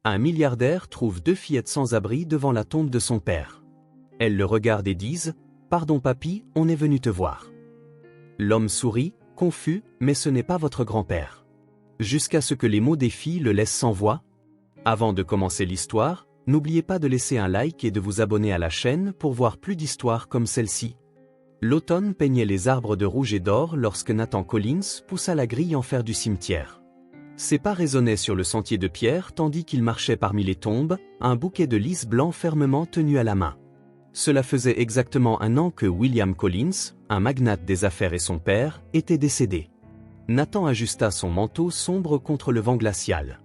Un milliardaire trouve deux fillettes sans abri devant la tombe de son père. Elles le regardent et disent « Pardon papy, on est venu te voir ». L'homme sourit, confus, mais ce n'est pas votre grand-père. Jusqu'à ce que les mots des filles le laissent sans voix. Avant de commencer l'histoire, n'oubliez pas de laisser un like et de vous abonner à la chaîne pour voir plus d'histoires comme celle-ci. L'automne peignait les arbres de rouge et d'or lorsque Nathan Collins poussa la grille en fer du cimetière. Ses pas résonnaient sur le sentier de pierre tandis qu'il marchait parmi les tombes, un bouquet de lys blancs fermement tenu à la main. Cela faisait exactement 1 an que William Collins, un magnate des affaires et son père, étaient décédés. Nathan ajusta son manteau sombre contre le vent glacial.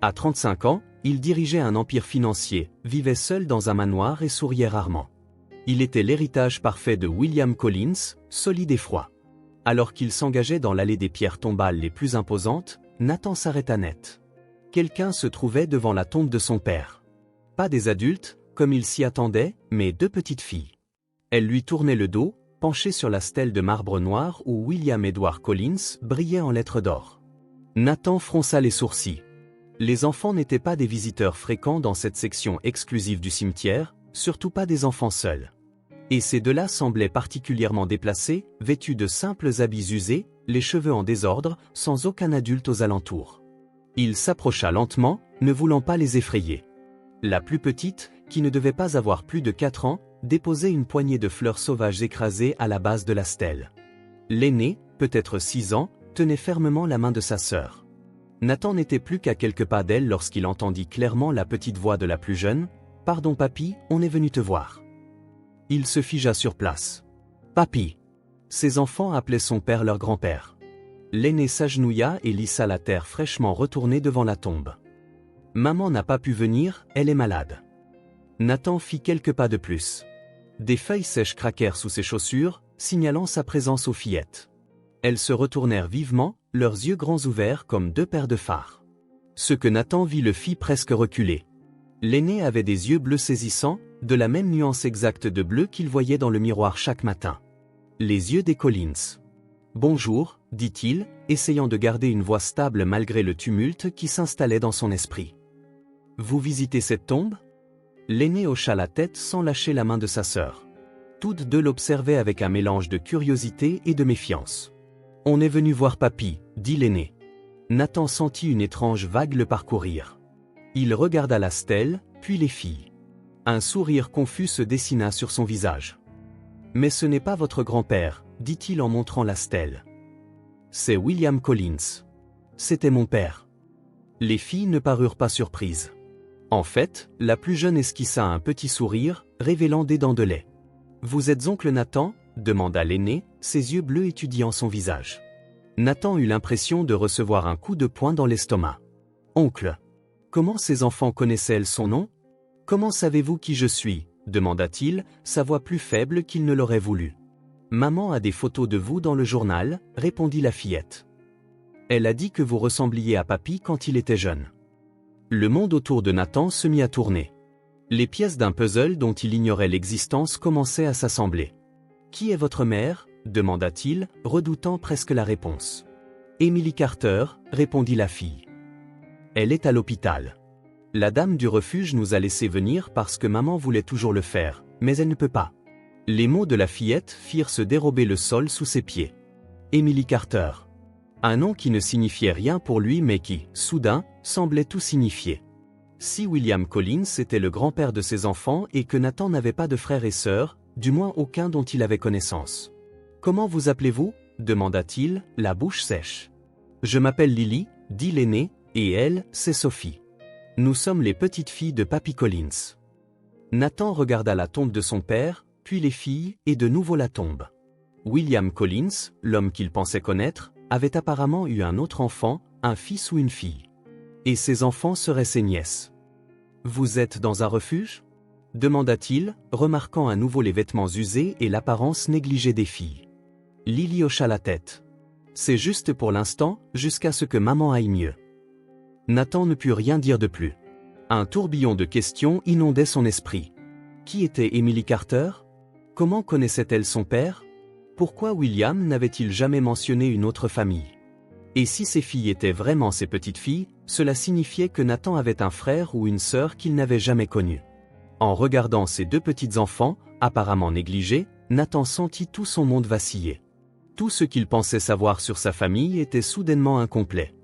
À 35 ans, il dirigeait un empire financier, vivait seul dans un manoir et souriait rarement. Il était l'héritage parfait de William Collins, solide et froid. Alors qu'il s'engageait dans l'allée des pierres tombales les plus imposantes, Nathan s'arrêta net. Quelqu'un se trouvait devant la tombe de son père. Pas des adultes, comme il s'y attendait, mais 2 petites filles. Elles lui tournaient le dos, penchées sur la stèle de marbre noir où William Edward Collins brillait en lettres d'or. Nathan fronça les sourcils. Les enfants n'étaient pas des visiteurs fréquents dans cette section exclusive du cimetière, surtout pas des enfants seuls. Et ces deux-là semblaient particulièrement déplacés, vêtus de simples habits usés, les cheveux en désordre, sans aucun adulte aux alentours. Il s'approcha lentement, ne voulant pas les effrayer. La plus petite, qui ne devait pas avoir plus de 4 ans, déposait une poignée de fleurs sauvages écrasées à la base de la stèle. L'aînée, peut-être 6 ans, tenait fermement la main de sa sœur. Nathan n'était plus qu'à quelques pas d'elle lorsqu'il entendit clairement la petite voix de la plus jeune. « Pardon papy, on est venu te voir. » Il se figea sur place. « Papy !» Ses enfants appelaient son père leur grand-père. L'aîné s'agenouilla et lissa la terre fraîchement retournée devant la tombe. « Maman n'a pas pu venir, elle est malade. » Nathan fit quelques pas de plus. Des feuilles sèches craquèrent sous ses chaussures, signalant sa présence aux fillettes. Elles se retournèrent vivement, leurs yeux grands ouverts comme 2 paires de phares. Ce que Nathan vit le fit presque reculer. L'aîné avait des yeux bleus saisissants, de la même nuance exacte de bleu qu'il voyait dans le miroir chaque matin. Les yeux des Collins. « Bonjour », dit-il, essayant de garder une voix stable malgré le tumulte qui s'installait dans son esprit. « Vous visitez cette tombe ?» L'aîné hocha la tête sans lâcher la main de sa sœur. Toutes deux l'observaient avec un mélange de curiosité et de méfiance. « On est venu voir papy », dit l'aîné. Nathan sentit une étrange vague le parcourir. Il regarda la stèle, puis les filles. Un sourire confus se dessina sur son visage. « Mais ce n'est pas votre grand-père », dit-il en montrant la stèle. « C'est William Collins. C'était mon père. » Les filles ne parurent pas surprises. En fait, la plus jeune esquissa un petit sourire, révélant des dents de lait. « Vous êtes oncle Nathan ?» demanda l'aîné, ses yeux bleus étudiant son visage. Nathan eut l'impression de recevoir un coup de poing dans l'estomac. « Oncle. Comment ses enfants connaissaient-elles son nom ? Comment savez-vous qui je suis ?» demanda-t-il, sa voix plus faible qu'il ne l'aurait voulu. « Maman a des photos de vous dans le journal », répondit la fillette. « Elle a dit que vous ressembliez à papy quand il était jeune. » Le monde autour de Nathan se mit à tourner. Les pièces d'un puzzle dont il ignorait l'existence commençaient à s'assembler. « Qui est votre mère ?» demanda-t-il, redoutant presque la réponse. « Emily Carter », répondit la fille. « Elle est à l'hôpital. La dame du refuge nous a laissé venir parce que maman voulait toujours le faire, mais elle ne peut pas. » Les mots de la fillette firent se dérober le sol sous ses pieds. Emily Carter. Un nom qui ne signifiait rien pour lui mais qui, soudain, semblait tout signifier. Si William Collins était le grand-père de ses enfants et que Nathan n'avait pas de frères et sœurs, du moins aucun dont il avait connaissance. « Comment vous appelez-vous » demanda-t-il, la bouche sèche. « Je m'appelle Lily » dit l'aîné, et elle, c'est Sophie. Nous sommes les petites filles de Papy Collins. Nathan regarda la tombe de son père, puis les filles, et de nouveau la tombe. William Collins, l'homme qu'il pensait connaître, avait apparemment eu un autre enfant, un fils ou une fille. Et ses enfants seraient ses nièces. « Vous êtes dans un refuge » demanda-t-il, remarquant à nouveau les vêtements usés et l'apparence négligée des filles. Lily hocha la tête. « C'est juste pour l'instant, jusqu'à ce que maman aille mieux. » Nathan ne put rien dire de plus. Un tourbillon de questions inondait son esprit. Qui était Emily Carter? Comment connaissait-elle son père? Pourquoi William n'avait-il jamais mentionné une autre famille? Et si ces filles étaient vraiment ses petites filles, cela signifiait que Nathan avait un frère ou une sœur qu'il n'avait jamais connu. En regardant ces deux petites enfants, apparemment négligés, Nathan sentit tout son monde vaciller. Tout ce qu'il pensait savoir sur sa famille était soudainement incomplet.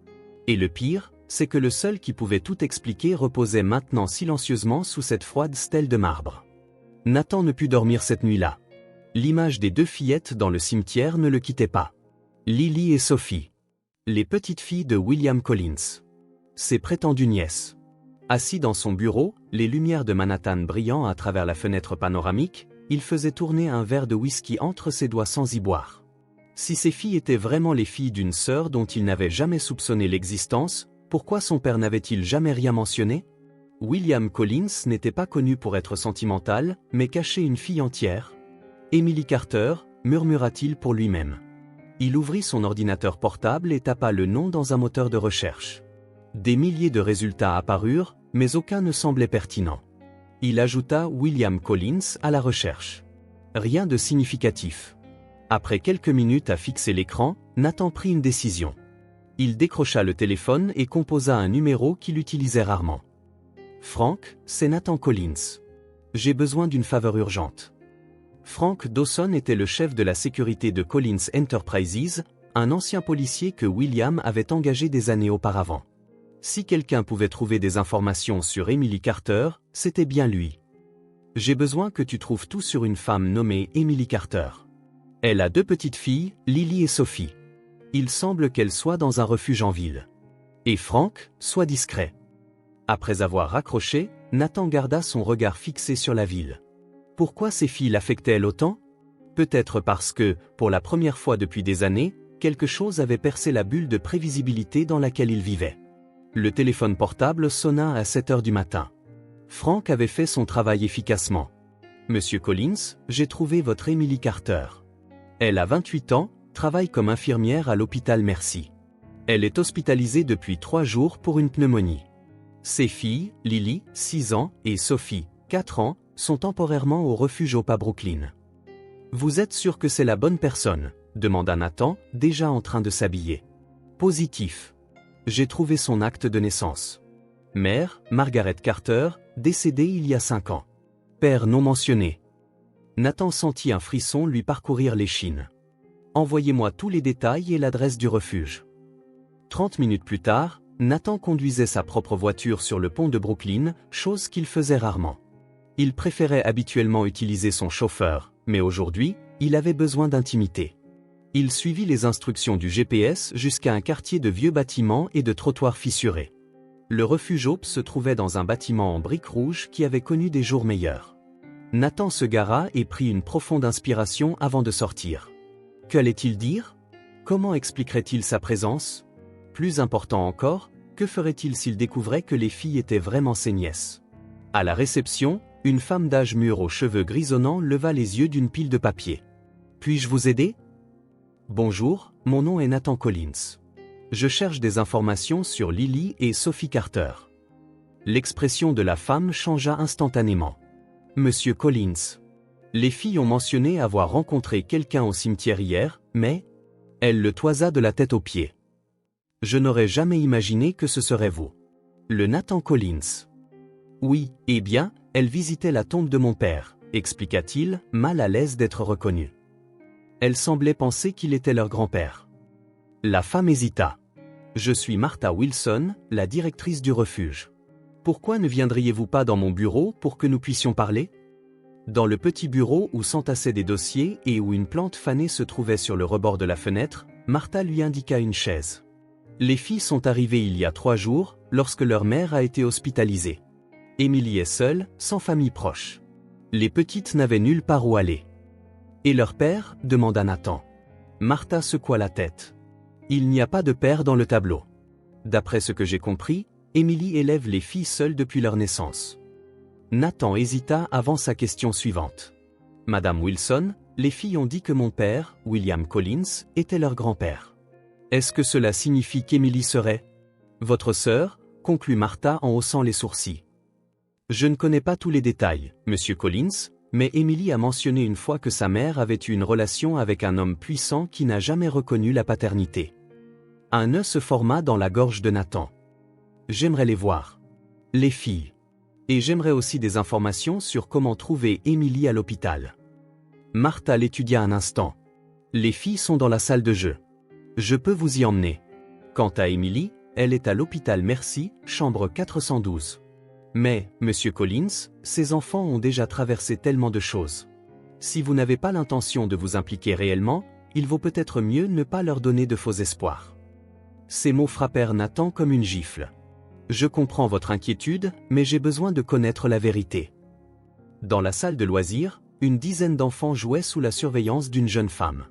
Et le pire, c'est que le seul qui pouvait tout expliquer reposait maintenant silencieusement sous cette froide stèle de marbre. Nathan ne put dormir cette nuit-là. L'image des deux fillettes dans le cimetière ne le quittait pas. Lily et Sophie. Les petites filles de William Collins. Ses prétendues nièces. Assis dans son bureau, les lumières de Manhattan brillant à travers la fenêtre panoramique, il faisait tourner un verre de whisky entre ses doigts sans y boire. Si ces filles étaient vraiment les filles d'une sœur dont il n'avait jamais soupçonné l'existence, pourquoi son père n'avait-il jamais rien mentionné? William Collins n'était pas connu pour être sentimental, mais cachait une fille entière. Emily Carter, murmura-t-il pour lui-même. Il ouvrit son ordinateur portable et tapa le nom dans un moteur de recherche. Des milliers de résultats apparurent, mais aucun ne semblait pertinent. Il ajouta William Collins à la recherche. Rien de significatif. Après quelques minutes à fixer l'écran, Nathan prit une décision. Il décrocha le téléphone et composa un numéro qu'il utilisait rarement. Frank, c'est Nathan Collins. J'ai besoin d'une faveur urgente. Frank Dawson était le chef de la sécurité de Collins Enterprises, un ancien policier que William avait engagé des années auparavant. Si quelqu'un pouvait trouver des informations sur Emily Carter, c'était bien lui. J'ai besoin que tu trouves tout sur une femme nommée Emily Carter. Elle a deux petites filles, Lily et Sophie. Il semble qu'elle soit dans un refuge en ville. Et Frank, sois discret. Après avoir raccroché, Nathan garda son regard fixé sur la ville. Pourquoi ces filles l'affectaient-elles autant? Peut-être parce que, pour la première fois depuis des années, quelque chose avait percé la bulle de prévisibilité dans laquelle il vivait. Le téléphone portable sonna à 7 heures du matin. Frank avait fait son travail efficacement. Monsieur Collins, j'ai trouvé votre Emily Carter. Elle a 28 ans, travaille comme infirmière à l'hôpital Mercy. Elle est hospitalisée depuis 3 jours pour une pneumonie. Ses filles, Lily, 6 ans, et Sophie, 4 ans, sont temporairement au refuge OPA Brooklyn. Vous êtes sûr que c'est la bonne personne? Demanda Nathan, déjà en train de s'habiller. Positif. J'ai trouvé son acte de naissance. Mère, Margaret Carter, décédée il y a 5 ans. Père non mentionné. Nathan sentit un frisson lui parcourir l'échine. Envoyez-moi tous les détails et l'adresse du refuge. 30 minutes plus tard, Nathan conduisait sa propre voiture sur le pont de Brooklyn, chose qu'il faisait rarement. Il préférait habituellement utiliser son chauffeur, mais aujourd'hui, il avait besoin d'intimité. Il suivit les instructions du GPS jusqu'à un quartier de vieux bâtiments et de trottoirs fissurés. Le refuge Hope se trouvait dans un bâtiment en briques rouges qui avait connu des jours meilleurs. Nathan se gara et prit une profonde inspiration avant de sortir. Qu'allait-il dire? Comment expliquerait-il sa présence? Plus important encore, que ferait-il s'il découvrait que les filles étaient vraiment ses nièces? À la réception, une femme d'âge mûr aux cheveux grisonnants leva les yeux d'une pile de papier. « Puis-je vous aider? » Bonjour, mon nom est Nathan Collins. Je cherche des informations sur Lily et Sophie Carter. L'expression de la femme changea instantanément. Monsieur Collins. Les filles ont mentionné avoir rencontré quelqu'un au cimetière hier, mais... Elle le toisa de la tête aux pieds. Je n'aurais jamais imaginé que ce serait vous. Le Nathan Collins. Oui, eh bien, elle visitait la tombe de mon père, expliqua-t-il, mal à l'aise d'être reconnu. Elle semblait penser qu'il était leur grand-père. La femme hésita. Je suis Martha Wilson, la directrice du refuge. Pourquoi ne viendriez-vous pas dans mon bureau pour que nous puissions parler? Dans le petit bureau où s'entassaient des dossiers et où une plante fanée se trouvait sur le rebord de la fenêtre, Martha lui indiqua une chaise. Les filles sont arrivées il y a 3 jours, lorsque leur mère a été hospitalisée. Emily est seule, sans famille proche. Les petites n'avaient nulle part où aller. Et leur père? Demanda Nathan. Martha secoua la tête. Il n'y a pas de père dans le tableau. D'après ce que j'ai compris, Emily élève les filles seules depuis leur naissance. Nathan hésita avant sa question suivante. Madame Wilson, les filles ont dit que mon père, William Collins, était leur grand-père. Est-ce que cela signifie qu'Emily serait votre sœur? Conclut Martha en haussant les sourcils. Je ne connais pas tous les détails, Monsieur Collins, mais Emily a mentionné une fois que sa mère avait eu une relation avec un homme puissant qui n'a jamais reconnu la paternité. Un nœud se forma dans la gorge de Nathan. J'aimerais les voir. Les filles. Et j'aimerais aussi des informations sur comment trouver Emily à l'hôpital. Martha l'étudia un instant. Les filles sont dans la salle de jeu. Je peux vous y emmener. Quant à Emily, elle est à l'hôpital Mercy, chambre 412. Mais, Monsieur Collins, ces enfants ont déjà traversé tellement de choses. Si vous n'avez pas l'intention de vous impliquer réellement, il vaut peut-être mieux ne pas leur donner de faux espoirs. Ces mots frappèrent Nathan comme une gifle. Je comprends votre inquiétude, mais j'ai besoin de connaître la vérité. Dans la salle de loisirs, une dizaine d'enfants jouaient sous la surveillance d'une jeune femme.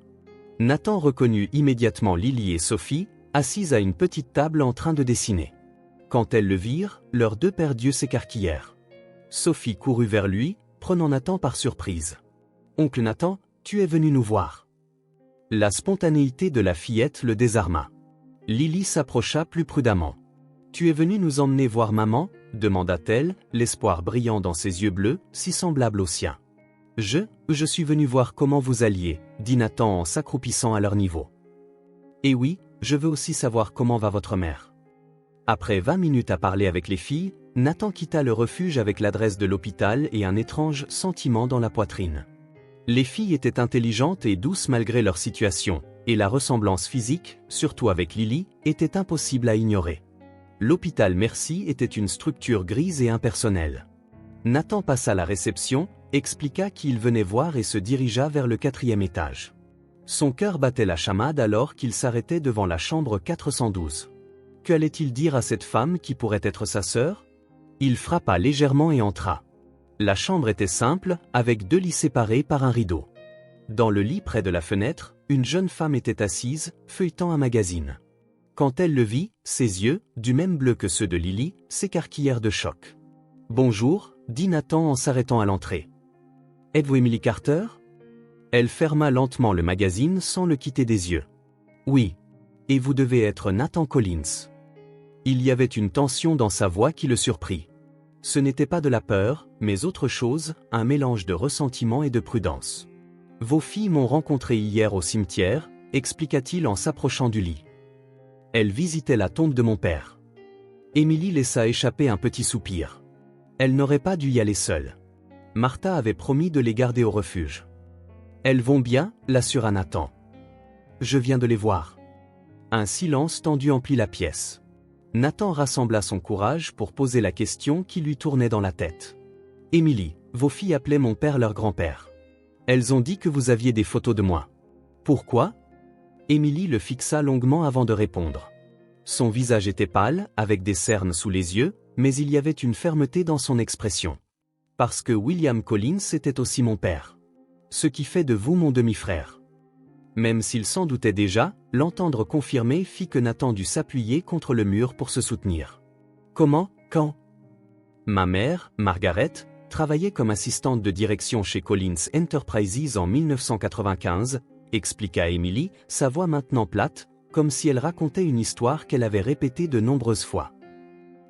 Nathan reconnut immédiatement Lily et Sophie, assises à une petite table en train de dessiner. Quand elles le virent, leurs deux paires d'yeux s'écarquillèrent. Sophie courut vers lui, prenant Nathan par surprise. « Oncle Nathan, tu es venu nous voir. » La spontanéité de la fillette le désarma. Lily s'approcha plus prudemment. « Tu es venu nous emmener voir maman ?» demanda-t-elle, l'espoir brillant dans ses yeux bleus, si semblables aux siens. « Je suis venu voir comment vous alliez, » dit Nathan en s'accroupissant à leur niveau. « Et oui, je veux aussi savoir comment va votre mère. » Après 20 minutes à parler avec les filles, Nathan quitta le refuge avec l'adresse de l'hôpital et un étrange sentiment dans la poitrine. Les filles étaient intelligentes et douces malgré leur situation, et la ressemblance physique, surtout avec Lily, était impossible à ignorer. L'hôpital Mercy était une structure grise et impersonnelle. Nathan passa la réception, expliqua qui il venait voir et se dirigea vers le 4e étage. Son cœur battait la chamade alors qu'il s'arrêtait devant la chambre 412. Qu'allait-il dire à cette femme qui pourrait être sa sœur? Il frappa légèrement et entra. La chambre était simple, avec 2 lits séparés par un rideau. Dans le lit près de la fenêtre, une jeune femme était assise, feuilletant un magazine. Quand elle le vit, ses yeux, du même bleu que ceux de Lily, s'écarquillèrent de choc. « Bonjour » dit Nathan en s'arrêtant à l'entrée. « Êtes-vous Emily Carter ?» Elle ferma lentement le magazine sans le quitter des yeux. « Oui. Et vous devez être Nathan Collins. » Il y avait une tension dans sa voix qui le surprit. Ce n'était pas de la peur, mais autre chose, un mélange de ressentiment et de prudence. « Vos filles m'ont rencontré hier au cimetière » expliqua-t-il en s'approchant du lit. « Elles visitaient la tombe de mon père. » Emily laissa échapper un petit soupir. Elle n'aurait pas dû y aller seule. Martha avait promis de les garder au refuge. « Elles vont bien » l'assura Nathan. « Je viens de les voir. » Un silence tendu emplit la pièce. Nathan rassembla son courage pour poser la question qui lui tournait dans la tête. « Emily, vos filles appelaient mon père leur grand-père. Elles ont dit que vous aviez des photos de moi. Pourquoi ?» Emily le fixa longuement avant de répondre. Son visage était pâle, avec des cernes sous les yeux, mais il y avait une fermeté dans son expression. « Parce que William Collins était aussi mon père. Ce qui fait de vous mon demi-frère. » Même s'il s'en doutait déjà, l'entendre confirmer fit que Nathan dut s'appuyer contre le mur pour se soutenir. « Comment, quand ?» Ma mère, Margaret, travaillait comme assistante de direction chez Collins Enterprises en 1995, expliqua Emily, sa voix maintenant plate, comme si elle racontait une histoire qu'elle avait répétée de nombreuses fois.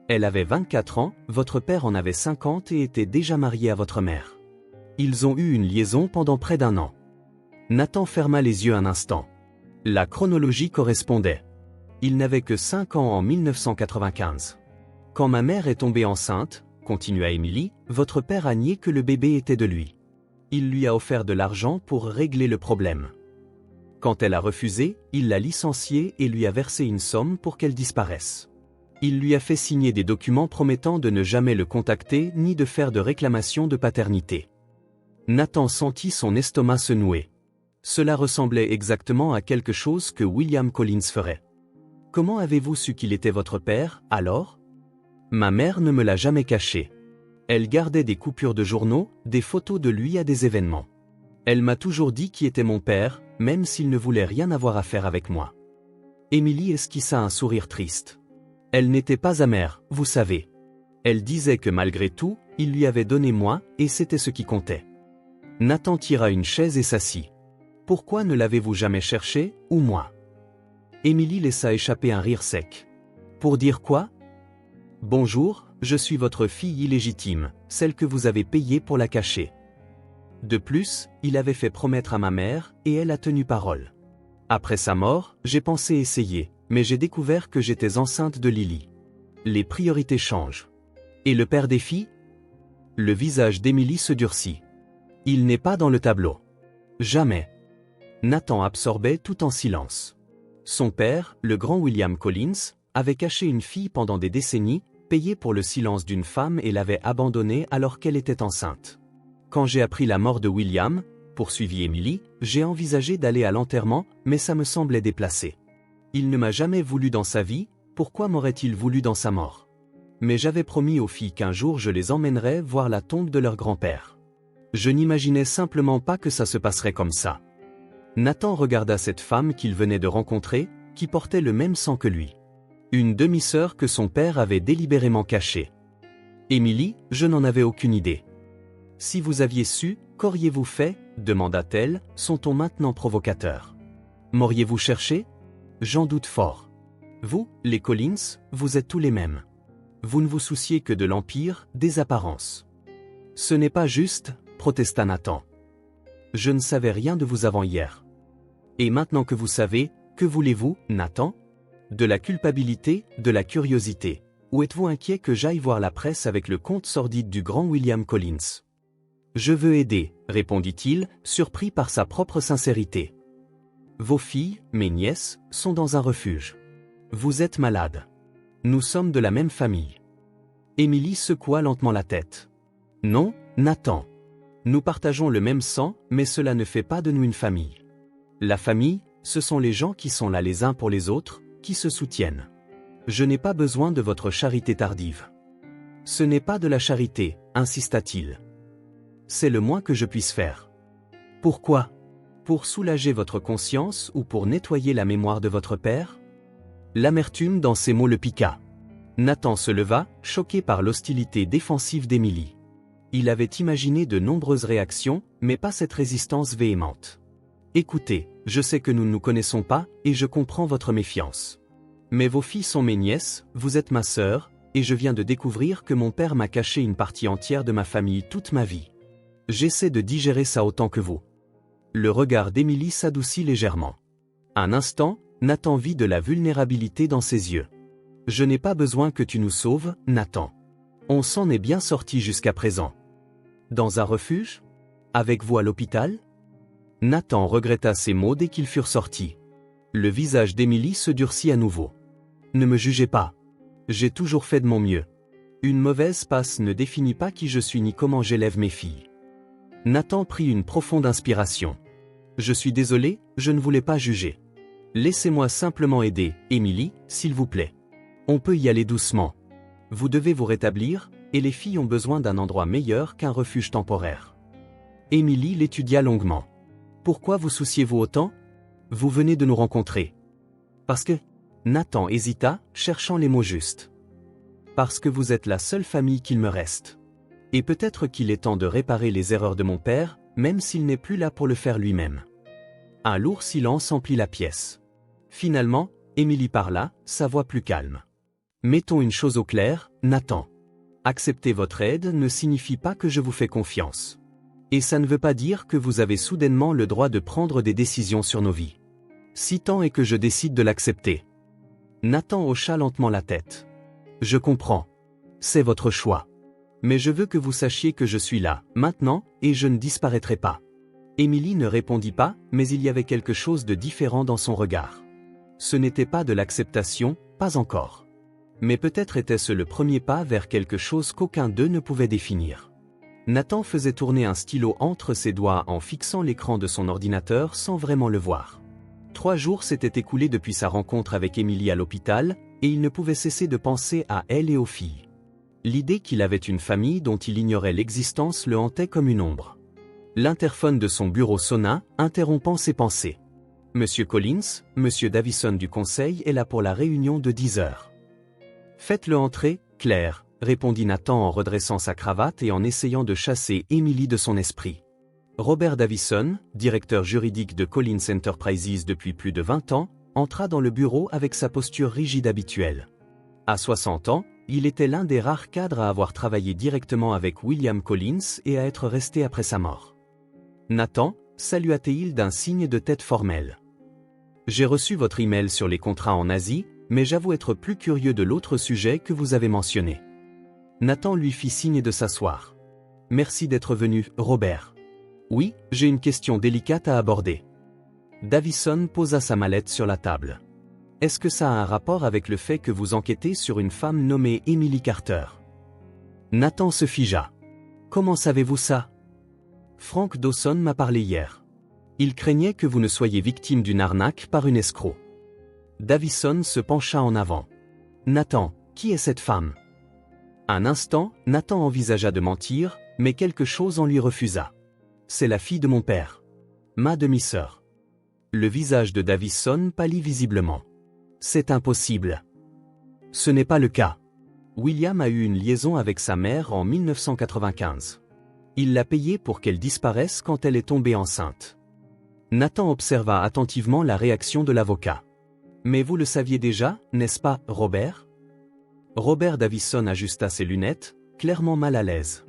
Elle avait 24 ans, votre père en avait 50 et était déjà marié à votre mère. Ils ont eu une liaison pendant près d'1 an. Nathan ferma les yeux un instant. La chronologie correspondait. Il n'avait que 5 ans en 1995. Quand ma mère est tombée enceinte, continua Emily, votre père a nié que le bébé était de lui. Il lui a offert de l'argent pour régler le problème. Quand elle a refusé, il l'a licenciée et lui a versé une somme pour qu'elle disparaisse. Il lui a fait signer des documents promettant de ne jamais le contacter ni de faire de réclamation de paternité. Nathan sentit son estomac se nouer. Cela ressemblait exactement à quelque chose que William Collins ferait. Comment avez-vous su qu'il était votre père, alors? Ma mère ne me l'a jamais caché. Elle gardait des coupures de journaux, des photos de lui à des événements. Elle m'a toujours dit qui était mon père, même s'il ne voulait rien avoir à faire avec moi. Emily esquissa un sourire triste. Elle n'était pas amère, vous savez. Elle disait que malgré tout, il lui avait donné moi, et c'était ce qui comptait. Nathan tira une chaise et s'assit. Pourquoi ne l'avez-vous jamais cherché, ou moi? Emily laissa échapper un rire sec. Pour dire quoi? Bonjour, je suis votre fille illégitime, celle que vous avez payée pour la cacher. De plus, il avait fait promettre à ma mère, et elle a tenu parole. Après sa mort, j'ai pensé essayer, Mais j'ai découvert que j'étais enceinte de Lily. Les priorités changent. Et le père des filles? Le visage d'Emily se durcit. Il n'est pas dans le tableau. Jamais. Nathan absorbait tout en silence. Son père, le grand William Collins, avait caché une fille pendant des décennies, payé pour le silence d'une femme et l'avait abandonnée alors qu'elle était enceinte. Quand j'ai appris la mort de William, poursuivit Emily, j'ai envisagé d'aller à l'enterrement, mais ça me semblait déplacé. Il ne m'a jamais voulu dans sa vie, pourquoi m'aurait-il voulu dans sa mort? Mais j'avais promis aux filles qu'un jour je les emmènerais voir la tombe de leur grand-père. Je n'imaginais simplement pas que ça se passerait comme ça. Nathan regarda cette femme qu'il venait de rencontrer, qui portait le même sang que lui. Une demi-sœur que son père avait délibérément cachée. Emily, je n'en avais aucune idée. Si vous aviez su, qu'auriez-vous fait? Demanda-t-elle, son ton maintenant provocateur. M'auriez-vous cherché? J'en doute fort. Vous, les Collins, vous êtes tous les mêmes. Vous ne vous souciez que de l'empire, des apparences. Ce n'est pas juste, protesta Nathan. Je ne savais rien de vous avant hier. Et maintenant que vous savez, que voulez-vous, Nathan? De la culpabilité, de la curiosité. Ou êtes-vous inquiet que j'aille voir la presse avec le compte sordide du grand William Collins? Je veux aider, répondit-il, surpris par sa propre sincérité. Vos filles, mes nièces, sont dans un refuge. Vous êtes malade. Nous sommes de la même famille. Émilie secoua lentement la tête. Non, Nathan. Nous partageons le même sang, mais cela ne fait pas de nous une famille. La famille, ce sont les gens qui sont là les uns pour les autres, qui se soutiennent. Je n'ai pas besoin de votre charité tardive. Ce n'est pas de la charité, insista-t-il. C'est le moins que je puisse faire. Pourquoi? Pour soulager votre conscience ou pour nettoyer la mémoire de votre père? L'amertume dans ses mots le piqua. Nathan se leva, choqué par l'hostilité défensive d'Emily. Il avait imaginé de nombreuses réactions, mais pas cette résistance véhémente. Écoutez, je sais que nous ne nous connaissons pas, et je comprends votre méfiance. Mais vos filles sont mes nièces, vous êtes ma sœur, et je viens de découvrir que mon père m'a caché une partie entière de ma famille toute ma vie. J'essaie de digérer ça autant que vous. Le regard d'Emily s'adoucit légèrement. Un instant, Nathan vit de la vulnérabilité dans ses yeux. Je n'ai pas besoin que tu nous sauves, Nathan. On s'en est bien sorti jusqu'à présent. Dans un refuge? Avec vous à l'hôpital? Nathan regretta ces mots dès qu'ils furent sortis. Le visage d'Emily se durcit à nouveau. Ne me jugez pas. J'ai toujours fait de mon mieux. Une mauvaise passe ne définit pas qui je suis ni comment j'élève mes filles. Nathan prit une profonde inspiration. Je suis désolé, je ne voulais pas juger. Laissez-moi simplement aider, Emily, s'il vous plaît. On peut y aller doucement. Vous devez vous rétablir, et les filles ont besoin d'un endroit meilleur qu'un refuge temporaire. Emily l'étudia longuement. Pourquoi vous souciez-vous autant? Vous venez de nous rencontrer. Parce que... Nathan hésita, cherchant les mots justes. Parce que vous êtes la seule famille qu'il me reste. Et peut-être qu'il est temps de réparer les erreurs de mon père, même s'il n'est plus là pour le faire lui-même. Un lourd silence emplit la pièce. Finalement, Emily parla, sa voix plus calme. Mettons une chose au clair, Nathan. Accepter votre aide ne signifie pas que je vous fais confiance. Et ça ne veut pas dire que vous avez soudainement le droit de prendre des décisions sur nos vies. Si tant est que je décide de l'accepter. Nathan hocha lentement la tête. Je comprends. C'est votre choix. Mais je veux que vous sachiez que je suis là, maintenant, et je ne disparaîtrai pas. Emily ne répondit pas, mais il y avait quelque chose de différent dans son regard. Ce n'était pas de l'acceptation, pas encore. Mais peut-être était-ce le premier pas vers quelque chose qu'aucun d'eux ne pouvait définir. Nathan faisait tourner un stylo entre ses doigts en fixant l'écran de son ordinateur sans vraiment le voir. 3 jours s'étaient écoulés depuis sa rencontre avec Emily à l'hôpital, et il ne pouvait cesser de penser à elle et aux filles. L'idée qu'il avait une famille dont il ignorait l'existence le hantait comme une ombre. L'interphone de son bureau sonna, interrompant ses pensées. Monsieur Collins, Monsieur Davison du conseil est là pour la réunion de 10 heures. Faites-le entrer, Claire, répondit Nathan en redressant sa cravate et en essayant de chasser Emily de son esprit. Robert Davison, directeur juridique de Collins Enterprises depuis plus de 20 ans, entra dans le bureau avec sa posture rigide habituelle. À 60 ans, il était l'un des rares cadres à avoir travaillé directement avec William Collins et à être resté après sa mort. Nathan, salua-t-il d'un signe de tête formel. J'ai reçu votre email sur les contrats en Asie, mais j'avoue être plus curieux de l'autre sujet que vous avez mentionné. Nathan lui fit signe de s'asseoir. Merci d'être venu, Robert. Oui, j'ai une question délicate à aborder. Davison posa sa mallette sur la table. Est-ce que ça a un rapport avec le fait que vous enquêtez sur une femme nommée Emily Carter? Nathan se figea. Comment savez-vous ça? Frank Dawson m'a parlé hier. Il craignait que vous ne soyez victime d'une arnaque par une escroc. Davison se pencha en avant. Nathan, qui est cette femme? Un instant, Nathan envisagea de mentir, mais quelque chose en lui refusa. C'est la fille de mon père. Ma demi-sœur. Le visage de Davison pâlit visiblement. C'est impossible. Ce n'est pas le cas. William a eu une liaison avec sa mère en 1995. Il l'a payée pour qu'elle disparaisse quand elle est tombée enceinte. Nathan observa attentivement la réaction de l'avocat. Mais vous le saviez déjà, n'est-ce pas, Robert? Robert Davison ajusta ses lunettes, clairement mal à l'aise.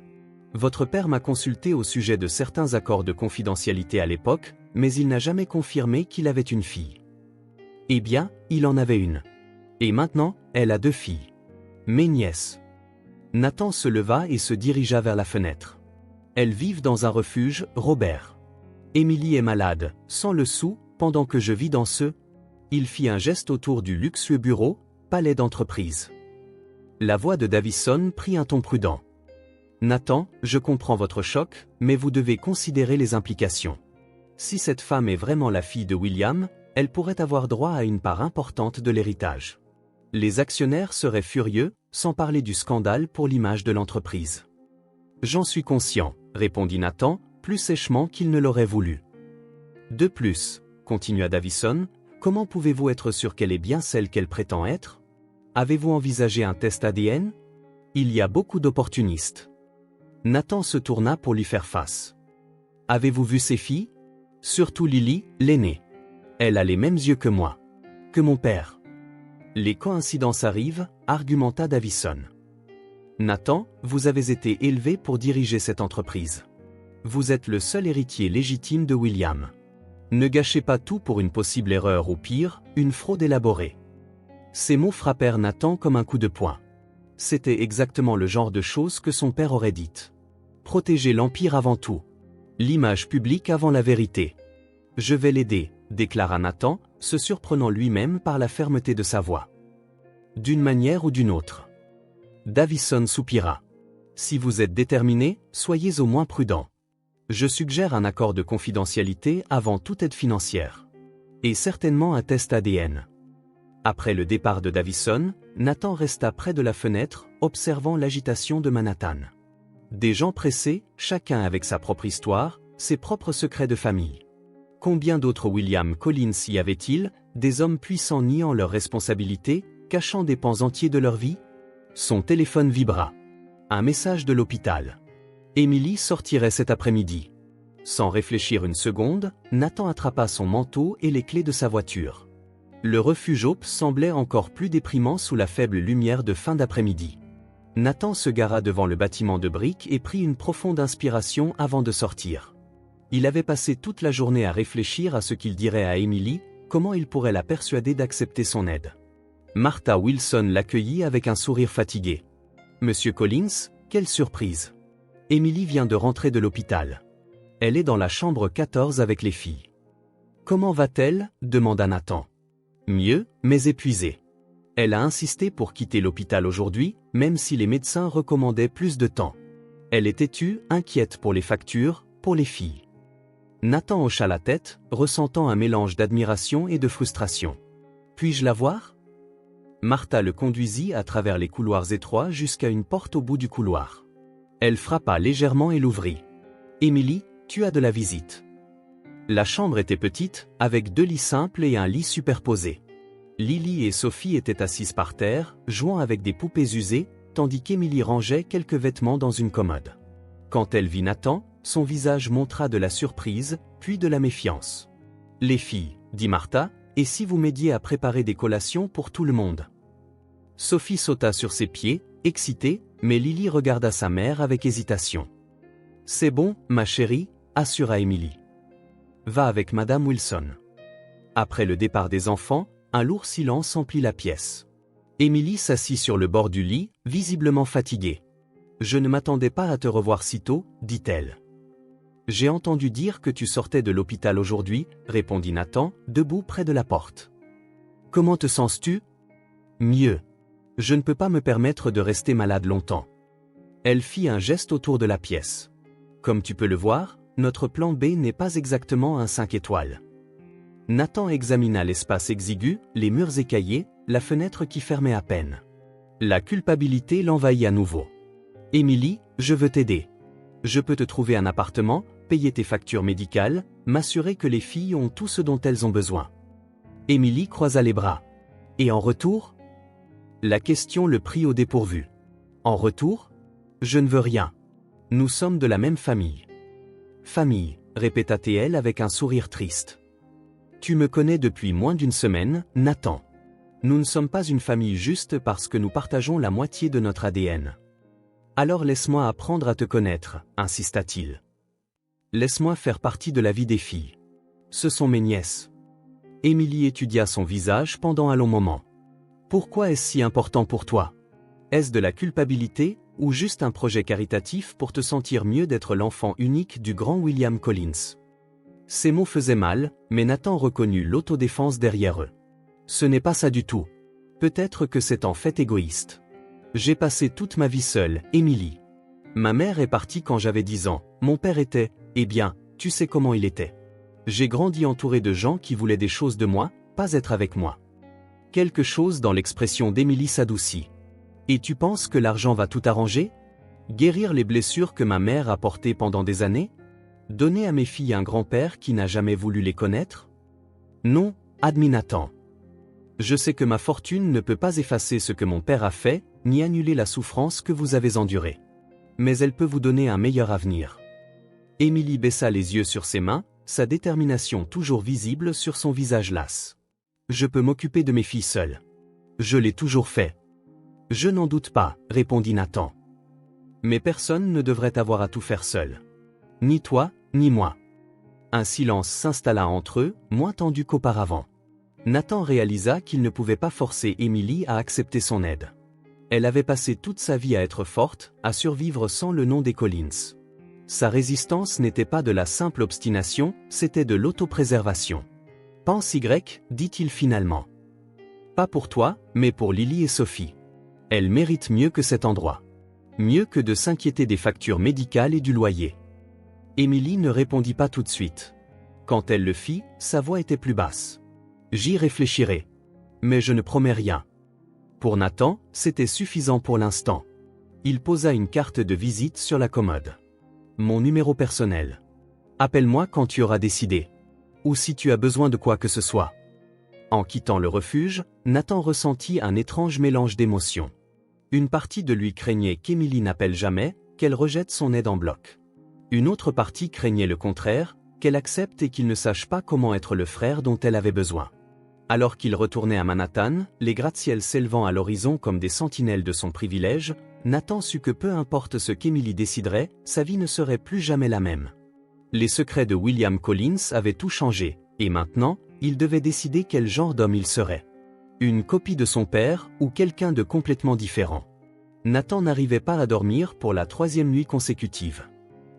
Votre père m'a consulté au sujet de certains accords de confidentialité à l'époque, mais il n'a jamais confirmé qu'il avait une fille. Eh bien, il en avait une. Et maintenant, elle a 2 filles. Mes nièces. Nathan se leva et se dirigea vers la fenêtre. Elles vivent dans un refuge, Robert. Emily est malade, sans le sou, pendant que je vis dans ce... Il fit un geste autour du luxueux bureau, palais d'entreprise. La voix de Davison prit un ton prudent. Nathan, je comprends votre choc, mais vous devez considérer les implications. Si cette femme est vraiment la fille de William, elle pourrait avoir droit à une part importante de l'héritage. Les actionnaires seraient furieux, sans parler du scandale pour l'image de l'entreprise. J'en suis conscient, répondit Nathan, plus sèchement qu'il ne l'aurait voulu. De plus, continua Davison, comment pouvez-vous être sûr qu'elle est bien celle qu'elle prétend être? Avez-vous envisagé un test ADN? Il y a beaucoup d'opportunistes. Nathan se tourna pour lui faire face. Avez-vous vu ses filles? Surtout Lily, l'aînée. Elle a les mêmes yeux que moi. Que mon père. Les coïncidences arrivent, argumenta Davison. Nathan, vous avez été élevé pour diriger cette entreprise. Vous êtes le seul héritier légitime de William. Ne gâchez pas tout pour une possible erreur ou pire, une fraude élaborée. Ces mots frappèrent Nathan comme un coup de poing. C'était exactement le genre de choses que son père aurait dites. Protéger l'Empire avant tout. L'image publique avant la vérité. Je vais l'aider, déclara Nathan, se surprenant lui-même par la fermeté de sa voix. D'une manière ou d'une autre. Davison soupira. Si vous êtes déterminé, soyez au moins prudent. Je suggère un accord de confidentialité avant toute aide financière. Et certainement un test ADN. Après le départ de Davison, Nathan resta près de la fenêtre, observant l'agitation de Manhattan. Des gens pressés, chacun avec sa propre histoire, ses propres secrets de famille. Combien d'autres William Collins y avait-il, des hommes puissants niant leurs responsabilités, cachant des pans entiers de leur vie? Son téléphone vibra. Un message de l'hôpital. Emily sortirait cet après-midi. Sans réfléchir une seconde, Nathan attrapa son manteau et les clés de sa voiture. Le refuge Hope semblait encore plus déprimant sous la faible lumière de fin d'après-midi. Nathan se gara devant le bâtiment de briques et prit une profonde inspiration avant de sortir. Il avait passé toute la journée à réfléchir à ce qu'il dirait à Emily, comment il pourrait la persuader d'accepter son aide. Martha Wilson l'accueillit avec un sourire fatigué. « Monsieur Collins, quelle surprise! Emily vient de rentrer de l'hôpital. Elle est dans la chambre 14 avec les filles. »« Comment va-t-elle » demanda Nathan. « Mieux, mais épuisée. Elle a insisté pour quitter l'hôpital aujourd'hui, même si les médecins recommandaient plus de temps. Elle est têtue, inquiète pour les factures, pour les filles. » Nathan hocha la tête, ressentant un mélange d'admiration et de frustration. « Puis-je la voir » Martha le conduisit à travers les couloirs étroits jusqu'à une porte au bout du couloir. Elle frappa légèrement et l'ouvrit. « Emily, tu as de la visite. » La chambre était petite, avec 2 lits simples et un lit superposé. Lily et Sophie étaient assises par terre, jouant avec des poupées usées, tandis qu'Emily rangeait quelques vêtements dans une commode. Quand elle vit Nathan, son visage montra de la surprise, puis de la méfiance. « Les filles, » dit Martha, « et si vous m'aidiez à préparer des collations pour tout le monde ?» Sophie sauta sur ses pieds, excitée, mais Lily regarda sa mère avec hésitation. « C'est bon, ma chérie, » assura Emily. « Va avec Madame Wilson. » Après le départ des enfants, un lourd silence emplit la pièce. Émilie s'assit sur le bord du lit, visiblement fatiguée. « Je ne m'attendais pas à te revoir si tôt, dit-elle. »« J'ai entendu dire que tu sortais de l'hôpital aujourd'hui, » répondit Nathan, debout près de la porte. « Comment te sens-tu ? » ?»« Mieux. Je ne peux pas me permettre de rester malade longtemps. » Elle fit un geste autour de la pièce. « Comme tu peux le voir, notre plan B n'est pas exactement un 5 étoiles. » Nathan examina l'espace exigu, les murs écaillés, la fenêtre qui fermait à peine. La culpabilité l'envahit à nouveau. « Émilie, je veux t'aider. Je peux te trouver un appartement, payer tes factures médicales, m'assurer que les filles ont tout ce dont elles ont besoin. » Émilie croisa les bras. « Et en retour ?» La question le prit au dépourvu. « En retour ? Je ne veux rien. Nous sommes de la même famille. »« Famille, » répéta-t-elle avec un sourire triste. « Tu me connais depuis moins d'une semaine, Nathan. Nous ne sommes pas une famille juste parce que nous partageons la moitié de notre ADN. »« Alors laisse-moi apprendre à te connaître, » insista-t-il. « Laisse-moi faire partie de la vie des filles. Ce sont mes nièces. » Émilie étudia son visage pendant un long moment. « Pourquoi est-ce si important pour toi ? Est-ce de la culpabilité, ou juste un projet caritatif pour te sentir mieux d'être l'enfant unique du grand William Collins ?» Ces mots faisaient mal, mais Nathan reconnut l'autodéfense derrière eux. « Ce n'est pas ça du tout. Peut-être que c'est en fait égoïste. J'ai passé toute ma vie seule, Émilie. Ma mère est partie quand j'avais 10 ans, mon père était, eh bien, tu sais comment il était. J'ai grandi entouré de gens qui voulaient des choses de moi, pas être avec moi. » Quelque chose dans l'expression d'Émilie s'adoucit. « Et tu penses que l'argent va tout arranger ? Guérir les blessures que ma mère a portées pendant des années ? Donner à mes filles un grand-père qui n'a jamais voulu les connaître ? Non, admit Nathan. Je sais que ma fortune ne peut pas effacer ce que mon père a fait, ni annuler la souffrance que vous avez endurée. Mais elle peut vous donner un meilleur avenir. » Émilie baissa les yeux sur ses mains, sa détermination toujours visible sur son visage las. « Je peux m'occuper de mes filles seule. Je l'ai toujours fait. »« Je n'en doute pas, » répondit Nathan. « Mais personne ne devrait avoir à tout faire seul. Ni toi, ni moi. » Un silence s'installa entre eux, moins tendu qu'auparavant. Nathan réalisa qu'il ne pouvait pas forcer Émilie à accepter son aide. Elle avait passé toute sa vie à être forte, à survivre sans le nom des Collins. Sa résistance n'était pas de la simple obstination, c'était de l'autopréservation. « Pense Y, dit-il finalement. Pas pour toi, mais pour Lily et Sophie. Elles méritent mieux que cet endroit. Mieux que de s'inquiéter des factures médicales et du loyer. » Émilie ne répondit pas tout de suite. Quand elle le fit, sa voix était plus basse. « J'y réfléchirai. Mais je ne promets rien. » Pour Nathan, c'était suffisant pour l'instant. Il posa une carte de visite sur la commode. « Mon numéro personnel. Appelle-moi quand tu auras décidé. Ou si tu as besoin de quoi que ce soit. » En quittant le refuge, Nathan ressentit un étrange mélange d'émotions. Une partie de lui craignait qu'Émilie n'appelle jamais, qu'elle rejette son aide en bloc. Une autre partie craignait le contraire, qu'elle accepte et qu'il ne sache pas comment être le frère dont elle avait besoin. Alors qu'il retournait à Manhattan, les gratte-ciels s'élevant à l'horizon comme des sentinelles de son privilège, Nathan sut que peu importe ce qu'Émilie déciderait, sa vie ne serait plus jamais la même. Les secrets de William Collins avaient tout changé, et maintenant, il devait décider quel genre d'homme il serait. Une copie de son père, ou quelqu'un de complètement différent. Nathan n'arrivait pas à dormir pour la 3e nuit consécutive.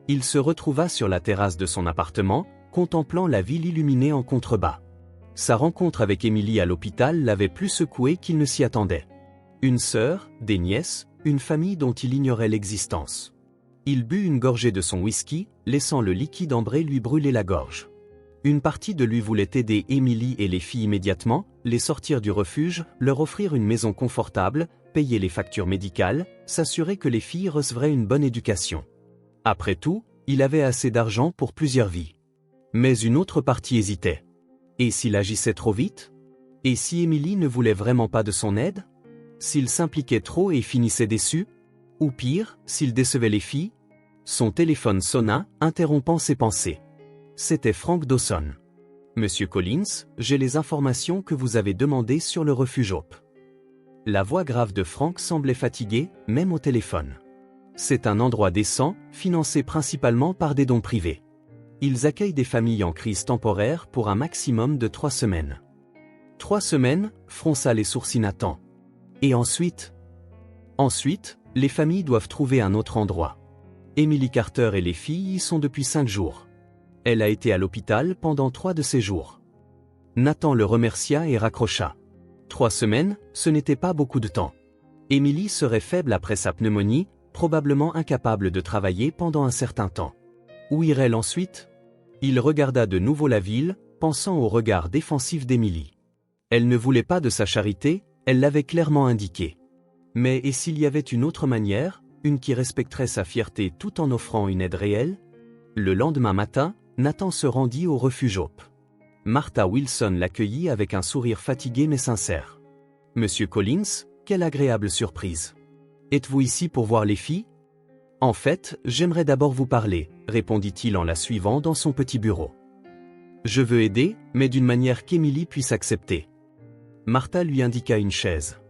Il se retrouva sur la terrasse de son appartement, contemplant la ville illuminée en contrebas. Sa rencontre avec Émilie à l'hôpital l'avait plus secoué qu'il ne s'y attendait. Une sœur, des nièces, une famille dont il ignorait l'existence. Il but une gorgée de son whisky, laissant le liquide ambré lui brûler la gorge. Une partie de lui voulait aider Émilie et les filles immédiatement, les sortir du refuge, leur offrir une maison confortable, payer les factures médicales, s'assurer que les filles recevraient une bonne éducation. Après tout, il avait assez d'argent pour plusieurs vies. Mais une autre partie hésitait. Et s'il agissait trop vite ? Et si Émilie ne voulait vraiment pas de son aide ? S'il s'impliquait trop et finissait déçu ? Ou pire, s'il décevait les filles ? Son téléphone sonna, interrompant ses pensées. C'était Frank Dawson. « Monsieur Collins, j'ai les informations que vous avez demandées sur le refuge Hope. » La voix grave de Frank semblait fatiguée, même au téléphone. « C'est un endroit décent, financé principalement par des dons privés. Ils accueillent des familles en crise temporaire pour un maximum de 3 semaines. 3 semaines, fronça les sourcils Nathan. Et ensuite? Ensuite, les familles doivent trouver un autre endroit. Emily Carter et les filles y sont depuis 5 jours. Elle a été à l'hôpital pendant 3 de ces jours. Nathan le remercia et raccrocha. 3 semaines, ce n'était pas beaucoup de temps. Emily serait faible après sa pneumonie, probablement incapable de travailler pendant un certain temps. Où irait-elle ensuite? Il regarda de nouveau la ville, pensant au regard défensif d'Emily. Elle ne voulait pas de sa charité, elle l'avait clairement indiqué. Mais et s'il y avait une autre manière, une qui respecterait sa fierté tout en offrant une aide réelle? Le lendemain matin, Nathan se rendit au refuge Hope. Martha Wilson l'accueillit avec un sourire fatigué mais sincère. « Monsieur Collins, quelle agréable surprise. Êtes-vous ici pour voir les filles? » « En fait, j'aimerais d'abord vous parler, » répondit-il en la suivant dans son petit bureau. « Je veux aider, mais d'une manière qu'Emily puisse accepter. » Martha lui indiqua une chaise.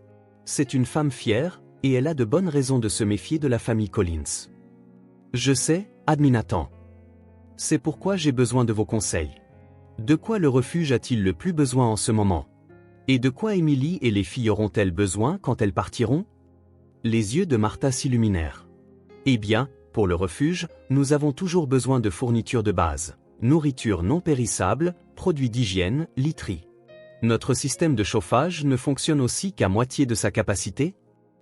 C'est une femme fière, et elle a de bonnes raisons de se méfier de la famille Collins. « Je sais, » admit Nathan. « C'est pourquoi j'ai besoin de vos conseils. De quoi le refuge a-t-il le plus besoin en ce moment? Et de quoi Emily et les filles auront-elles besoin quand elles partiront? » Les yeux de Martha s'illuminèrent. « Eh bien, pour le refuge, nous avons toujours besoin de fournitures de base, nourriture non périssable, produits d'hygiène, literie. Notre système de chauffage ne fonctionne aussi qu'à moitié de sa capacité. »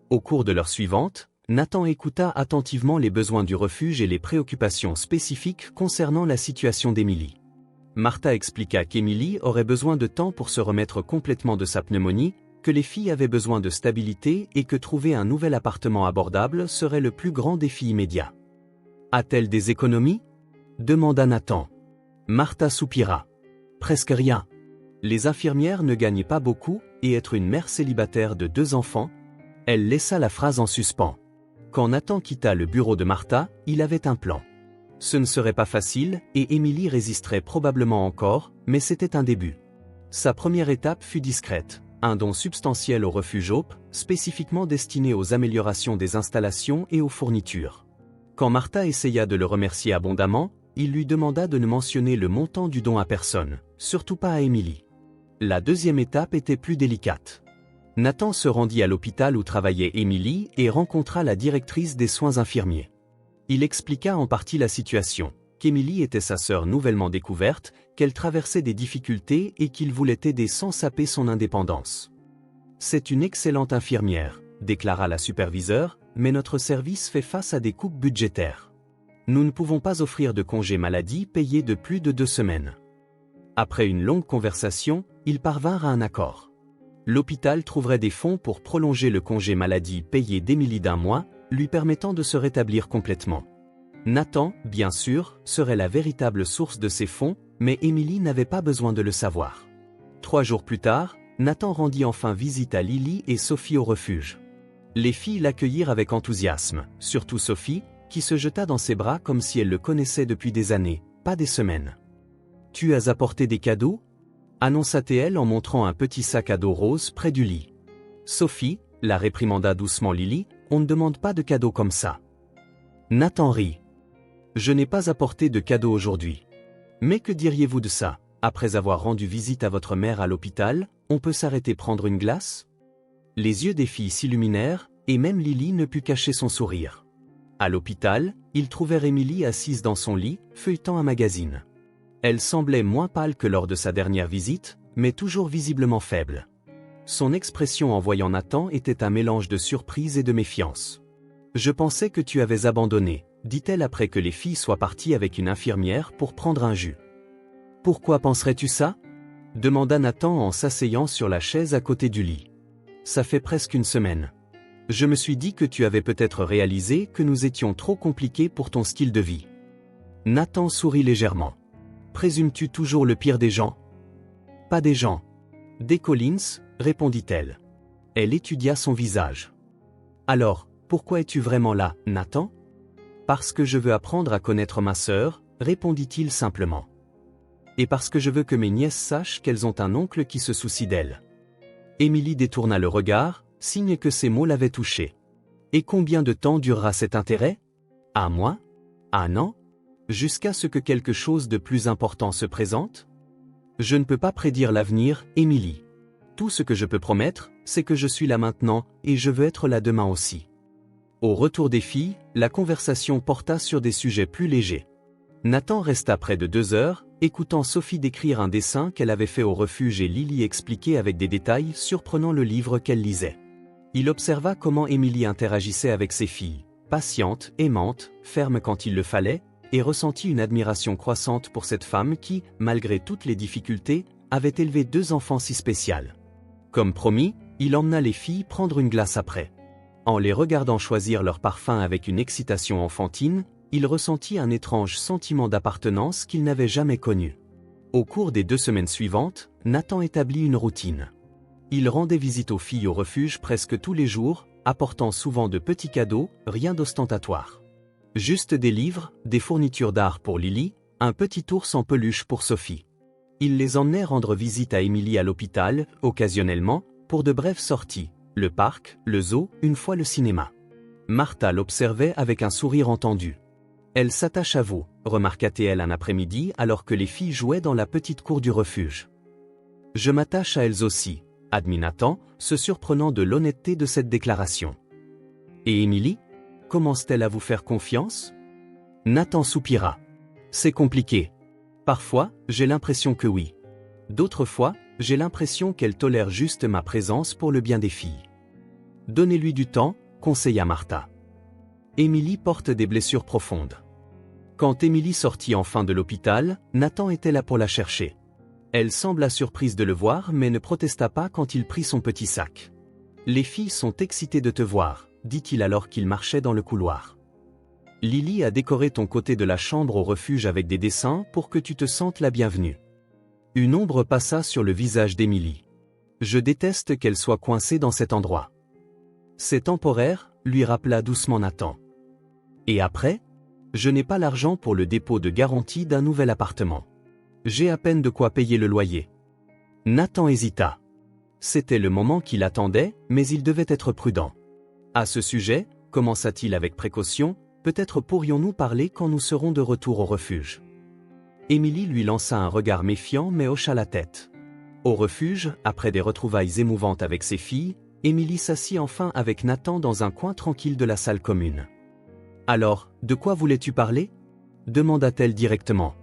Au cours de l'heure suivante, Nathan écouta attentivement les besoins du refuge et les préoccupations spécifiques concernant la situation d'Emily. Martha expliqua qu'Emily aurait besoin de temps pour se remettre complètement de sa pneumonie, que les filles avaient besoin de stabilité et que trouver un nouvel appartement abordable serait le plus grand défi immédiat. « A-t-elle des économies ?» demanda Nathan. Martha soupira. « Presque rien. Les infirmières ne gagnent pas beaucoup, et être une mère célibataire de 2 enfants ?» Elle laissa la phrase en suspens. Quand Nathan quitta le bureau de Martha, il avait un plan. Ce ne serait pas facile, et Emily résisterait probablement encore, mais c'était un début. Sa première étape fut discrète. Un don substantiel au refuge Hope, spécifiquement destiné aux améliorations des installations et aux fournitures. Quand Martha essaya de le remercier abondamment, il lui demanda de ne mentionner le montant du don à personne, surtout pas à Emily. La deuxième étape était plus délicate. Nathan se rendit à l'hôpital où travaillait Emily et rencontra la directrice des soins infirmiers. Il expliqua en partie la situation, qu'Emily était sa sœur nouvellement découverte, qu'elle traversait des difficultés et qu'il voulait aider sans saper son indépendance. « C'est une excellente infirmière, » déclara la superviseure, « mais notre service fait face à des coupes budgétaires. Nous ne pouvons pas offrir de congé maladie payé de plus de 2 semaines. » Après une longue conversation, ils parvinrent à un accord. L'hôpital trouverait des fonds pour prolonger le congé maladie payé d'Emily d'1 mois, lui permettant de se rétablir complètement. Nathan, bien sûr, serait la véritable source de ces fonds, mais Emily n'avait pas besoin de le savoir. 3 jours plus tard, Nathan rendit enfin visite à Lily et Sophie au refuge. Les filles l'accueillirent avec enthousiasme, surtout Sophie, qui se jeta dans ses bras comme si elle le connaissait depuis des années, pas des semaines. « Tu as apporté des cadeaux ?» annonça-t-elle en montrant un petit sac à dos rose près du lit. Sophie, la réprimanda doucement Lily, « On ne demande pas de cadeaux comme ça. » Nathan rit. « Je n'ai pas apporté de cadeaux aujourd'hui. Mais que diriez-vous de ça? Après avoir rendu visite à votre mère à l'hôpital, on peut s'arrêter prendre une glace ?» Les yeux des filles s'illuminèrent, et même Lily ne put cacher son sourire. À l'hôpital, ils trouvèrent Emily assise dans son lit, feuilletant un magazine. Elle semblait moins pâle que lors de sa dernière visite, mais toujours visiblement faible. Son expression en voyant Nathan était un mélange de surprise et de méfiance. « Je pensais que tu avais abandonné, » dit-elle après que les filles soient parties avec une infirmière pour prendre un jus. « Pourquoi penserais-tu ça ?» demanda Nathan en s'asseyant sur la chaise à côté du lit. « Ça fait presque 1 semaine. Je me suis dit que tu avais peut-être réalisé que nous étions trop compliqués pour ton style de vie. » Nathan sourit légèrement. « Présumes-tu toujours le pire des gens ? » « Pas des gens. Des Collins, » répondit-elle. Elle étudia son visage. « Alors, pourquoi es-tu vraiment là, Nathan ? » « Parce que je veux apprendre à connaître ma sœur, » répondit-il simplement. « Et parce que je veux que mes nièces sachent qu'elles ont un oncle qui se soucie d'elles. » Emily détourna le regard, signe que ces mots l'avaient touchée. « Et combien de temps durera cet intérêt ? 1 mois ? 1 an ? jusqu'à ce que quelque chose de plus important se présente? Je ne peux pas prédire l'avenir, Émilie. Tout ce que je peux promettre, c'est que je suis là maintenant, et je veux être là demain aussi. Au retour des filles, la conversation porta sur des sujets plus légers. Nathan resta près de 2 heures, écoutant Sophie décrire un dessin qu'elle avait fait au refuge et Lily expliquer avec des détails surprenants le livre qu'elle lisait. Il observa comment Émilie interagissait avec ses filles, patiente, aimante, ferme quand il le fallait, et ressentit une admiration croissante pour cette femme qui, malgré toutes les difficultés, avait élevé 2 enfants si spéciaux. Comme promis, il emmena les filles prendre une glace après. En les regardant choisir leur parfum avec une excitation enfantine, il ressentit un étrange sentiment d'appartenance qu'il n'avait jamais connu. Au cours des 2 semaines suivantes, Nathan établit une routine. Il rendait visite aux filles au refuge presque tous les jours, apportant souvent de petits cadeaux, rien d'ostentatoire. Juste des livres, des fournitures d'art pour Lily, un petit ours en peluche pour Sophie. Il les emmenait rendre visite à Émilie à l'hôpital, occasionnellement, pour de brèves sorties, le parc, le zoo, une fois le cinéma. Martha l'observait avec un sourire entendu. « Elle s'attache à vous », remarqua-t-elle un après-midi alors que les filles jouaient dans la petite cour du refuge. « Je m'attache à elles aussi », admit Nathan, se surprenant de l'honnêteté de cette déclaration. « Et Émilie ? Commence-t-elle à vous faire confiance ?» Nathan soupira. « C'est compliqué. Parfois, j'ai l'impression que oui. D'autres fois, j'ai l'impression qu'elle tolère juste ma présence pour le bien des filles. » « Donnez-lui du temps », conseilla Martha. Émilie porte des blessures profondes. Quand Émilie sortit enfin de l'hôpital, Nathan était là pour la chercher. Elle sembla surprise de le voir mais ne protesta pas quand il prit son petit sac. « Les filles sont excitées de te voir », dit-il alors qu'il marchait dans le couloir. « Lily a décoré ton côté de la chambre au refuge avec des dessins pour que tu te sentes la bienvenue. » Une ombre passa sur le visage d'Émilie. « Je déteste qu'elle soit coincée dans cet endroit. » « C'est temporaire », lui rappela doucement Nathan. « Et après ? Je n'ai pas l'argent pour le dépôt de garantie d'un nouvel appartement. J'ai à peine de quoi payer le loyer. » Nathan hésita. C'était le moment qu'il attendait, mais il devait être prudent. « À ce sujet, commença-t-il avec précaution, peut-être pourrions-nous parler quand nous serons de retour au refuge. » Émilie lui lança un regard méfiant mais hocha la tête. Au refuge, après des retrouvailles émouvantes avec ses filles, Émilie s'assit enfin avec Nathan dans un coin tranquille de la salle commune. « Alors, de quoi voulais-tu parler ?» demanda-t-elle directement.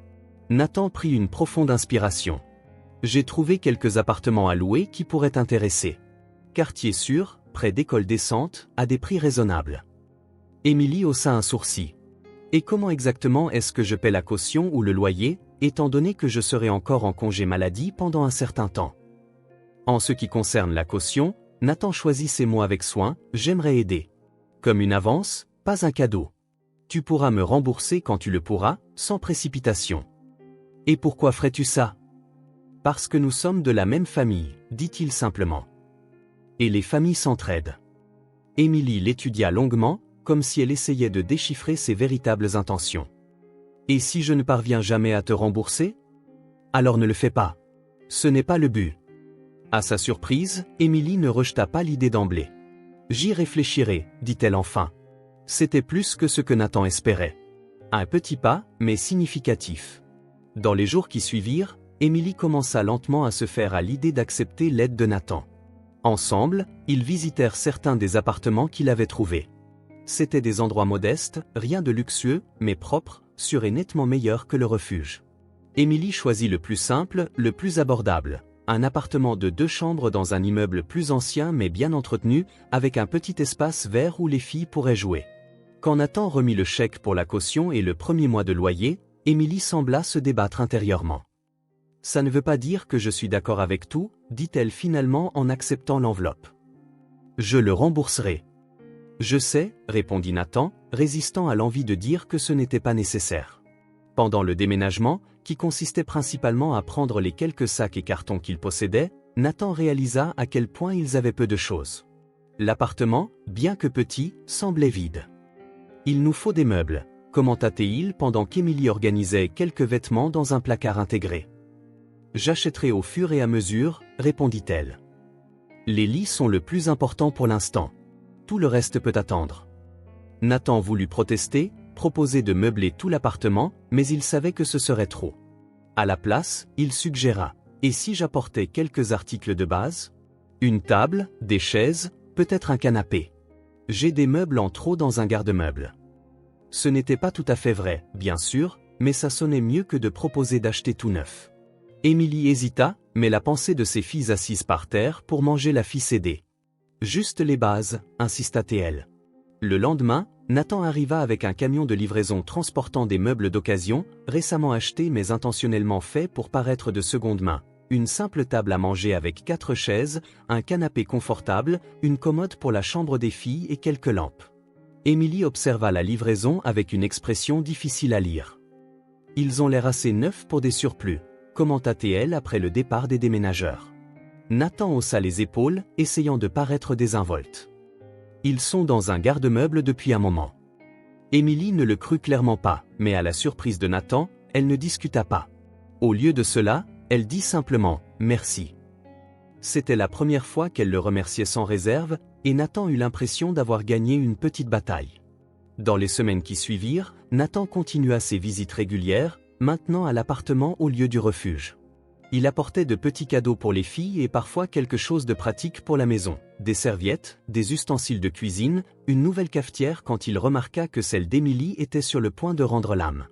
Nathan prit une profonde inspiration. « J'ai trouvé quelques appartements à louer qui pourraient t'intéresser. Quartier sûr, près d'écoles décentes, à des prix raisonnables. » Émilie haussa un sourcil. « Et comment exactement est-ce que je paie la caution ou le loyer, étant donné que je serai encore en congé maladie pendant un certain temps ?» En ce qui concerne la caution, Nathan choisit ses mots avec soin, « J'aimerais aider. Comme une avance, pas un cadeau. Tu pourras me rembourser quand tu le pourras, sans précipitation. » « Et pourquoi ferais-tu ça ? » « Parce que nous sommes de la même famille, dit-il simplement. Et les familles s'entraident. » Émilie l'étudia longuement, comme si elle essayait de déchiffrer ses véritables intentions. « Et si je ne parviens jamais à te rembourser ? Alors ne le fais pas. Ce n'est pas le but. » À sa surprise, Émilie ne rejeta pas l'idée d'emblée. « J'y réfléchirai, dit-elle enfin. C'était plus que ce que Nathan espérait. Un petit pas, mais significatif. Dans les jours qui suivirent, Émilie commença lentement à se faire à l'idée d'accepter l'aide de Nathan. Ensemble, ils visitèrent certains des appartements qu'il avait trouvés. C'étaient des endroits modestes, rien de luxueux, mais propres, sûrs et nettement meilleurs que le refuge. Émilie choisit le plus simple, le plus abordable. Un appartement de 2 chambres dans un immeuble plus ancien mais bien entretenu, avec un petit espace vert où les filles pourraient jouer. Quand Nathan remit le chèque pour la caution et le premier mois de loyer, Émilie sembla se débattre intérieurement. « Ça ne veut pas dire que je suis d'accord avec tout, » dit-elle finalement en acceptant l'enveloppe. « Je le rembourserai. »« Je sais, » répondit Nathan, résistant à l'envie de dire que ce n'était pas nécessaire. Pendant le déménagement, qui consistait principalement à prendre les quelques sacs et cartons qu'il possédait, Nathan réalisa à quel point ils avaient peu de choses. L'appartement, bien que petit, semblait vide. « Il nous faut des meubles », commenta-t-il pendant qu'Émilie organisait quelques vêtements dans un placard intégré. « J'achèterai au fur et à mesure, » répondit-elle. « Les lits sont le plus important pour l'instant. Tout le reste peut attendre. » Nathan voulut protester, proposé de meubler tout l'appartement, mais il savait que ce serait trop. À la place, il suggéra: et si j'apportais quelques articles de base? Une table, des chaises, peut-être un canapé. J'ai des meubles en trop dans un garde-meubles. Ce n'était pas tout à fait vrai, bien sûr, mais ça sonnait mieux que de proposer d'acheter tout neuf. Émilie hésita, mais la pensée de ses filles assises par terre pour manger la fit céder. Juste les bases, insista-t-elle. Le lendemain, Nathan arriva avec un camion de livraison transportant des meubles d'occasion, récemment achetés mais intentionnellement faits pour paraître de seconde main. Une simple table à manger avec 4 chaises, un canapé confortable, une commode pour la chambre des filles et quelques lampes. Émilie observa la livraison avec une expression difficile à lire. « Ils ont l'air assez neufs pour des surplus », commenta-t-elle après le départ des déménageurs. Nathan haussa les épaules, essayant de paraître désinvolte. Ils sont dans un garde-meuble depuis un moment. Émilie ne le crut clairement pas, mais à la surprise de Nathan, elle ne discuta pas. Au lieu de cela, elle dit simplement « merci ». C'était la première fois qu'elle le remerciait sans réserve, et Nathan eut l'impression d'avoir gagné une petite bataille. Dans les semaines qui suivirent, Nathan continua ses visites régulières, maintenant à l'appartement au lieu du refuge. Il apportait de petits cadeaux pour les filles et parfois quelque chose de pratique pour la maison, des serviettes, des ustensiles de cuisine, une nouvelle cafetière quand il remarqua que celle d'Émilie était sur le point de rendre l'âme.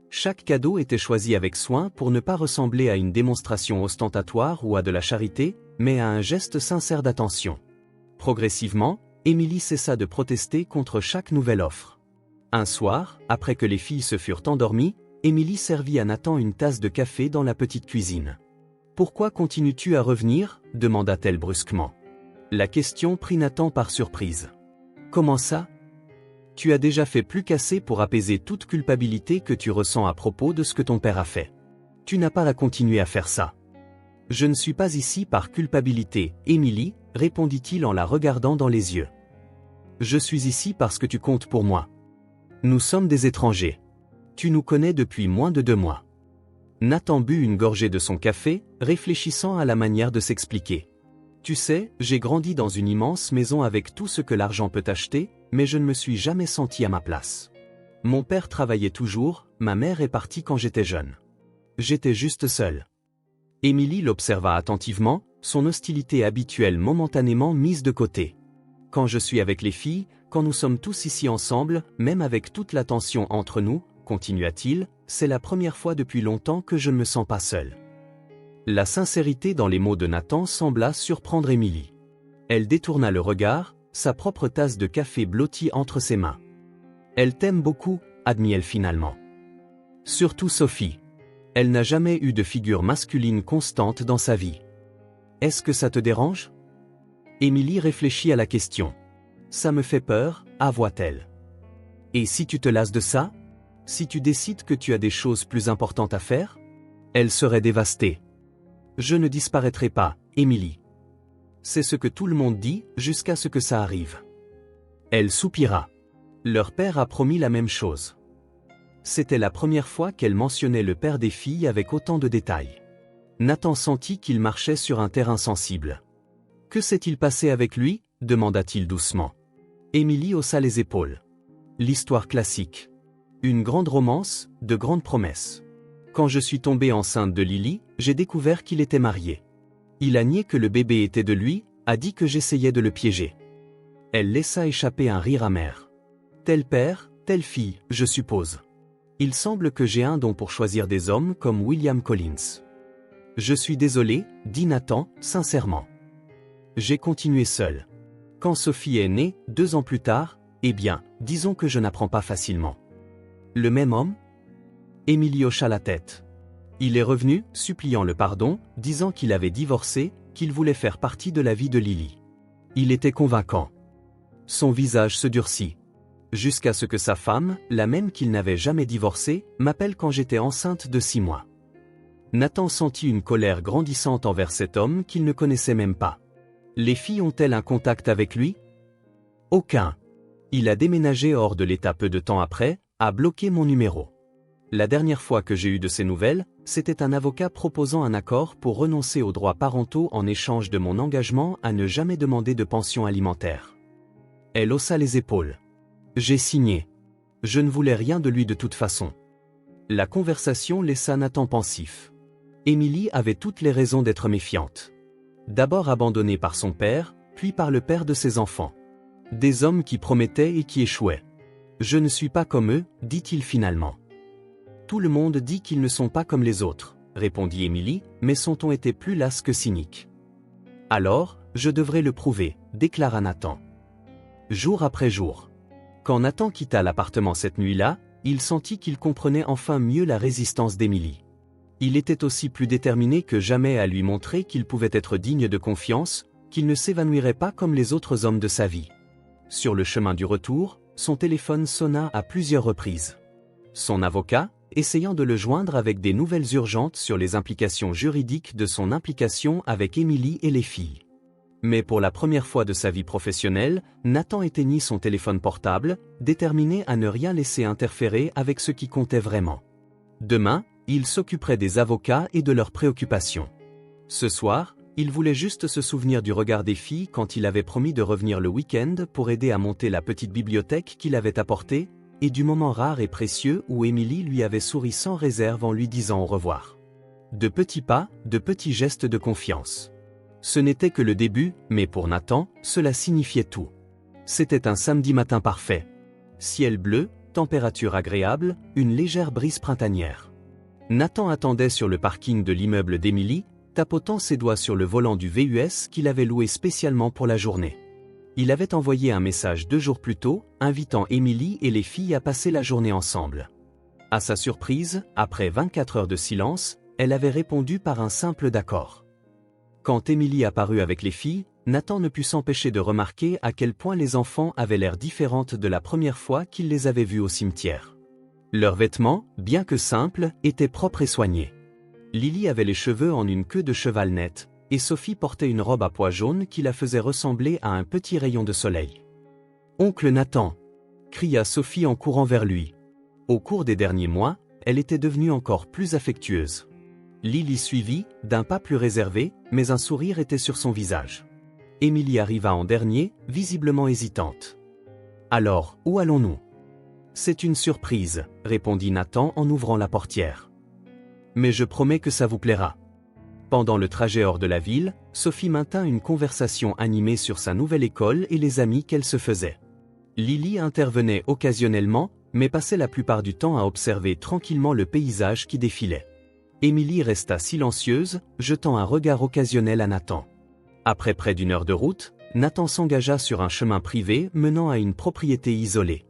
Chaque cadeau était choisi avec soin pour ne pas ressembler à une démonstration ostentatoire ou à de la charité, mais à un geste sincère d'attention. Progressivement, Émilie cessa de protester contre chaque nouvelle offre. Un soir, après que les filles se furent endormies, Émilie servit à Nathan une tasse de café dans la petite cuisine. « Pourquoi continues-tu à revenir » demanda-t-elle brusquement. La question prit Nathan par surprise. « Comment ça ? Tu as déjà fait plus qu'assez pour apaiser toute culpabilité que tu ressens à propos de ce que ton père a fait. Tu n'as pas à continuer à faire ça. » « Je ne suis pas ici par culpabilité, Émilie, répondit-il en la regardant dans les yeux. « Je suis ici parce que tu comptes pour moi. Nous sommes des étrangers. Tu nous connais depuis moins de 2 mois. » Nathan but une gorgée de son café, réfléchissant à la manière de s'expliquer. « Tu sais, j'ai grandi dans une immense maison avec tout ce que l'argent peut acheter, mais je ne me suis jamais senti à ma place. Mon père travaillait toujours, ma mère est partie quand j'étais jeune. J'étais juste seul. » Émilie l'observa attentivement, son hostilité habituelle momentanément mise de côté. « Quand je suis avec les filles, quand nous sommes tous ici ensemble, même avec toute la tension entre nous, continua-t-il, c'est la première fois depuis longtemps que je ne me sens pas seul. » La sincérité dans les mots de Nathan sembla surprendre Émilie. Elle détourna le regard, sa propre tasse de café blottie entre ses mains. « Elle t'aime beaucoup, admit-elle finalement. Surtout Sophie. Elle n'a jamais eu de figure masculine constante dans sa vie. Est-ce que ça te dérange ?» Émilie réfléchit à la question. « Ça me fait peur, avoua-t-elle. Et si tu te lasses de ça ? Si tu décides que tu as des choses plus importantes à faire ? Elle serait dévastée. » « Je ne disparaîtrai pas, Émilie. C'est ce que tout le monde dit, jusqu'à ce que ça arrive. » Elle soupira. Leur père a promis la même chose. C'était la première fois qu'elle mentionnait le père des filles avec autant de détails. Nathan sentit qu'il marchait sur un terrain sensible. « Que s'est-il passé avec lui » demanda-t-il doucement. Émilie haussa les épaules. L'histoire classique. Une grande romance, de grandes promesses. Quand je suis tombée enceinte de Lily, j'ai découvert qu'il était marié. Il a nié que le bébé était de lui, a dit que j'essayais de le piéger. Elle laissa échapper un rire amer. Tel père, telle fille, je suppose. Il semble que j'ai un don pour choisir des hommes comme William Collins. Je suis désolé, dit Nathan, sincèrement. J'ai continué seul. Quand Sophie est née, 2 ans plus tard, eh bien, disons que je n'apprends pas facilement. Le même homme ? Émilie hocha la tête. Il est revenu, suppliant le pardon, disant qu'il avait divorcé, qu'il voulait faire partie de la vie de Lily. Il était convaincant. Son visage se durcit. Jusqu'à ce que sa femme, la même qu'il n'avait jamais divorcée, m'appelle quand j'étais enceinte de 6 mois. Nathan sentit une colère grandissante envers cet homme qu'il ne connaissait même pas. Les filles ont-elles un contact avec lui ? Aucun. Il a déménagé hors de l'État peu de temps après, a bloqué mon numéro. La dernière fois que j'ai eu de ses nouvelles, c'était un avocat proposant un accord pour renoncer aux droits parentaux en échange de mon engagement à ne jamais demander de pension alimentaire. Elle haussa les épaules. J'ai signé. Je ne voulais rien de lui de toute façon. La conversation laissa Nathan pensif. Émilie avait toutes les raisons d'être méfiante. D'abord abandonnée par son père, puis par le père de ses enfants. Des hommes qui promettaient et qui échouaient. Je ne suis pas comme eux, dit-il finalement. Tout le monde dit qu'ils ne sont pas comme les autres, répondit Émilie, mais son ton était plus las que cynique. Alors, je devrais le prouver, déclara Nathan. Jour après jour. Quand Nathan quitta l'appartement cette nuit-là, il sentit qu'il comprenait enfin mieux la résistance d'Émilie. Il était aussi plus déterminé que jamais à lui montrer qu'il pouvait être digne de confiance, qu'il ne s'évanouirait pas comme les autres hommes de sa vie. Sur le chemin du retour, son téléphone sonna à plusieurs reprises. Son avocat, essayant de le joindre avec des nouvelles urgentes sur les implications juridiques de son implication avec Émilie et les filles. Mais pour la première fois de sa vie professionnelle, Nathan éteignit son téléphone portable, déterminé à ne rien laisser interférer avec ce qui comptait vraiment. Demain, il s'occuperait des avocats et de leurs préoccupations. Ce soir, il voulait juste se souvenir du regard des filles quand il avait promis de revenir le week-end pour aider à monter la petite bibliothèque qu'il avait apportée, et du moment rare et précieux où Émilie lui avait souri sans réserve en lui disant au revoir. De petits pas, de petits gestes de confiance. Ce n'était que le début, mais pour Nathan, cela signifiait tout. C'était un samedi matin parfait. Ciel bleu, température agréable, une légère brise printanière. Nathan attendait sur le parking de l'immeuble d'Émilie, tapotant ses doigts sur le volant du VUS qu'il avait loué spécialement pour la journée. Il avait envoyé un message 2 jours plus tôt, invitant Émilie et les filles à passer la journée ensemble. À sa surprise, après 24 heures de silence, elle avait répondu par un simple d'accord. Quand Émilie apparut avec les filles, Nathan ne put s'empêcher de remarquer à quel point les enfants avaient l'air différentes de la première fois qu'il les avait vues au cimetière. Leurs vêtements, bien que simples, étaient propres et soignés. Lily avait les cheveux en une queue de cheval nette, et Sophie portait une robe à pois jaunes qui la faisait ressembler à un petit rayon de soleil. « Oncle Nathan !» cria Sophie en courant vers lui. Au cours des derniers mois, elle était devenue encore plus affectueuse. Lily suivit, d'un pas plus réservé, mais un sourire était sur son visage. Émilie arriva en dernier, visiblement hésitante. « Alors, où allons-nous ?»« C'est une surprise, » répondit Nathan en ouvrant la portière. « Mais je promets que ça vous plaira. » Pendant le trajet hors de la ville, Sophie maintint une conversation animée sur sa nouvelle école et les amis qu'elle se faisait. Lily intervenait occasionnellement, mais passait la plupart du temps à observer tranquillement le paysage qui défilait. Émilie resta silencieuse, jetant un regard occasionnel à Nathan. Après près d'une heure de route, Nathan s'engagea sur un chemin privé menant à une propriété isolée.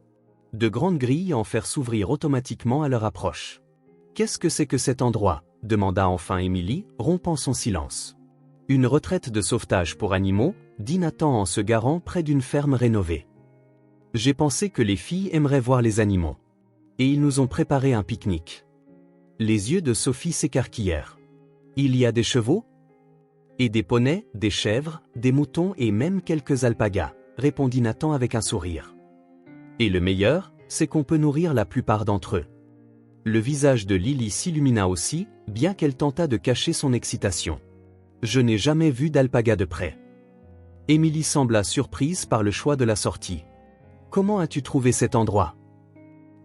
De grandes grilles en fer s'ouvrirent automatiquement à leur approche. « Qu'est-ce que c'est que cet endroit ?» demanda enfin Émilie, rompant son silence. « Une retraite de sauvetage pour animaux » dit Nathan en se garant près d'une ferme rénovée. « J'ai pensé que les filles aimeraient voir les animaux. Et ils nous ont préparé un pique-nique. » Les yeux de Sophie s'écarquillèrent. « Il y a des chevaux ? » « Et des poneys, des chèvres, des moutons et même quelques alpagas, » répondit Nathan avec un sourire. « Et le meilleur, c'est qu'on peut nourrir la plupart d'entre eux. » Le visage de Lily s'illumina aussi, bien qu'elle tentât de cacher son excitation. « Je n'ai jamais vu d'alpaga de près. » Émilie sembla surprise par le choix de la sortie. « Comment as-tu trouvé cet endroit ? »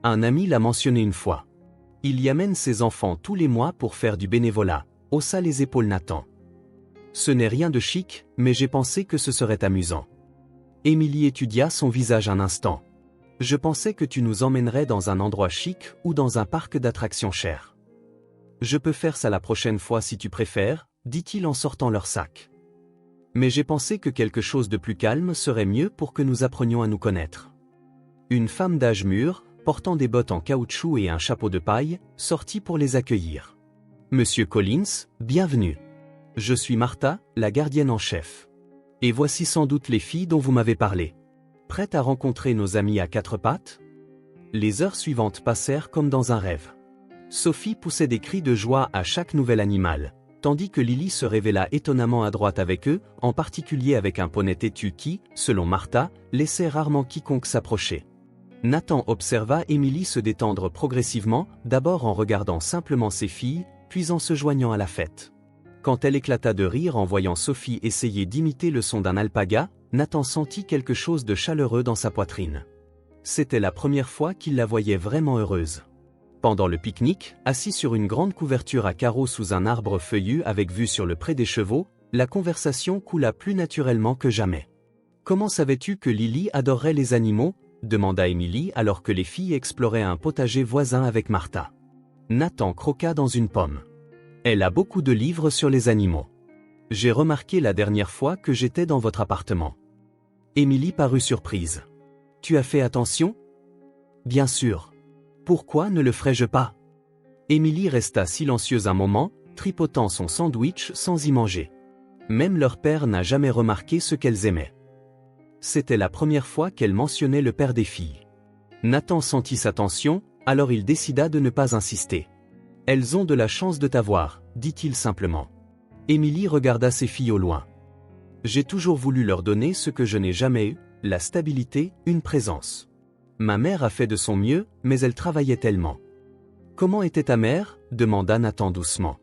Un ami l'a mentionné une fois. Il y amène ses enfants tous les mois pour faire du bénévolat, haussa les épaules Nathan. Ce n'est rien de chic, mais j'ai pensé que ce serait amusant. Émilie étudia son visage un instant. Je pensais que tu nous emmènerais dans un endroit chic ou dans un parc d'attractions cher. Je peux faire ça la prochaine fois si tu préfères, dit-il en sortant leur sac. Mais j'ai pensé que quelque chose de plus calme serait mieux pour que nous apprenions à nous connaître. Une femme d'âge mûr, portant des bottes en caoutchouc et un chapeau de paille, sortit pour les accueillir. Monsieur Collins, bienvenue. Je suis Martha, la gardienne en chef. Et voici sans doute les filles dont vous m'avez parlé. Prête à rencontrer nos amis à quatre pattes ? Les heures suivantes passèrent comme dans un rêve. Sophie poussait des cris de joie à chaque nouvel animal, tandis que Lily se révéla étonnamment adroite avec eux, en particulier avec un poney têtu qui, selon Martha, laissait rarement quiconque s'approcher. Nathan observa Émilie se détendre progressivement, d'abord en regardant simplement ses filles, puis en se joignant à la fête. Quand elle éclata de rire en voyant Sophie essayer d'imiter le son d'un alpaga, Nathan sentit quelque chose de chaleureux dans sa poitrine. C'était la première fois qu'il la voyait vraiment heureuse. Pendant le pique-nique, assis sur une grande couverture à carreaux sous un arbre feuillu avec vue sur le pré des chevaux, la conversation coula plus naturellement que jamais. « Comment savais-tu que Lily adorerait les animaux ?» demanda Émilie alors que les filles exploraient un potager voisin avec Martha. Nathan croqua dans une pomme. « Elle a beaucoup de livres sur les animaux. J'ai remarqué la dernière fois que j'étais dans votre appartement. » Émilie parut surprise. « Tu as fait attention ?» ?»« Bien sûr. Pourquoi ne le ferais-je pas ?» Émilie resta silencieuse un moment, tripotant son sandwich sans y manger. Même leur père n'a jamais remarqué ce qu'elles aimaient. C'était la première fois qu'elle mentionnait le père des filles. Nathan sentit sa tension, alors il décida de ne pas insister. « Elles ont de la chance de t'avoir, dit-il simplement. Émilie regarda ses filles au loin. « J'ai toujours voulu leur donner ce que je n'ai jamais eu, la stabilité, une présence. Ma mère a fait de son mieux, mais elle travaillait tellement. »« Comment était ta mère ?» demanda Nathan doucement.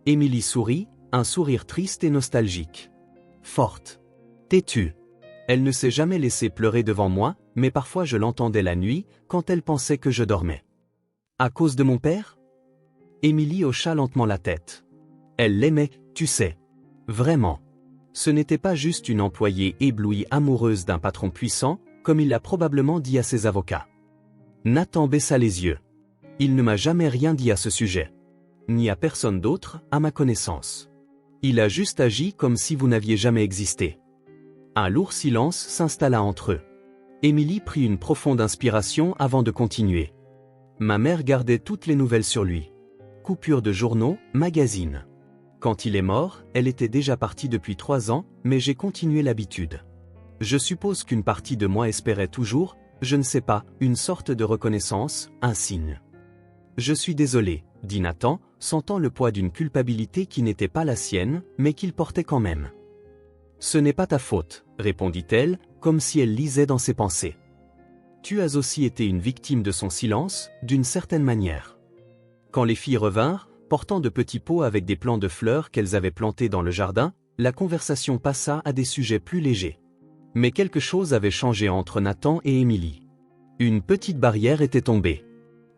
Émilie sourit, un sourire triste et nostalgique. « Forte. Têtue. Elle ne s'est jamais laissée pleurer devant moi, mais parfois je l'entendais la nuit, quand elle pensait que je dormais. »« À cause de mon père ?» Émilie hocha lentement la tête. Elle l'aimait, tu sais. Vraiment. Ce n'était pas juste une employée éblouie amoureuse d'un patron puissant, comme il l'a probablement dit à ses avocats. Nathan baissa les yeux. Il ne m'a jamais rien dit à ce sujet. Ni à personne d'autre, à ma connaissance. Il a juste agi comme si vous n'aviez jamais existé. Un lourd silence s'installa entre eux. Émilie prit une profonde inspiration avant de continuer. Ma mère gardait toutes les nouvelles sur lui. Coupures de journaux, magazines. Quand il est mort, elle était déjà partie depuis 3 ans, mais j'ai continué l'habitude. Je suppose qu'une partie de moi espérait toujours, je ne sais pas, une sorte de reconnaissance, un signe. Je suis désolé, dit Nathan, sentant le poids d'une culpabilité qui n'était pas la sienne, mais qu'il portait quand même. Ce n'est pas ta faute, répondit-elle, comme si elle lisait dans ses pensées. Tu as aussi été une victime de son silence, d'une certaine manière. Quand les filles revinrent, portant de petits pots avec des plants de fleurs qu'elles avaient plantés dans le jardin, la conversation passa à des sujets plus légers. Mais quelque chose avait changé entre Nathan et Émilie. Une petite barrière était tombée.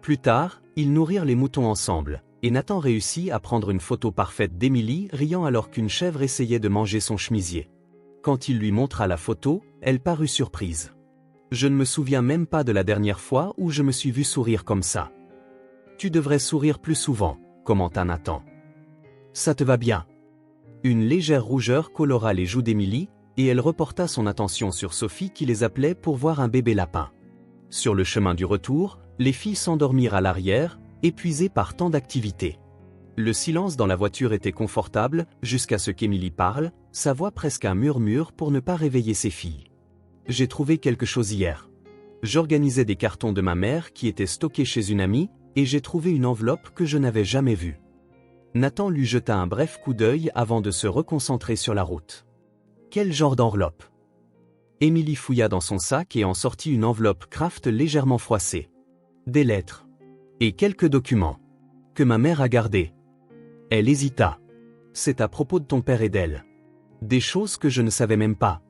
Plus tard, ils nourrirent les moutons ensemble, et Nathan réussit à prendre une photo parfaite d'Émilie riant alors qu'une chèvre essayait de manger son chemisier. Quand il lui montra la photo, elle parut surprise. « Je ne me souviens même pas de la dernière fois où je me suis vu sourire comme ça. »« Tu devrais sourire plus souvent, » commenta Nathan. « Ça te va bien. » Une légère rougeur colora les joues d'Émilie, et elle reporta son attention sur Sophie qui les appelait pour voir un bébé lapin. Sur le chemin du retour, les filles s'endormirent à l'arrière, épuisées par tant d'activités. Le silence dans la voiture était confortable, jusqu'à ce qu'Émilie parle, sa voix presque un murmure pour ne pas réveiller ses filles. « J'ai trouvé quelque chose hier. J'organisais des cartons de ma mère qui étaient stockés chez une amie, et j'ai trouvé une enveloppe que je n'avais jamais vue. » Nathan lui jeta un bref coup d'œil avant de se reconcentrer sur la route. Quel genre d'enveloppe? Émilie fouilla dans son sac et en sortit une enveloppe Kraft légèrement froissée. Des lettres. Et quelques documents. Que ma mère a gardés. Elle hésita. C'est à propos de ton père et d'elle. Des choses que je ne savais même pas.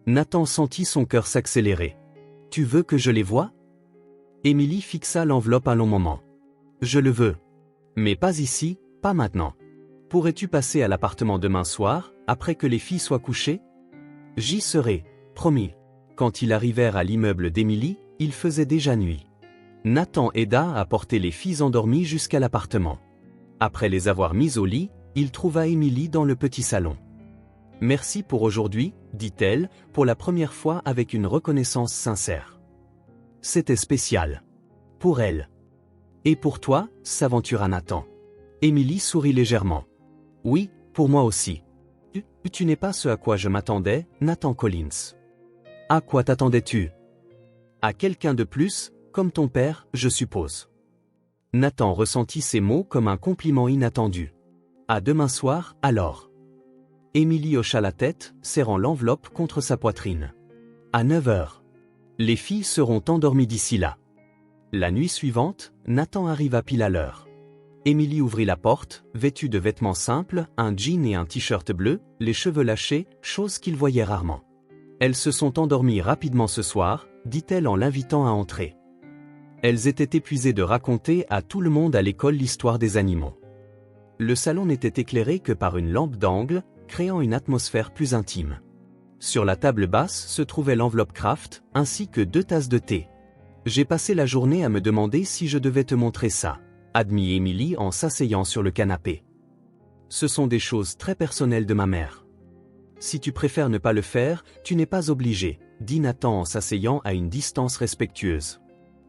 Nathan sentit son cœur s'accélérer. Tu veux que je les voie? Émilie fixa l'enveloppe un long moment. Je le veux. Mais pas ici, pas maintenant. Pourrais-tu passer à l'appartement demain soir, après que les filles soient couchées? J'y serai, promis. Quand ils arrivèrent à l'immeuble d'Émilie, il faisait déjà nuit. Nathan aida à porter les filles endormies jusqu'à l'appartement. Après les avoir mises au lit, il trouva Émilie dans le petit salon. « Merci pour aujourd'hui, dit-elle, pour la première fois avec une reconnaissance sincère. C'était spécial. Pour elle. Et pour toi, s'aventura Nathan. Émilie sourit légèrement. Oui, pour moi aussi. Tu n'es pas ce à quoi je m'attendais, Nathan Collins. À quoi t'attendais-tu? À quelqu'un de plus, comme ton père, je suppose. Nathan ressentit ces mots comme un compliment inattendu. À demain soir, alors. Émilie hocha la tête, serrant l'enveloppe contre sa poitrine. À 9 heures. Les filles seront endormies d'ici là. La nuit suivante, Nathan arriva pile à l'heure. Émilie ouvrit la porte, vêtue de vêtements simples, un jean et un t-shirt bleu, les cheveux lâchés, chose qu'il voyait rarement. Elles se sont endormies rapidement ce soir, dit-elle en l'invitant à entrer. Elles étaient épuisées de raconter à tout le monde à l'école l'histoire des animaux. Le salon n'était éclairé que par une lampe d'angle, créant une atmosphère plus intime. Sur la table basse se trouvait l'enveloppe Kraft, ainsi que 2 tasses de thé. « J'ai passé la journée à me demander si je devais te montrer ça », admit Emily en s'asseyant sur le canapé. « Ce sont des choses très personnelles de ma mère. Si tu préfères ne pas le faire, tu n'es pas obligé, dit Nathan en s'asseyant à une distance respectueuse.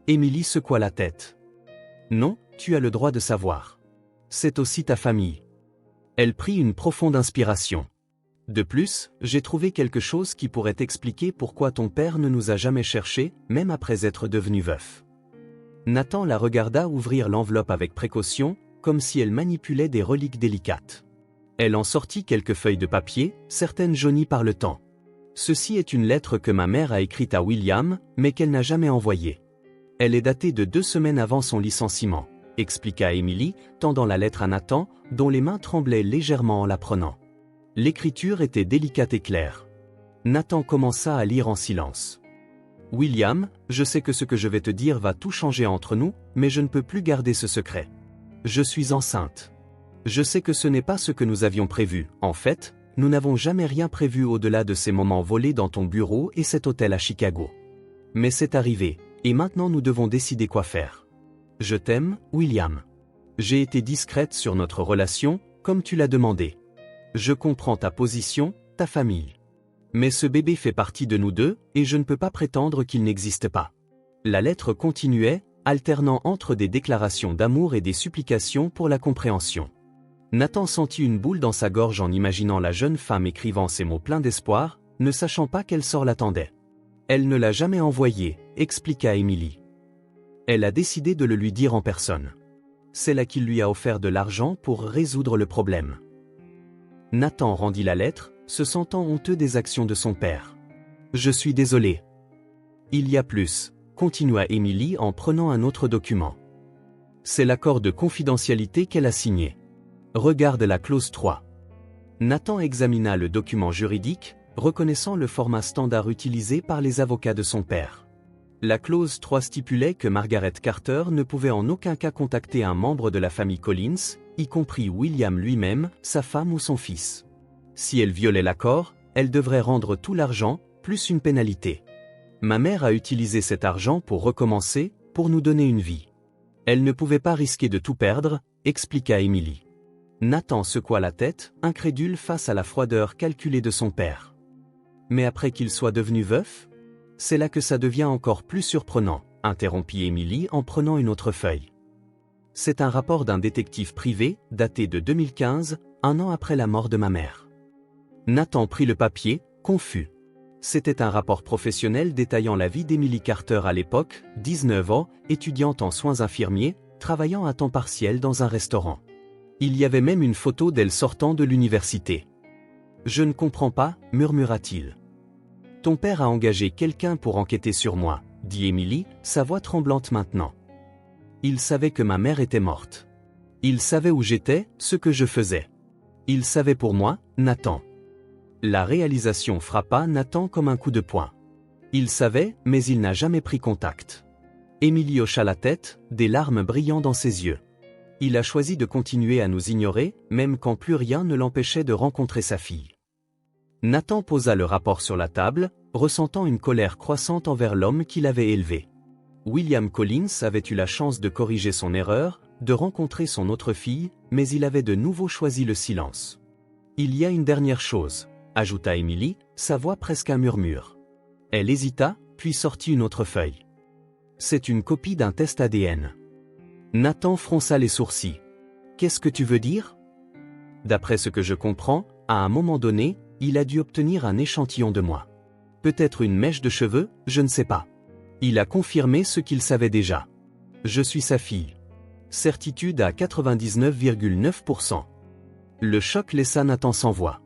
Emily secoua la tête. Non, tu as le droit de savoir. C'est aussi ta famille. Elle prit une profonde inspiration. De plus, j'ai trouvé quelque chose qui pourrait expliquer pourquoi ton père ne nous a jamais cherchés, même après être devenu veuf. Nathan la regarda ouvrir l'enveloppe avec précaution, comme si elle manipulait des reliques délicates. Elle en sortit quelques feuilles de papier, certaines jaunies par le temps. Ceci est une lettre que ma mère a écrite à William, mais qu'elle n'a jamais envoyée. Elle est datée de 2 semaines avant son licenciement, expliqua Emily, tendant la lettre à Nathan, dont les mains tremblaient légèrement en la prenant. L'écriture était délicate et claire. Nathan commença à lire en silence. « William, je sais que ce que je vais te dire va tout changer entre nous, mais je ne peux plus garder ce secret. Je suis enceinte. Je sais que ce n'est pas ce que nous avions prévu. En fait, nous n'avons jamais rien prévu au-delà de ces moments volés dans ton bureau et cet hôtel à Chicago. Mais c'est arrivé, et maintenant nous devons décider quoi faire. Je t'aime, William. J'ai été discrète sur notre relation, comme tu l'as demandé. Je comprends ta position, ta famille. Mais ce bébé fait partie de nous deux, et je ne peux pas prétendre qu'il n'existe pas. » La lettre continuait, alternant entre des déclarations d'amour et des supplications pour la compréhension. Nathan sentit une boule dans sa gorge en imaginant la jeune femme écrivant ces mots pleins d'espoir, ne sachant pas quel sort l'attendait. « Elle ne l'a jamais envoyé, » expliqua Emily. « Elle a décidé de le lui dire en personne. C'est là qu'il lui a offert de l'argent pour résoudre le problème. » Nathan rendit la lettre, se sentant honteux des actions de son père. « Je suis désolé. » « Il y a plus, » continua Emily en prenant un autre document. C'est l'accord de confidentialité qu'elle a signé. Regarde la clause 3. Nathan examina le document juridique, reconnaissant le format standard utilisé par les avocats de son père. La clause 3 stipulait que Margaret Carter ne pouvait en aucun cas contacter un membre de la famille Collins, y compris William lui-même, sa femme ou son fils. Si elle violait l'accord, elle devrait rendre tout l'argent, plus une pénalité. Ma mère a utilisé cet argent pour recommencer, pour nous donner une vie. Elle ne pouvait pas risquer de tout perdre, expliqua Emily. Nathan secoua la tête, incrédule face à la froideur calculée de son père. Mais après qu'il soit devenu veuf? C'est là que ça devient encore plus surprenant, interrompit Emily en prenant une autre feuille. C'est un rapport d'un détective privé, daté de 2015, 1 an après la mort de ma mère. Nathan prit le papier, confus. C'était un rapport professionnel détaillant la vie d'Emily Carter à l'époque, 19 ans, étudiante en soins infirmiers, travaillant à temps partiel dans un restaurant. Il y avait même une photo d'elle sortant de l'université. « Je ne comprends pas, » murmura-t-il. « Ton père a engagé quelqu'un pour enquêter sur moi, » dit Emily, sa voix tremblante maintenant. Il savait que ma mère était morte. Il savait où j'étais, ce que je faisais. Il savait pour moi, Nathan. La réalisation frappa Nathan comme un coup de poing. Il savait, mais il n'a jamais pris contact. Emily hocha la tête, des larmes brillant dans ses yeux. Il a choisi de continuer à nous ignorer, même quand plus rien ne l'empêchait de rencontrer sa fille. Nathan posa le rapport sur la table, ressentant une colère croissante envers l'homme qui l'avait élevé. William Collins avait eu la chance de corriger son erreur, de rencontrer son autre fille, mais il avait de nouveau choisi le silence. « Il y a une dernière chose, » ajouta Emily, sa voix presque un murmure. Elle hésita, puis sortit une autre feuille. C'est une copie d'un test ADN. Nathan fronça les sourcils. Qu'est-ce que tu veux dire? D'après ce que je comprends, à un moment donné, il a dû obtenir un échantillon de moi. Peut-être une mèche de cheveux, je ne sais pas. Il a confirmé ce qu'il savait déjà. Je suis sa fille. Certitude à 99,9%. Le choc laissa Nathan sans voix.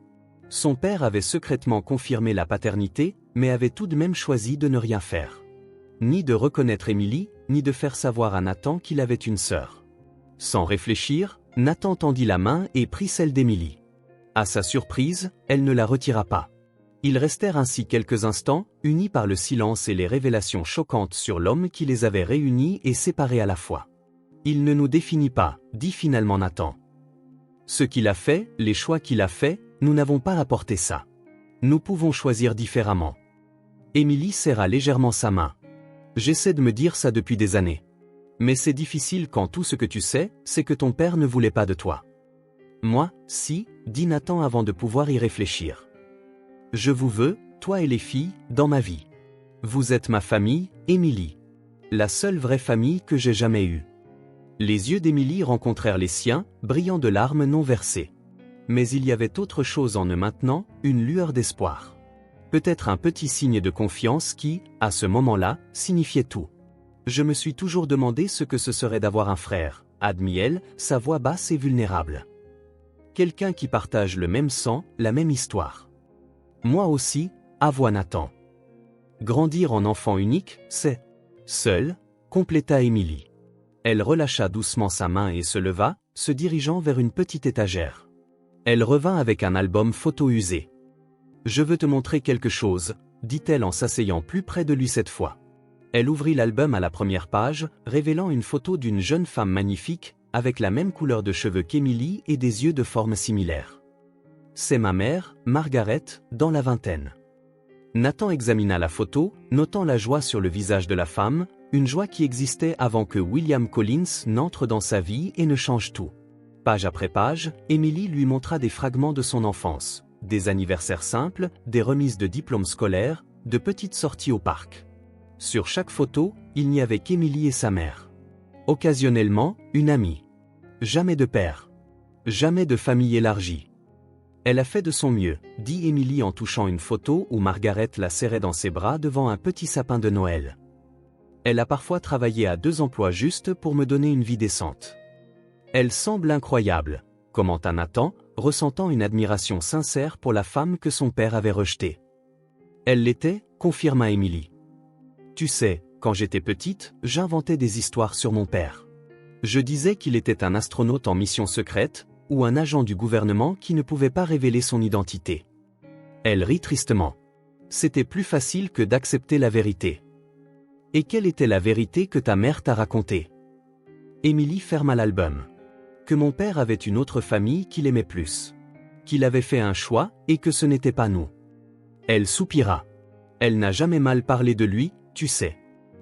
Son père avait secrètement confirmé la paternité, mais avait tout de même choisi de ne rien faire. Ni de reconnaître Emily, ni de faire savoir à Nathan qu'il avait une sœur. Sans réfléchir, Nathan tendit la main et prit celle d'Emily. À sa surprise, elle ne la retira pas. Ils restèrent ainsi quelques instants, unis par le silence et les révélations choquantes sur l'homme qui les avait réunis et séparés à la fois. Il ne nous définit pas, dit finalement Nathan. Ce qu'il a fait, les choix qu'il a faits, nous n'avons pas apporté ça. Nous pouvons choisir différemment. Émilie serra légèrement sa main. J'essaie de me dire ça depuis des années. Mais c'est difficile quand tout ce que tu sais, c'est que ton père ne voulait pas de toi. Moi, si, dit Nathan avant de pouvoir y réfléchir. Je vous veux, toi et les filles, dans ma vie. Vous êtes ma famille, Émilie. La seule vraie famille que j'ai jamais eue. Les yeux d'Émilie rencontrèrent les siens, brillant de larmes non versées. Mais il y avait autre chose en eux maintenant, une lueur d'espoir. Peut-être un petit signe de confiance qui, à ce moment-là, signifiait tout. Je me suis toujours demandé ce que ce serait d'avoir un frère, admit-elle, sa voix basse et vulnérable. Quelqu'un qui partage le même sang, la même histoire. Moi aussi, avoua Nathan. Grandir en enfant unique, c'est seul, compléta Émilie. Elle relâcha doucement sa main et se leva, se dirigeant vers une petite étagère. Elle revint avec un album photo usé. Je veux te montrer quelque chose, dit-elle en s'asseyant plus près de lui cette fois. Elle ouvrit l'album à la première page, révélant une photo d'une jeune femme magnifique, avec la même couleur de cheveux qu'Émilie et des yeux de forme similaire. C'est ma mère, Margaret, dans la vingtaine. Nathan examina la photo, notant la joie sur le visage de la femme, une joie qui existait avant que William Collins n'entre dans sa vie et ne change tout. Page après page, Émilie lui montra des fragments de son enfance. Des anniversaires simples, des remises de diplômes scolaires, de petites sorties au parc. Sur chaque photo, il n'y avait qu'Émilie et sa mère. Occasionnellement, une amie. Jamais de père. Jamais de famille élargie. Elle a fait de son mieux, dit Émilie en touchant une photo où Margaret la serrait dans ses bras devant un petit sapin de Noël. Elle a parfois travaillé à 2 emplois juste pour me donner une vie décente. Elle semble incroyable, commenta Nathan, ressentant une admiration sincère pour la femme que son père avait rejetée. Elle l'était, confirma Émilie. Tu sais, quand j'étais petite, j'inventais des histoires sur mon père. Je disais qu'il était un astronaute en mission secrète, ou un agent du gouvernement qui ne pouvait pas révéler son identité. Elle rit tristement. C'était plus facile que d'accepter la vérité. Et quelle était la vérité que ta mère t'a racontée? Émilie ferma l'album. Que mon père avait une autre famille qu'il aimait plus. Qu'il avait fait un choix et que ce n'était pas nous. Elle soupira. Elle n'a jamais mal parlé de lui, tu sais.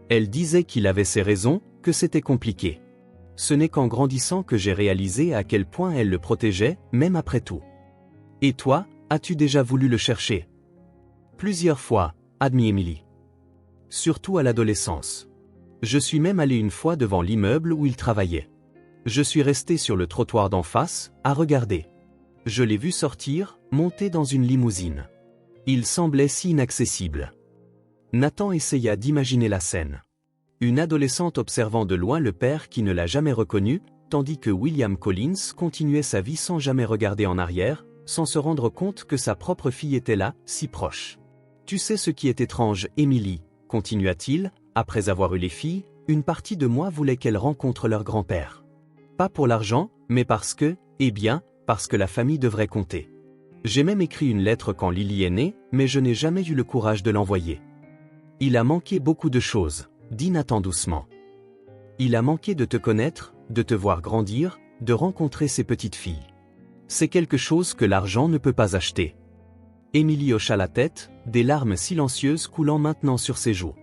Elle disait qu'il avait ses raisons, que c'était compliqué. Ce n'est qu'en grandissant que j'ai réalisé à quel point elle le protégeait, même après tout. Et toi, as-tu déjà voulu le chercher? Plusieurs fois, admit Émilie. Surtout à l'adolescence. Je suis même allé une fois devant l'immeuble où il travaillait. Je suis resté sur le trottoir d'en face, à regarder. Je l'ai vu sortir, monter dans une limousine. Il semblait si inaccessible. Nathan essaya d'imaginer la scène. Une adolescente observant de loin le père qui ne l'a jamais reconnu, tandis que William Collins continuait sa vie sans jamais regarder en arrière, sans se rendre compte que sa propre fille était là, si proche. Tu sais ce qui est étrange, Émilie, continua-t-il, après avoir eu les filles, une partie de moi voulait qu'elles rencontrent leur grand-père. Pas pour l'argent, mais parce que, parce que la famille devrait compter. J'ai même écrit une lettre quand Lily est née, mais je n'ai jamais eu le courage de l'envoyer. Il a manqué beaucoup de choses, dit Nathan doucement. Il a manqué de te connaître, de te voir grandir, de rencontrer ces petites filles. C'est quelque chose que l'argent ne peut pas acheter. Émilie hocha la tête, des larmes silencieuses coulant maintenant sur ses joues.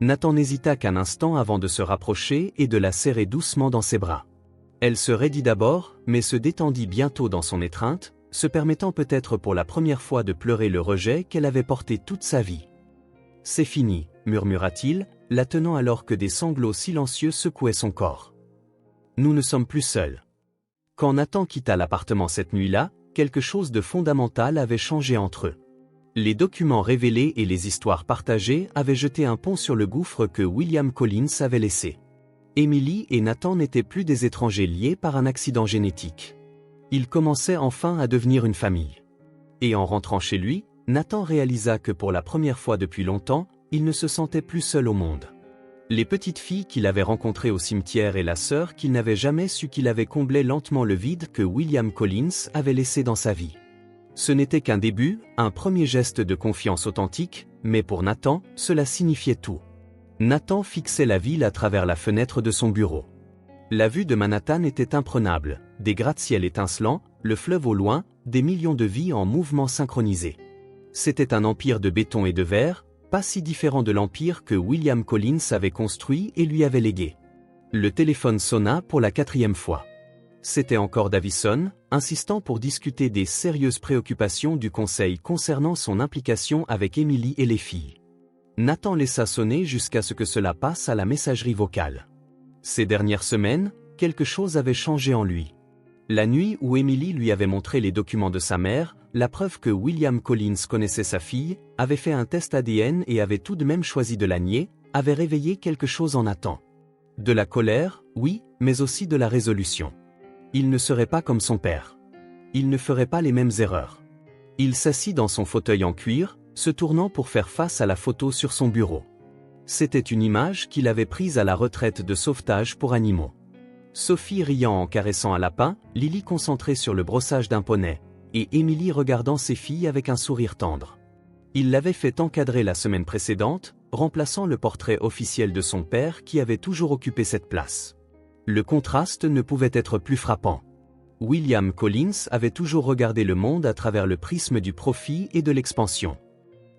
Nathan n'hésita qu'un instant avant de se rapprocher et de la serrer doucement dans ses bras. Elle se raidit d'abord, mais se détendit bientôt dans son étreinte, se permettant peut-être pour la première fois de pleurer le rejet qu'elle avait porté toute sa vie. « C'est fini », murmura-t-il, la tenant alors que des sanglots silencieux secouaient son corps. « Nous ne sommes plus seuls. » Quand Nathan quitta l'appartement cette nuit-là, quelque chose de fondamental avait changé entre eux. Les documents révélés et les histoires partagées avaient jeté un pont sur le gouffre que William Collins avait laissé. Émilie et Nathan n'étaient plus des étrangers liés par un accident génétique. Ils commençaient enfin à devenir une famille. Et en rentrant chez lui, Nathan réalisa que pour la première fois depuis longtemps, il ne se sentait plus seul au monde. Les petites filles qu'il avait rencontrées au cimetière et la sœur qu'il n'avait jamais su qu'il avait comblé lentement le vide que William Collins avait laissé dans sa vie. Ce n'était qu'un début, un premier geste de confiance authentique, mais pour Nathan, cela signifiait tout. Nathan fixait la ville à travers la fenêtre de son bureau. La vue de Manhattan était imprenable, des gratte-ciel étincelants, le fleuve au loin, des millions de vies en mouvement synchronisé. C'était un empire de béton et de verre, pas si différent de l'empire que William Collins avait construit et lui avait légué. Le téléphone sonna pour la 4e fois. C'était encore Davison, insistant pour discuter des sérieuses préoccupations du conseil concernant son implication avec Emily et les filles. Nathan laissa sonner jusqu'à ce que cela passe à la messagerie vocale. Ces dernières semaines, quelque chose avait changé en lui. La nuit où Emily lui avait montré les documents de sa mère, la preuve que William Collins connaissait sa fille, avait fait un test ADN et avait tout de même choisi de la nier, avait réveillé quelque chose en Nathan. De la colère, oui, mais aussi de la résolution. Il ne serait pas comme son père. Il ne ferait pas les mêmes erreurs. Il s'assit dans son fauteuil en cuir, se tournant pour faire face à la photo sur son bureau. C'était une image qu'il avait prise à la retraite de sauvetage pour animaux. Sophie riant en caressant un lapin, Lily concentrée sur le brossage d'un poney, et Emily regardant ses filles avec un sourire tendre. Il l'avait fait encadrer la semaine précédente, remplaçant le portrait officiel de son père qui avait toujours occupé cette place. Le contraste ne pouvait être plus frappant. William Collins avait toujours regardé le monde à travers le prisme du profit et de l'expansion.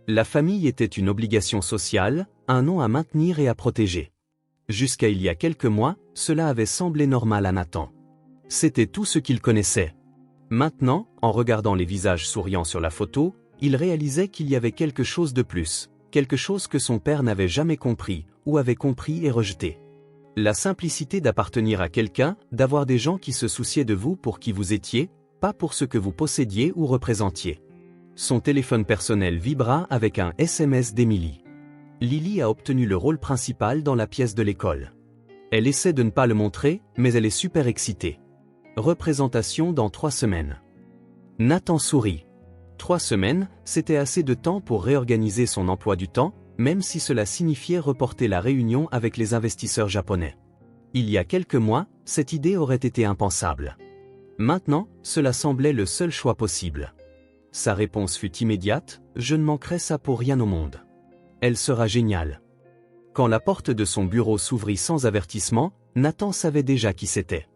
La famille était une obligation sociale, un nom à maintenir et à protéger. Jusqu'à il y a quelques mois, cela avait semblé normal à Nathan. C'était tout ce qu'il connaissait. Maintenant, en regardant les visages souriants sur la photo, il réalisait qu'il y avait quelque chose de plus, quelque chose que son père n'avait jamais compris, ou avait compris et rejeté. La simplicité d'appartenir à quelqu'un, d'avoir des gens qui se souciaient de vous pour qui vous étiez, pas pour ce que vous possédiez ou représentiez. Son téléphone personnel vibra avec un SMS d'Emily. Lily a obtenu le rôle principal dans la pièce de l'école. Elle essaie de ne pas le montrer, mais elle est super excitée. Représentation dans 3 semaines. Nathan sourit. 3 semaines, c'était assez de temps pour réorganiser son emploi du temps, même si cela signifiait reporter la réunion avec les investisseurs japonais. Il y a quelques mois, cette idée aurait été impensable. Maintenant, cela semblait le seul choix possible. Sa réponse fut immédiate, « Je ne manquerai ça pour rien au monde. Elle sera géniale. » Quand la porte de son bureau s'ouvrit sans avertissement, Nathan savait déjà qui c'était.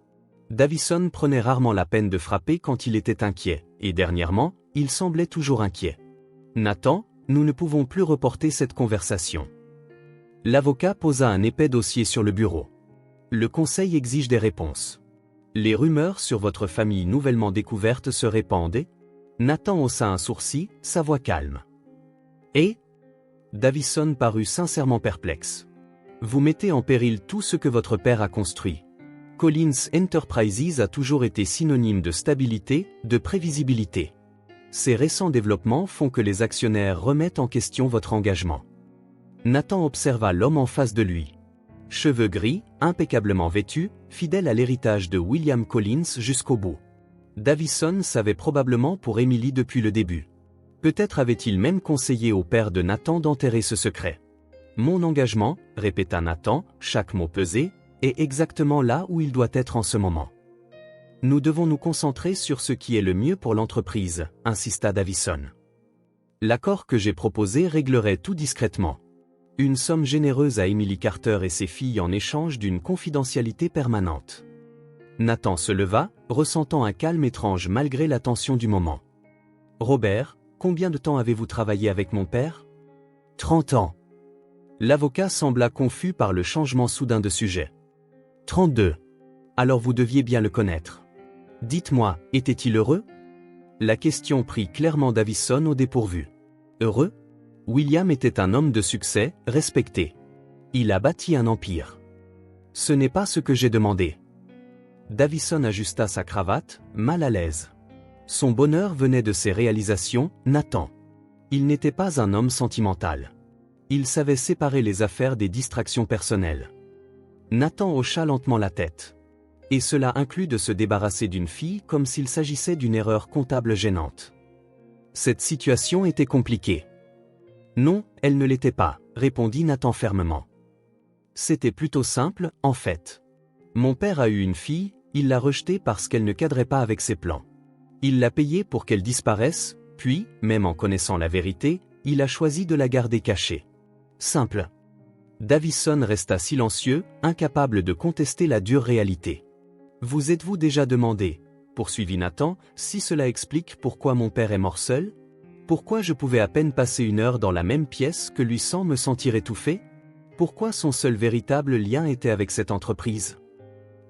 Davison prenait rarement la peine de frapper quand il était inquiet, et dernièrement, il semblait toujours inquiet. « Nathan, nous ne pouvons plus reporter cette conversation. » L'avocat posa un épais dossier sur le bureau. « Le conseil exige des réponses. Les rumeurs sur votre famille nouvellement découverte se répandent. » Nathan haussa un sourcil, sa voix calme. « Et ?» Davison parut sincèrement perplexe. « Vous mettez en péril tout ce que votre père a construit. Collins Enterprises a toujours été synonyme de stabilité, de prévisibilité. Ces récents développements font que les actionnaires remettent en question votre engagement. » Nathan observa l'homme en face de lui. Cheveux gris, impeccablement vêtu, fidèle à l'héritage de William Collins jusqu'au bout. Davison savait probablement pour Emily depuis le début. Peut-être avait-il même conseillé au père de Nathan d'enterrer ce secret. « Mon engagement, » répéta Nathan, chaque mot pesé, « est exactement là où il doit être en ce moment. » « Nous devons nous concentrer sur ce qui est le mieux pour l'entreprise, » insista Davison. « L'accord que j'ai proposé réglerait tout discrètement. Une somme généreuse à Emily Carter et ses filles en échange d'une confidentialité permanente. » Nathan se leva, ressentant un calme étrange malgré la tension du moment. « Robert, combien de temps avez-vous travaillé avec mon père ? » 30 ans. L'avocat sembla confus par le changement soudain de sujet. 32. Alors vous deviez bien le connaître. Dites-moi, était-il heureux ? La question prit clairement Davison au dépourvu. Heureux ? William était un homme de succès, respecté. Il a bâti un empire. Ce n'est pas ce que j'ai demandé. Davison ajusta sa cravate, mal à l'aise. Son bonheur venait de ses réalisations, Nathan. Il n'était pas un homme sentimental. Il savait séparer les affaires des distractions personnelles. Nathan hocha lentement la tête. Et cela inclut de se débarrasser d'une fille comme s'il s'agissait d'une erreur comptable gênante. Cette situation était compliquée. Non, elle ne l'était pas, répondit Nathan fermement. C'était plutôt simple, en fait. Mon père a eu une fille, il l'a rejetée parce qu'elle ne cadrait pas avec ses plans. Il l'a payée pour qu'elle disparaisse, puis, même en connaissant la vérité, il a choisi de la garder cachée. Simple. Davison resta silencieux, incapable de contester la dure réalité. Vous êtes-vous déjà demandé, poursuivit Nathan, si cela explique pourquoi mon père est mort seul? Pourquoi je pouvais à peine passer une heure dans la même pièce que lui sans me sentir étouffé? Pourquoi son seul véritable lien était avec cette entreprise?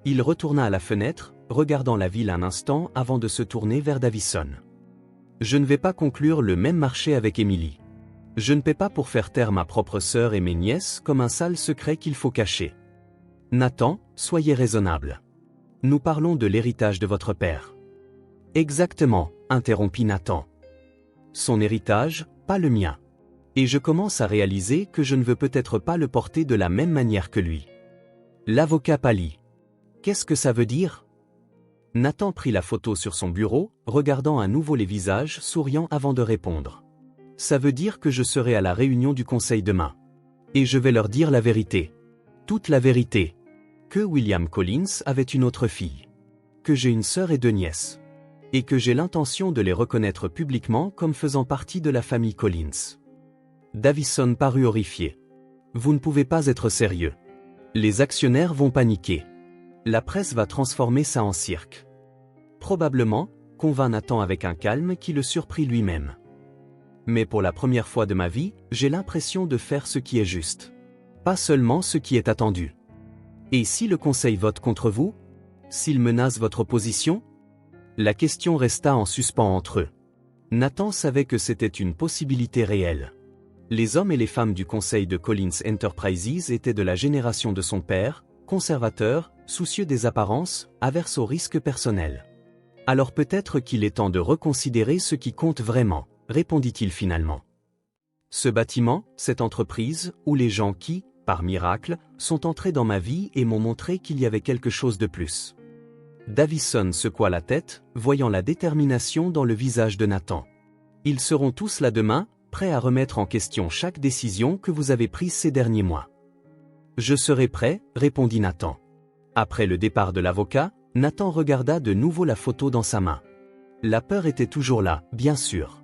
Il retourna à la fenêtre, regardant la ville un instant avant de se tourner vers Davison. Je ne vais pas conclure le même marché avec Emily. Je ne paie pas pour faire taire ma propre sœur et mes nièces comme un sale secret qu'il faut cacher. Nathan, soyez raisonnable. Nous parlons de l'héritage de votre père. Exactement, interrompit Nathan. Son héritage, pas le mien. Et je commence à réaliser que je ne veux peut-être pas le porter de la même manière que lui. L'avocat pâlit. Qu'est-ce que ça veut dire? Nathan prit la photo sur son bureau, regardant à nouveau les visages souriants avant de répondre. Ça veut dire que je serai à la réunion du conseil demain. Et je vais leur dire la vérité. Toute la vérité. Que William Collins avait une autre fille. Que j'ai une sœur et 2 nièces. Et que j'ai l'intention de les reconnaître publiquement comme faisant partie de la famille Collins. Davison parut horrifié. Vous ne pouvez pas être sérieux. Les actionnaires vont paniquer. La presse va transformer ça en cirque. Probablement, convint Nathan avec un calme qui le surprit lui-même. Mais pour la première fois de ma vie, j'ai l'impression de faire ce qui est juste. Pas seulement ce qui est attendu. Et si le conseil vote contre vous? S'il menace votre position? La question resta en suspens entre eux. Nathan savait que c'était une possibilité réelle. Les hommes et les femmes du conseil de Collins Enterprises étaient de la génération de son père, conservateurs, soucieux des apparences, averses au risque personnel. Alors peut-être qu'il est temps de reconsidérer ce qui compte vraiment, répondit-il finalement. Ce bâtiment, cette entreprise, où les gens qui, par miracle, sont entrés dans ma vie et m'ont montré qu'il y avait quelque chose de plus. Davison secoua la tête, voyant la détermination dans le visage de Nathan. Ils seront tous là demain, prêts à remettre en question chaque décision que vous avez prise ces derniers mois. Je serai prêt, répondit Nathan. Après le départ de l'avocat, Nathan regarda de nouveau la photo dans sa main. La peur était toujours là, bien sûr.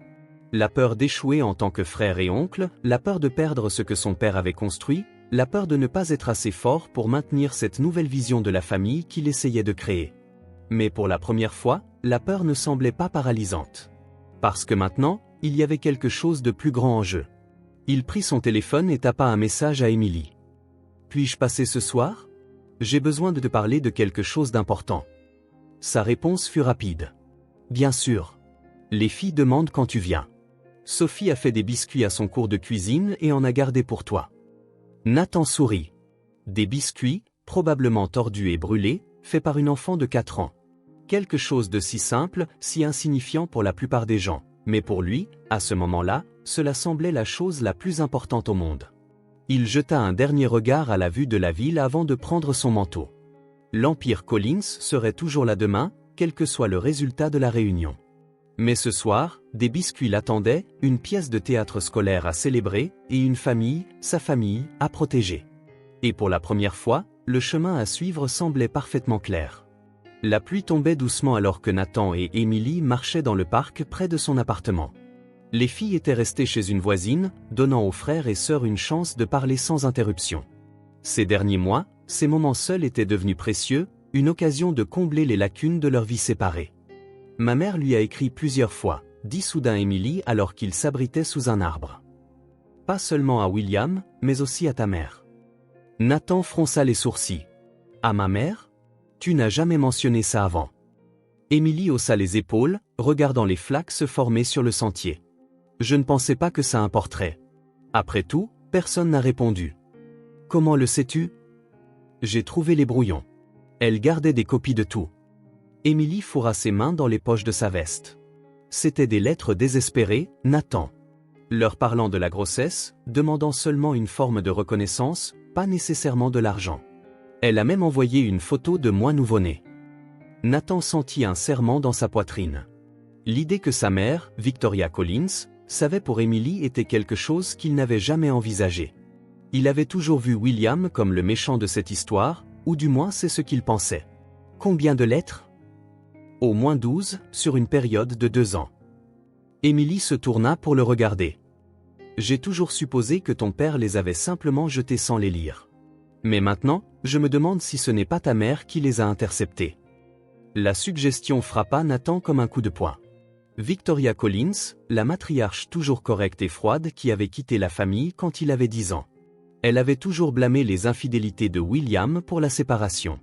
La peur d'échouer en tant que frère et oncle, la peur de perdre ce que son père avait construit, la peur de ne pas être assez fort pour maintenir cette nouvelle vision de la famille qu'il essayait de créer. Mais pour la première fois, la peur ne semblait pas paralysante. Parce que maintenant, il y avait quelque chose de plus grand en jeu. Il prit son téléphone et tapa un message à Emily. « Puis-je passer ce soir? J'ai besoin de te parler de quelque chose d'important. » Sa réponse fut rapide. « Bien sûr. Les filles demandent quand tu viens. Sophie a fait des biscuits à son cours de cuisine et en a gardé pour toi. » Nathan sourit. Des biscuits, probablement tordus et brûlés, faits par une enfant de 4 ans. Quelque chose de si simple, si insignifiant pour la plupart des gens, mais pour lui, à ce moment-là, cela semblait la chose la plus importante au monde. Il jeta un dernier regard à la vue de la ville avant de prendre son manteau. L'Empire Collins serait toujours là demain, quel que soit le résultat de la réunion. Mais ce soir, des biscuits l'attendaient, une pièce de théâtre scolaire à célébrer, et une famille, sa famille, à protéger. Et pour la première fois, le chemin à suivre semblait parfaitement clair. La pluie tombait doucement alors que Nathan et Emily marchaient dans le parc près de son appartement. Les filles étaient restées chez une voisine, donnant aux frères et sœurs une chance de parler sans interruption. Ces derniers mois, ces moments seuls étaient devenus précieux, une occasion de combler les lacunes de leur vie séparée. « Ma mère lui a écrit plusieurs fois », dit soudain Emily alors qu'il s'abritait sous un arbre. « Pas seulement à William, mais aussi à ta mère. » Nathan fronça les sourcils. « À ma mère? Tu n'as jamais mentionné ça avant. » Emily haussa les épaules, regardant les flaques se former sur le sentier. « Je ne pensais pas que ça importerait. Après tout, personne n'a répondu. »« Comment le sais-tu? » ?»« J'ai trouvé les brouillons. » Elle gardait des copies de tout. Emily fourra ses mains dans les poches de sa veste. C'étaient des lettres désespérées, Nathan. Leur parlant de la grossesse, demandant seulement une forme de reconnaissance, pas nécessairement de l'argent. Elle a même envoyé une photo de moi nouveau-né. Nathan sentit un serrement dans sa poitrine. L'idée que sa mère, Victoria Collins, savait pour Emily était quelque chose qu'il n'avait jamais envisagé. Il avait toujours vu William comme le méchant de cette histoire, ou du moins c'est ce qu'il pensait. Combien de lettres? Au moins 12, sur une période de 2 ans. Émilie se tourna pour le regarder. J'ai toujours supposé que ton père les avait simplement jetés sans les lire. Mais maintenant, je me demande si ce n'est pas ta mère qui les a interceptés. La suggestion frappa Nathan comme un coup de poing. Victoria Collins, la matriarche toujours correcte et froide qui avait quitté la famille quand il avait 10 ans. Elle avait toujours blâmé les infidélités de William pour la séparation.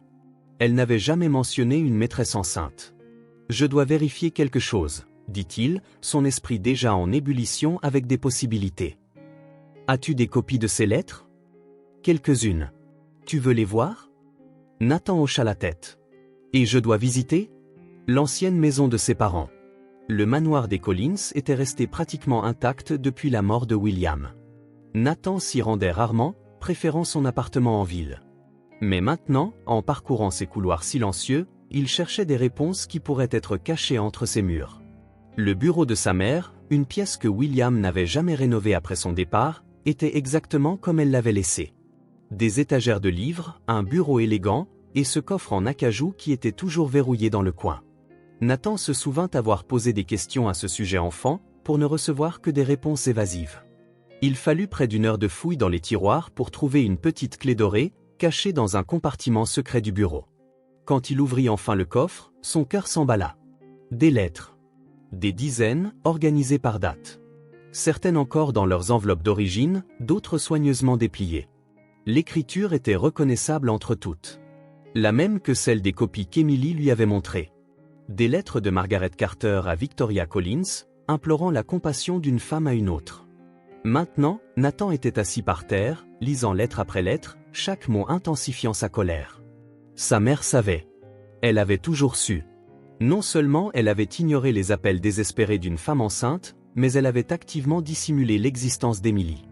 Elle n'avait jamais mentionné une maîtresse enceinte. « Je dois vérifier quelque chose », dit-il, son esprit déjà en ébullition avec des possibilités. « As-tu des copies de ces lettres ?»« Quelques-unes. Tu veux les voir ?» Nathan hocha la tête. « Et je dois visiter ?» L'ancienne maison de ses parents. Le manoir des Collins était resté pratiquement intact depuis la mort de William. Nathan s'y rendait rarement, préférant son appartement en ville. Mais maintenant, en parcourant ces couloirs silencieux, il cherchait des réponses qui pourraient être cachées entre ces murs. Le bureau de sa mère, une pièce que William n'avait jamais rénovée après son départ, était exactement comme elle l'avait laissé. Des étagères de livres, un bureau élégant, et ce coffre en acajou qui était toujours verrouillé dans le coin. Nathan se souvint avoir posé des questions à ce sujet enfant, pour ne recevoir que des réponses évasives. Il fallut près d'1 heure de fouille dans les tiroirs pour trouver une petite clé dorée, cachée dans un compartiment secret du bureau. Quand il ouvrit enfin le coffre, son cœur s'emballa. Des lettres. Des dizaines, organisées par date. Certaines encore dans leurs enveloppes d'origine, d'autres soigneusement dépliées. L'écriture était reconnaissable entre toutes. La même que celle des copies qu'Emily lui avait montrées. Des lettres de Margaret Carter à Victoria Collins, implorant la compassion d'une femme à une autre. Maintenant, Nathan était assis par terre, lisant lettre après lettre, chaque mot intensifiant sa colère. Sa mère savait. Elle avait toujours su. Non seulement elle avait ignoré les appels désespérés d'une femme enceinte, mais elle avait activement dissimulé l'existence d'Emily.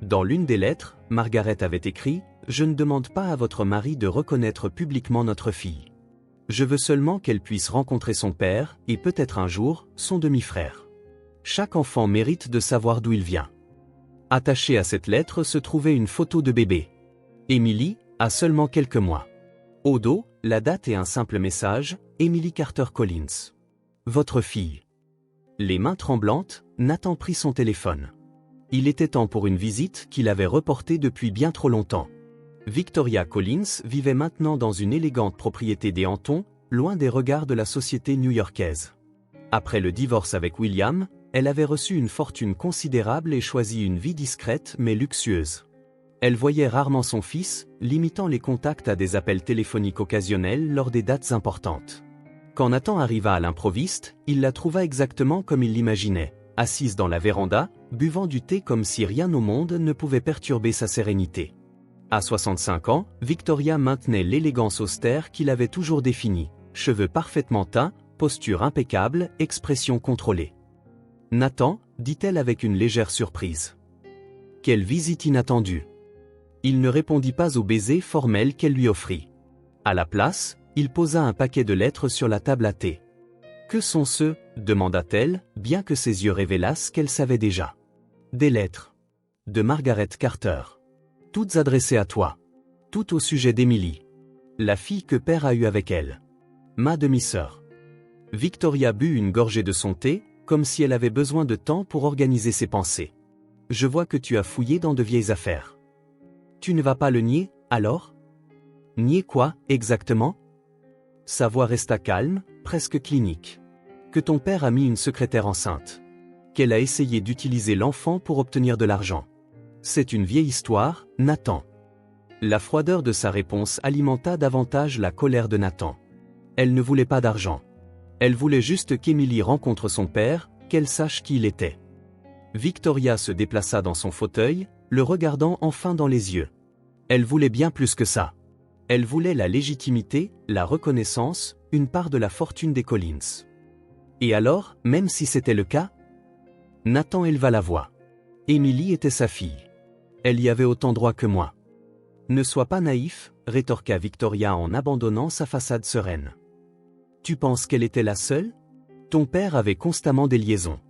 Dans l'une des lettres, Margaret avait écrit « Je ne demande pas à votre mari de reconnaître publiquement notre fille. Je veux seulement qu'elle puisse rencontrer son père, et peut-être un jour, son demi-frère. Chaque enfant mérite de savoir d'où il vient. » Attachée à cette lettre se trouvait une photo de bébé. Emily, a seulement quelques mois. Au dos, la date et un simple message, Emily Carter Collins. Votre fille. Les mains tremblantes, Nathan prit son téléphone. Il était temps pour une visite qu'il avait reportée depuis bien trop longtemps. Victoria Collins vivait maintenant dans une élégante propriété des Hamptons, loin des regards de la société new-yorkaise. Après le divorce avec William, elle avait reçu une fortune considérable et choisi une vie discrète mais luxueuse. Elle voyait rarement son fils, limitant les contacts à des appels téléphoniques occasionnels lors des dates importantes. Quand Nathan arriva à l'improviste, il la trouva exactement comme il l'imaginait, assise dans la véranda, buvant du thé comme si rien au monde ne pouvait perturber sa sérénité. À 65 ans, Victoria maintenait l'élégance austère qu'il avait toujours définie, cheveux parfaitement teints, posture impeccable, expression contrôlée. « Nathan » dit-elle avec une légère surprise. Quelle visite inattendue! Il ne répondit pas au baiser formel qu'elle lui offrit. À la place, il posa un paquet de lettres sur la table à thé. « Que sont ceux » demanda-t-elle, bien que ses yeux révélassent qu'elle savait déjà. « Des lettres. De Margaret Carter. Toutes adressées à toi. Toutes au sujet d'Emily. La fille que père a eue avec elle. Ma demi-sœur. » Victoria but une gorgée de son thé, comme si elle avait besoin de temps pour organiser ses pensées. « Je vois que tu as fouillé dans de vieilles affaires. Tu ne vas pas le nier, alors ? » Nier quoi, exactement ? Sa voix resta calme, presque clinique. « Que ton père a mis une secrétaire enceinte. Qu'elle a essayé d'utiliser l'enfant pour obtenir de l'argent. C'est une vieille histoire, Nathan. » La froideur de sa réponse alimenta davantage la colère de Nathan. Elle ne voulait pas d'argent. Elle voulait juste qu'Emily rencontre son père, qu'elle sache qui il était. Victoria se déplaça dans son fauteuil, le regardant enfin dans les yeux. Elle voulait bien plus que ça. Elle voulait la légitimité, la reconnaissance, une part de la fortune des Collins. Et alors, même si c'était le cas? Nathan éleva la voix. Emily était sa fille. Elle y avait autant droit que moi. Ne sois pas naïf, rétorqua Victoria en abandonnant sa façade sereine. Tu penses qu'elle était la seule? Ton père avait constamment des liaisons.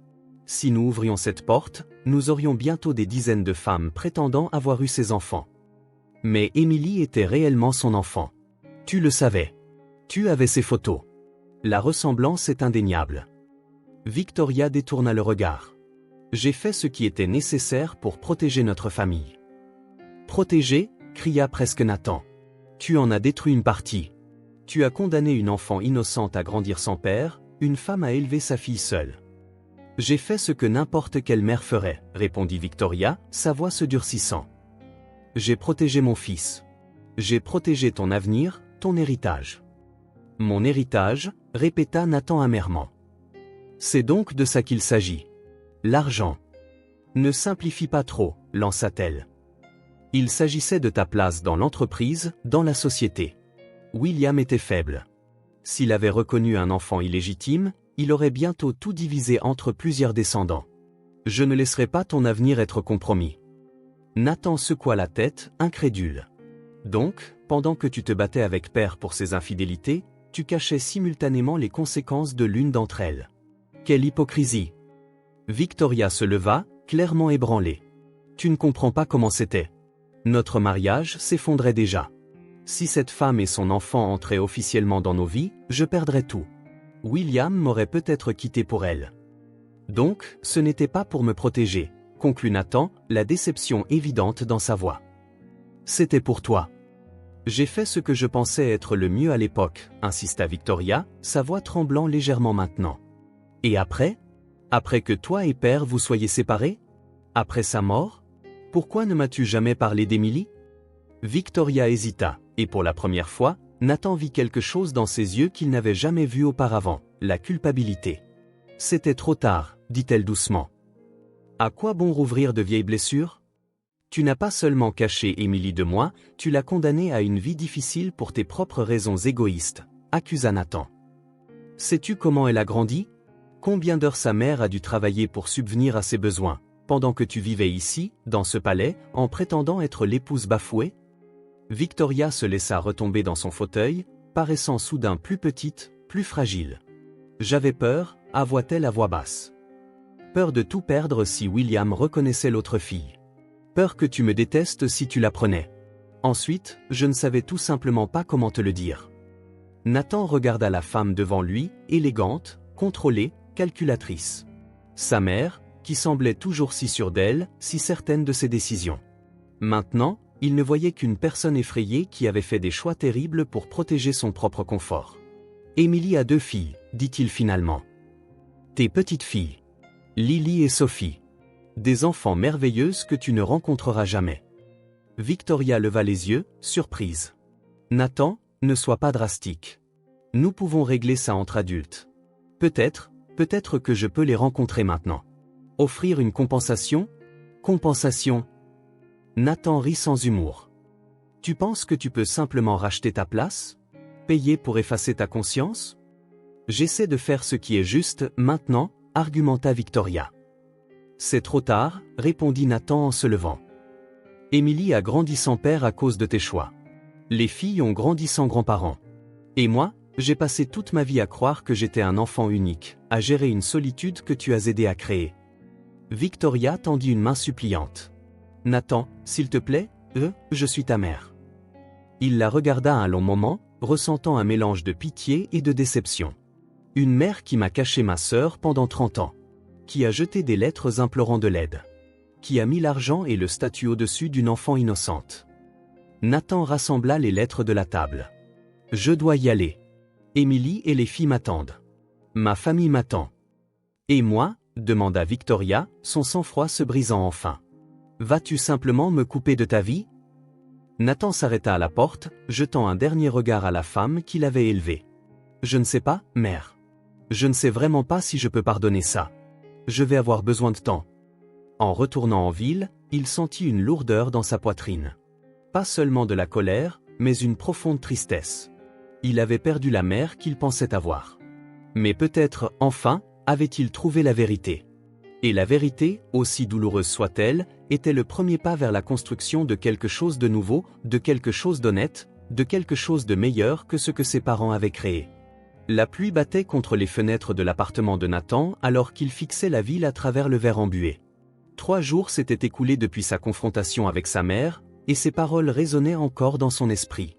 Si nous ouvrions cette porte, nous aurions bientôt des dizaines de femmes prétendant avoir eu ses enfants. Mais Emily était réellement son enfant. Tu le savais. Tu avais ses photos. La ressemblance est indéniable. Victoria détourna le regard. J'ai fait ce qui était nécessaire pour protéger notre famille. Protéger, cria presque Nathan. Tu en as détruit une partie. Tu as condamné une enfant innocente à grandir sans père, une femme à élever sa fille seule. J'ai fait ce que n'importe quelle mère ferait, répondit Victoria, sa voix se durcissant. J'ai protégé mon fils. J'ai protégé ton avenir, ton héritage. Mon héritage, répéta Nathan amèrement. C'est donc de ça qu'il s'agit. L'argent. Ne simplifie pas trop, lança-t-elle. Il s'agissait de ta place dans l'entreprise, dans la société. William était faible. S'il avait reconnu un enfant illégitime, il aurait bientôt tout divisé entre plusieurs descendants. Je ne laisserai pas ton avenir être compromis. Nathan secoua la tête, incrédule. Donc, pendant que tu te battais avec père pour ses infidélités, tu cachais simultanément les conséquences de l'une d'entre elles. Quelle hypocrisie! Victoria se leva, clairement ébranlée. Tu ne comprends pas comment c'était. Notre mariage s'effondrait déjà. Si cette femme et son enfant entraient officiellement dans nos vies, je perdrais tout. William m'aurait peut-être quitté pour elle. Donc, ce n'était pas pour me protéger, conclut Nathan, la déception évidente dans sa voix. C'était pour toi. J'ai fait ce que je pensais être le mieux à l'époque, insista Victoria, sa voix tremblant légèrement maintenant. Et après? Après que toi et père vous soyez séparés? Après sa mort? Pourquoi ne m'as-tu jamais parlé d'Émilie? Victoria hésita, et pour la première fois, Nathan vit quelque chose dans ses yeux qu'il n'avait jamais vu auparavant, la culpabilité. C'était trop tard, dit-elle doucement. À quoi bon rouvrir de vieilles blessures? Tu n'as pas seulement caché Émilie de moi, tu l'as condamnée à une vie difficile pour tes propres raisons égoïstes, accusa Nathan. Sais-tu comment elle a grandi? Combien d'heures sa mère a dû travailler pour subvenir à ses besoins, pendant que tu vivais ici, dans ce palais, en prétendant être l'épouse bafouée? Victoria se laissa retomber dans son fauteuil, paraissant soudain plus petite, plus fragile. J'avais peur, avoua-t-elle à voix basse. Peur de tout perdre si William reconnaissait l'autre fille. Peur que tu me détestes si tu l'apprenais. Ensuite, je ne savais tout simplement pas comment te le dire. Nathan regarda la femme devant lui, élégante, contrôlée, calculatrice. Sa mère, qui semblait toujours si sûre d'elle, si certaine de ses décisions. Maintenant, il ne voyait qu'une personne effrayée qui avait fait des choix terribles pour protéger son propre confort. Émilie a 2 filles, dit-il finalement. Tes petites filles. Lily et Sophie. Des enfants merveilleuses que tu ne rencontreras jamais. Victoria leva les yeux, surprise. Nathan, ne sois pas drastique. Nous pouvons régler ça entre adultes. Peut-être que je peux les rencontrer maintenant. Offrir une compensation? Compensation? Nathan rit sans humour. Tu penses que tu peux simplement racheter ta place? Payer pour effacer ta conscience? J'essaie de faire ce qui est juste, maintenant, argumenta Victoria. C'est trop tard, répondit Nathan en se levant. Émilie a grandi sans père à cause de tes choix. Les filles ont grandi sans grands-parents. Et moi, j'ai passé toute ma vie à croire que j'étais un enfant unique, à gérer une solitude que tu as aidé à créer. Victoria tendit une main suppliante. Nathan, s'il te plaît, je suis ta mère. Il la regarda un long moment, ressentant un mélange de pitié et de déception. Une mère qui m'a caché ma sœur pendant 30 ans. Qui a jeté des lettres implorant de l'aide. Qui a mis l'argent et le statut au-dessus d'une enfant innocente. Nathan rassembla les lettres de la table. Je dois y aller. Émilie et les filles m'attendent. Ma famille m'attend. Et moi? Demanda Victoria, son sang-froid se brisant enfin. Vas-tu simplement me couper de ta vie? Nathan s'arrêta à la porte, jetant un dernier regard à la femme qui l'avait élevé. Je ne sais pas, mère. Je ne sais vraiment pas si je peux pardonner ça. Je vais avoir besoin de temps. En retournant en ville, il sentit une lourdeur dans sa poitrine. Pas seulement de la colère, mais une profonde tristesse. Il avait perdu la mère qu'il pensait avoir. Mais peut-être, enfin, avait-il trouvé la vérité. Et la vérité, aussi douloureuse soit-elle, était le premier pas vers la construction de quelque chose de nouveau, de quelque chose d'honnête, de quelque chose de meilleur que ce que ses parents avaient créé. La pluie battait contre les fenêtres de l'appartement de Nathan alors qu'il fixait la ville à travers le verre embué. 3 jours s'étaient écoulés depuis sa confrontation avec sa mère, et ses paroles résonnaient encore dans son esprit.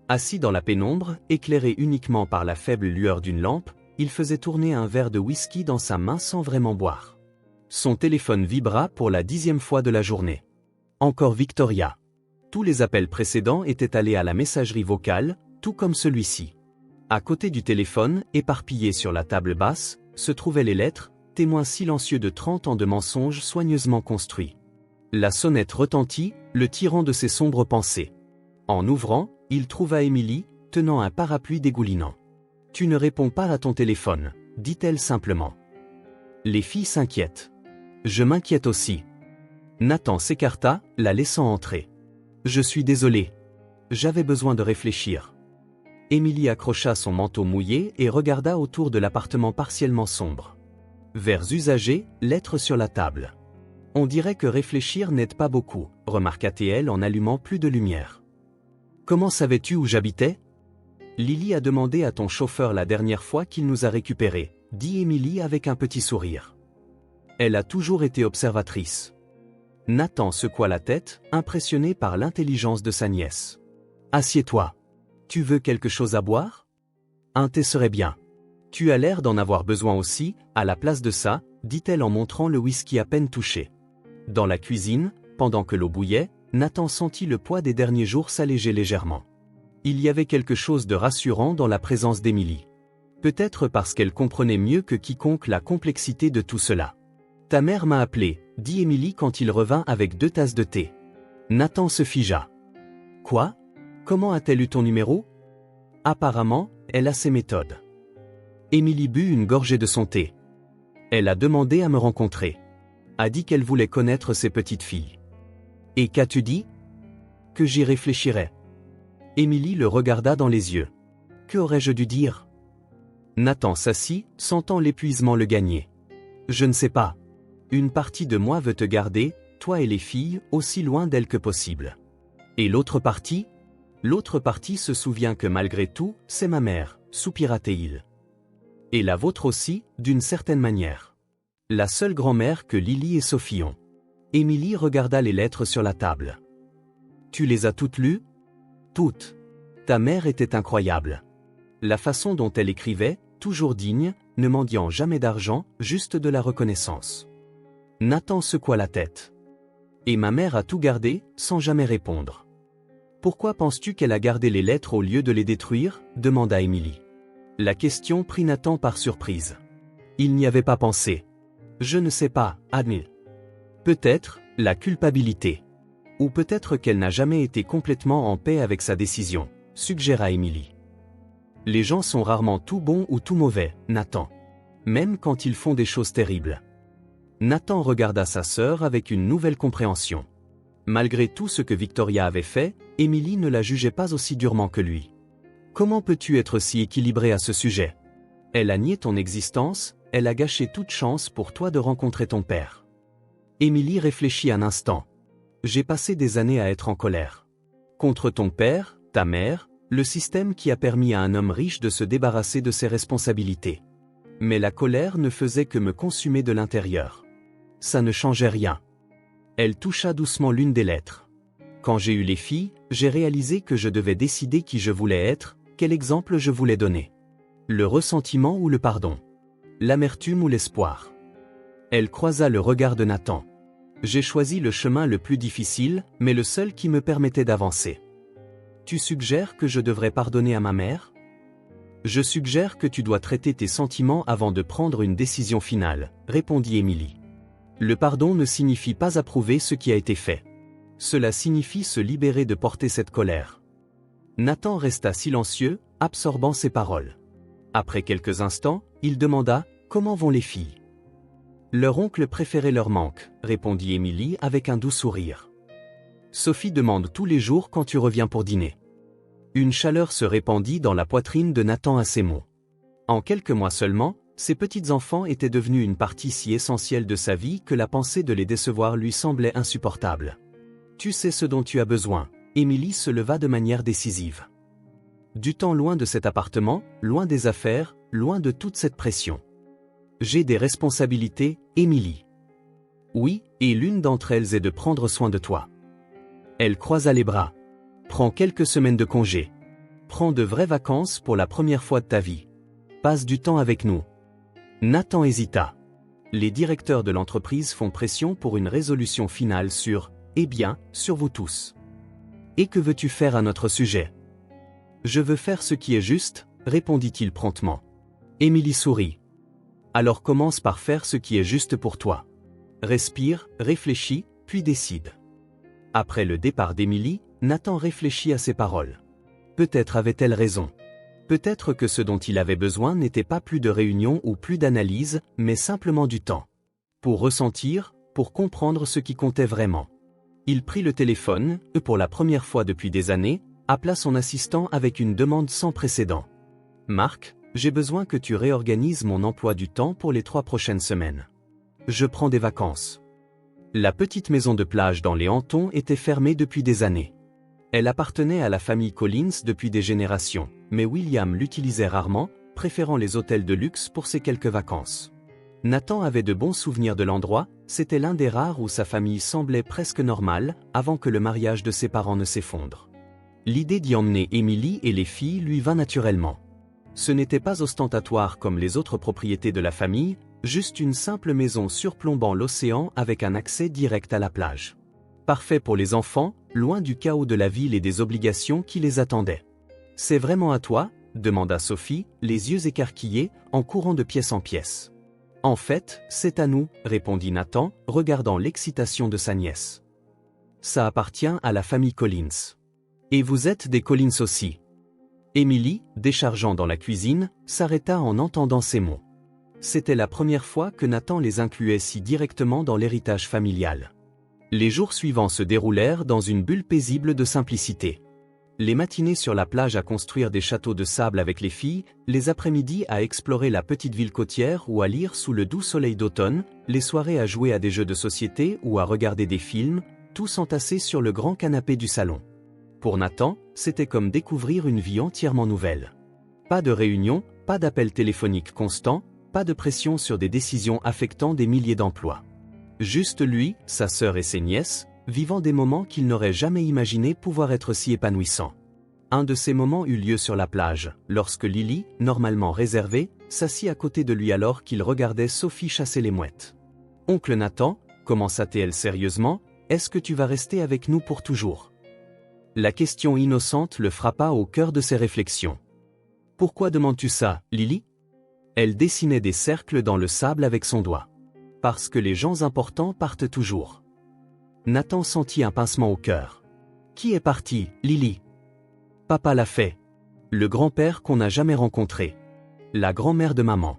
Assis dans la pénombre, éclairé uniquement par la faible lueur d'une lampe, il faisait tourner un verre de whisky dans sa main sans vraiment boire. Son téléphone vibra pour la 10e fois de la journée. Encore Victoria. Tous les appels précédents étaient allés à la messagerie vocale, tout comme celui-ci. À côté du téléphone, éparpillé sur la table basse, se trouvaient les lettres, témoins silencieux de 30 ans de mensonges soigneusement construits. La sonnette retentit, le tirant de ses sombres pensées. En ouvrant, il trouva Émilie, tenant un parapluie dégoulinant. « Tu ne réponds pas à ton téléphone », dit-elle simplement. Les filles s'inquiètent. Je m'inquiète aussi. Nathan s'écarta, la laissant entrer. Je suis désolé. J'avais besoin de réfléchir. Émilie accrocha son manteau mouillé et regarda autour de l'appartement partiellement sombre. Verres usagés, lettres sur la table. On dirait que réfléchir n'aide pas beaucoup, remarqua-t-elle en allumant plus de lumière. Comment savais-tu où j'habitais ? Lily a demandé à ton chauffeur la dernière fois qu'il nous a récupérés, dit Émilie avec un petit sourire. Elle a toujours été observatrice. Nathan secoua la tête, impressionné par l'intelligence de sa nièce. Assieds-toi. Tu veux quelque chose à boire ? Un thé serait bien. Tu as l'air d'en avoir besoin aussi, à la place de ça, dit-elle en montrant le whisky à peine touché. Dans la cuisine, pendant que l'eau bouillait, Nathan sentit le poids des derniers jours s'alléger légèrement. Il y avait quelque chose de rassurant dans la présence d'Émilie. Peut-être parce qu'elle comprenait mieux que quiconque la complexité de tout cela. « Ta mère m'a appelé », dit Émilie quand il revint avec 2 tasses de thé. Nathan se figea. « Quoi ? Comment a-t-elle eu ton numéro ? » Apparemment, elle a ses méthodes. Émilie but une gorgée de son thé. Elle a demandé à me rencontrer. A dit qu'elle voulait connaître ses petites filles. Et qu'as-tu dit ? Que j'y réfléchirais. Émilie le regarda dans les yeux. Que aurais-je dû dire ? Nathan s'assit, sentant l'épuisement le gagner. Je ne sais pas. Une partie de moi veut te garder, toi et les filles, aussi loin d'elle que possible. Et l'autre partie ? L'autre partie se souvient que malgré tout, c'est ma mère, soupira-t-il. Et la vôtre aussi, d'une certaine manière. La seule grand-mère que Lily et Sophie ont. Émilie regarda les lettres sur la table. Tu les as toutes lues ? Toutes. Ta mère était incroyable. La façon dont elle écrivait, toujours digne, ne mendiant jamais d'argent, juste de la reconnaissance. Nathan secoua la tête. Et ma mère a tout gardé, sans jamais répondre. Pourquoi penses-tu qu'elle a gardé les lettres au lieu de les détruire ? Demanda Émilie. La question prit Nathan par surprise. Il n'y avait pas pensé. Je ne sais pas, admis. Peut-être, la culpabilité. Ou peut-être qu'elle n'a jamais été complètement en paix avec sa décision, suggéra Émilie. Les gens sont rarement tout bons ou tout mauvais, Nathan. Même quand ils font des choses terribles. Nathan regarda sa sœur avec une nouvelle compréhension. Malgré tout ce que Victoria avait fait, Émilie ne la jugeait pas aussi durement que lui. Comment peux-tu être si équilibré à ce sujet ? Elle a nié ton existence, elle a gâché toute chance pour toi de rencontrer ton père. Émilie réfléchit un instant. J'ai passé des années à être en colère. Contre ton père, ta mère, le système qui a permis à un homme riche de se débarrasser de ses responsabilités. Mais la colère ne faisait que me consumer de l'intérieur. Ça ne changeait rien. Elle toucha doucement l'une des lettres. Quand j'ai eu les filles, j'ai réalisé que je devais décider qui je voulais être, quel exemple je voulais donner. Le ressentiment ou le pardon. L'amertume ou l'espoir. Elle croisa le regard de Nathan. J'ai choisi le chemin le plus difficile, mais le seul qui me permettait d'avancer. Tu suggères que je devrais pardonner à ma mère ? Je suggère que tu dois traiter tes sentiments avant de prendre une décision finale, répondit Émilie. Le pardon ne signifie pas approuver ce qui a été fait. Cela signifie se libérer de porter cette colère. Nathan resta silencieux, absorbant ses paroles. Après quelques instants, il demanda « Comment vont les filles ?» Leur oncle préférait leur manque, répondit Émilie avec un doux sourire. Sophie demande tous les jours quand tu reviens pour dîner. Une chaleur se répandit dans la poitrine de Nathan à ces mots. En quelques mois seulement, ces petits enfants étaient devenus une partie si essentielle de sa vie que la pensée de les décevoir lui semblait insupportable. Tu sais ce dont tu as besoin. Émilie se leva de manière décisive. Du temps loin de cet appartement, loin des affaires, loin de toute cette pression. J'ai des responsabilités, Émilie. Oui, et l'une d'entre elles est de prendre soin de toi. Elle croisa les bras. Prends quelques semaines de congé. Prends de vraies vacances pour la première fois de ta vie. Passe du temps avec nous. Nathan hésita. Les directeurs de l'entreprise font pression pour une résolution finale sur vous tous. Et que veux-tu faire à notre sujet? Je veux faire ce qui est juste, répondit-il promptement. Émilie sourit. Alors commence par faire ce qui est juste pour toi. Respire, réfléchis, puis décide. Après le départ d'Émilie, Nathan réfléchit à ses paroles. Peut-être avait-elle raison. Peut-être que ce dont il avait besoin n'était pas plus de réunions ou plus d'analyse, mais simplement du temps. Pour ressentir, pour comprendre ce qui comptait vraiment. Il prit le téléphone, et pour la première fois depuis des années, appela son assistant avec une demande sans précédent. « Marc, j'ai besoin que tu réorganises mon emploi du temps pour les 3 prochaines semaines. Je prends des vacances. » La petite maison de plage dans les Hantons était fermée depuis des années. Elle appartenait à la famille Collins depuis des générations, mais William l'utilisait rarement, préférant les hôtels de luxe pour ses quelques vacances. Nathan avait de bons souvenirs de l'endroit, c'était l'un des rares où sa famille semblait presque normale, avant que le mariage de ses parents ne s'effondre. L'idée d'y emmener Émilie et les filles lui vint naturellement. Ce n'était pas ostentatoire comme les autres propriétés de la famille, juste une simple maison surplombant l'océan avec un accès direct à la plage. Parfait pour les enfants, loin du chaos de la ville et des obligations qui les attendaient. « C'est vraiment à toi ?» demanda Sophie, les yeux écarquillés, en courant de pièce en pièce. « En fait, c'est à nous » répondit Nathan, regardant l'excitation de sa nièce. « Ça appartient à la famille Collins. Et vous êtes des Collins aussi. » Émilie, déchargeant dans la cuisine, s'arrêta en entendant ces mots. C'était la première fois que Nathan les incluait si directement dans l'héritage familial. Les jours suivants se déroulèrent dans une bulle paisible de simplicité. Les matinées sur la plage à construire des châteaux de sable avec les filles, les après-midi à explorer la petite ville côtière ou à lire sous le doux soleil d'automne, les soirées à jouer à des jeux de société ou à regarder des films, tous entassés sur le grand canapé du salon. Pour Nathan, c'était comme découvrir une vie entièrement nouvelle. Pas de réunions, pas d'appels téléphoniques constants, pas de pression sur des décisions affectant des milliers d'emplois. Juste lui, sa sœur et ses nièces, vivant des moments qu'il n'aurait jamais imaginé pouvoir être si épanouissants. Un de ces moments eut lieu sur la plage, lorsque Lily, normalement réservée, s'assit à côté de lui alors qu'il regardait Sophie chasser les mouettes. « Oncle Nathan, commença-t-elle sérieusement, est-ce que tu vas rester avec nous pour toujours ?» La question innocente le frappa au cœur de ses réflexions. « Pourquoi demandes-tu ça, Lily ?» Elle dessinait des cercles dans le sable avec son doigt. « Parce que les gens importants partent toujours. » Nathan sentit un pincement au cœur. « Qui est parti, Lily ?»« Papa l'a fait. Le grand-père qu'on n'a jamais rencontré. La grand-mère de maman.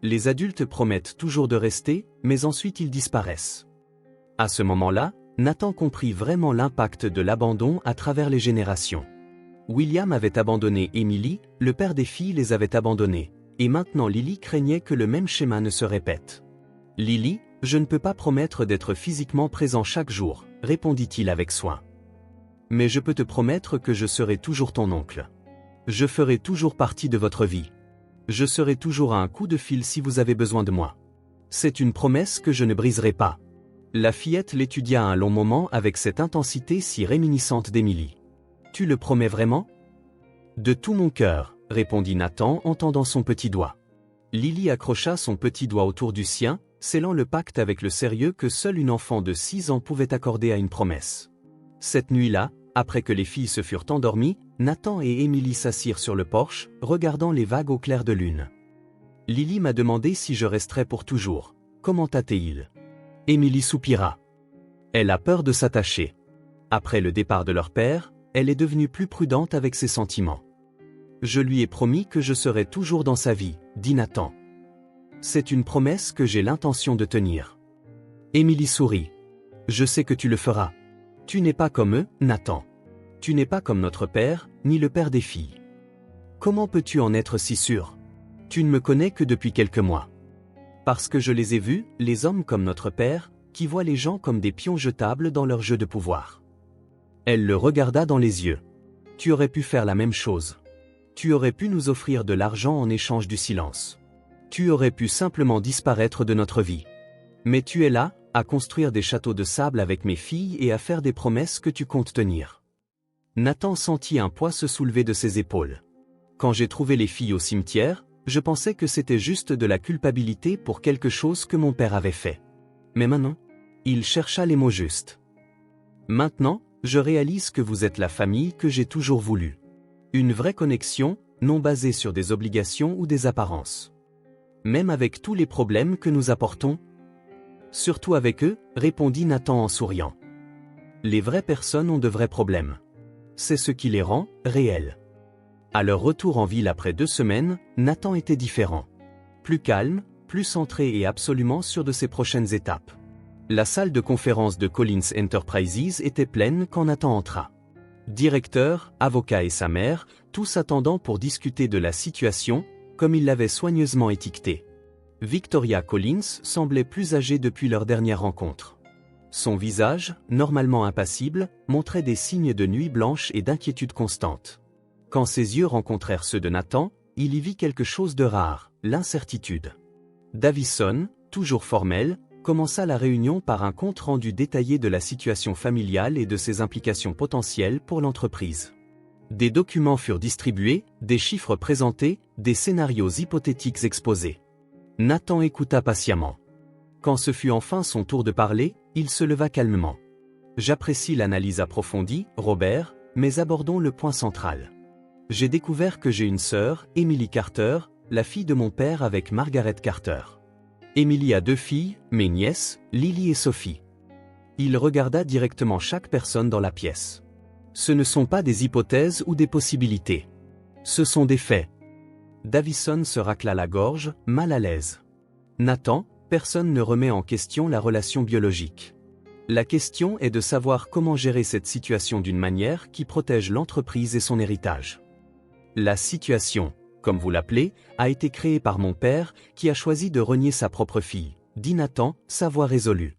Les adultes promettent toujours de rester, mais ensuite ils disparaissent. » À ce moment-là, Nathan comprit vraiment l'impact de l'abandon à travers les générations. William avait abandonné Émilie, le père des filles les avait abandonnées, et maintenant Lily craignait que le même schéma ne se répète. « Lily, je ne peux pas promettre d'être physiquement présent chaque jour, répondit-il avec soin. Mais je peux te promettre que je serai toujours ton oncle. Je ferai toujours partie de votre vie. Je serai toujours à un coup de fil si vous avez besoin de moi. C'est une promesse que je ne briserai pas. » La fillette l'étudia un long moment avec cette intensité si réminiscente d'Émilie. « Tu le promets vraiment ?»« De tout mon cœur, » répondit Nathan en tendant son petit doigt. Lily accrocha son petit doigt autour du sien, scellant le pacte avec le sérieux que seule une enfant de 6 ans pouvait accorder à une promesse. Cette nuit-là, après que les filles se furent endormies, Nathan et Émilie s'assirent sur le porche, regardant les vagues au clair de lune. « Lily m'a demandé si je resterais pour toujours, » commenta-t-il. Émilie soupira. Elle a peur de s'attacher. Après le départ de leur père, elle est devenue plus prudente avec ses sentiments. « Je lui ai promis que je serais toujours dans sa vie, » dit Nathan. « C'est une promesse que j'ai l'intention de tenir. » Émilie sourit. « Je sais que tu le feras. Tu n'es pas comme eux, Nathan. Tu n'es pas comme notre père, ni le père des filles. Comment peux-tu en être si sûr? Tu ne me connais que depuis quelques mois. Parce que je les ai vus, les hommes comme notre père, qui voient les gens comme des pions jetables dans leur jeu de pouvoir. » Elle le regarda dans les yeux. « Tu aurais pu faire la même chose. Tu aurais pu nous offrir de l'argent en échange du silence. Tu aurais pu simplement disparaître de notre vie. Mais tu es là, à construire des châteaux de sable avec mes filles et à faire des promesses que tu comptes tenir. Nathan sentit un poids se soulever de ses épaules. Quand j'ai trouvé les filles au cimetière, je pensais que c'était juste de la culpabilité pour quelque chose que mon père avait fait. Mais maintenant, il chercha les mots justes. Maintenant, je réalise que vous êtes la famille que j'ai toujours voulu. Une vraie connexion, non basée sur des obligations ou des apparences. Même avec tous les problèmes que nous apportons. Surtout avec eux, répondit Nathan en souriant. Les vraies personnes ont de vrais problèmes. C'est ce qui les rend réels. À leur retour en ville après 2 semaines, Nathan était différent. Plus calme, plus centré et absolument sûr de ses prochaines étapes. La salle de conférence de Collins Enterprises était pleine quand Nathan entra. Directeur, avocat et sa mère, tous attendant pour discuter de la situation, comme il l'avait soigneusement étiqueté. Victoria Collins semblait plus âgée depuis leur dernière rencontre. Son visage, normalement impassible, montrait des signes de nuit blanche et d'inquiétude constante. Quand ses yeux rencontrèrent ceux de Nathan, il y vit quelque chose de rare, l'incertitude. Davison, toujours formel, commença la réunion par un compte rendu détaillé de la situation familiale et de ses implications potentielles pour l'entreprise. Des documents furent distribués, des chiffres présentés, des scénarios hypothétiques exposés. Nathan écouta patiemment. Quand ce fut enfin son tour de parler, il se leva calmement. J'apprécie l'analyse approfondie, Robert, mais abordons le point central. J'ai découvert que j'ai une sœur, Emily Carter, la fille de mon père avec Margaret Carter. Emily a 2 filles, mes nièces, Lily et Sophie. Il regarda directement chaque personne dans la pièce. Ce ne sont pas des hypothèses ou des possibilités. Ce sont des faits. Davison se racla la gorge, mal à l'aise. Nathan, personne ne remet en question la relation biologique. La question est de savoir comment gérer cette situation d'une manière qui protège l'entreprise et son héritage. La situation, comme vous l'appelez, a été créée par mon père, qui a choisi de renier sa propre fille, dit Nathan, sa voix résolue.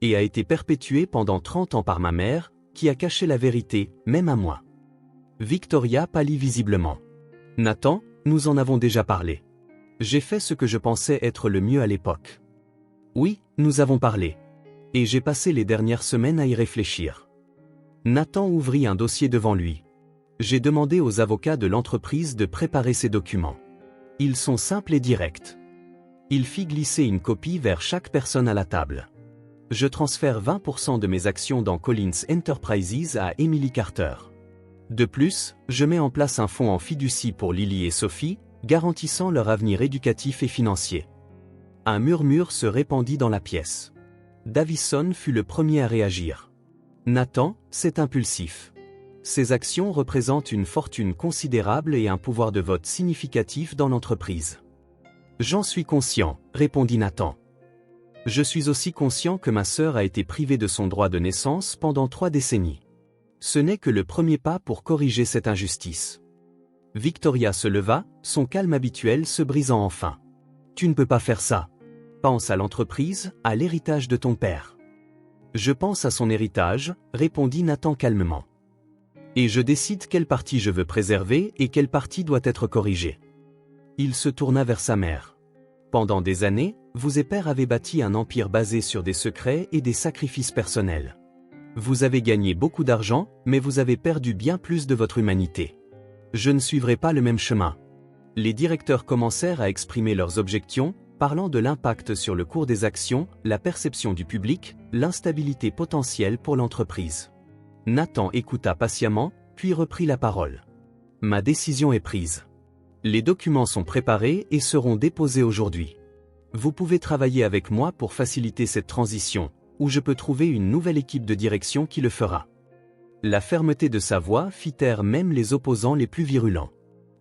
Et a été perpétuée pendant 30 ans par ma mère, qui a caché la vérité, même à moi. Victoria pâlit visiblement. Nathan, nous en avons déjà parlé. J'ai fait ce que je pensais être le mieux à l'époque. Oui, nous avons parlé. Et j'ai passé les dernières semaines à y réfléchir. Nathan ouvrit un dossier devant lui. J'ai demandé aux avocats de l'entreprise de préparer ces documents. Ils sont simples et directs. Il fit glisser une copie vers chaque personne à la table. Je transfère 20% de mes actions dans Collins Enterprises à Emily Carter. De plus, je mets en place un fonds en fiducie pour Lily et Sophie, garantissant leur avenir éducatif et financier. Un murmure se répandit dans la pièce. Davison fut le premier à réagir. Nathan, c'est impulsif. Ces actions représentent une fortune considérable et un pouvoir de vote significatif dans l'entreprise. J'en suis conscient, répondit Nathan. Je suis aussi conscient que ma sœur a été privée de son droit de naissance pendant 3 décennies. Ce n'est que le premier pas pour corriger cette injustice. Victoria se leva, son calme habituel se brisant enfin. Tu ne peux pas faire ça. Pense à l'entreprise, à l'héritage de ton père. Je pense à son héritage, répondit Nathan calmement. Et je décide quelle partie je veux préserver et quelle partie doit être corrigée. Il se tourna vers sa mère. Pendant des années, vous et père avez bâti un empire basé sur des secrets et des sacrifices personnels. Vous avez gagné beaucoup d'argent, mais vous avez perdu bien plus de votre humanité. Je ne suivrai pas le même chemin. Les directeurs commencèrent à exprimer leurs objections, parlant de l'impact sur le cours des actions, la perception du public, l'instabilité potentielle pour l'entreprise. Nathan écouta patiemment, puis reprit la parole. Ma décision est prise. Les documents sont préparés et seront déposés aujourd'hui. Vous pouvez travailler avec moi pour faciliter cette transition, ou je peux trouver une nouvelle équipe de direction qui le fera. La fermeté de sa voix fit taire même les opposants les plus virulents.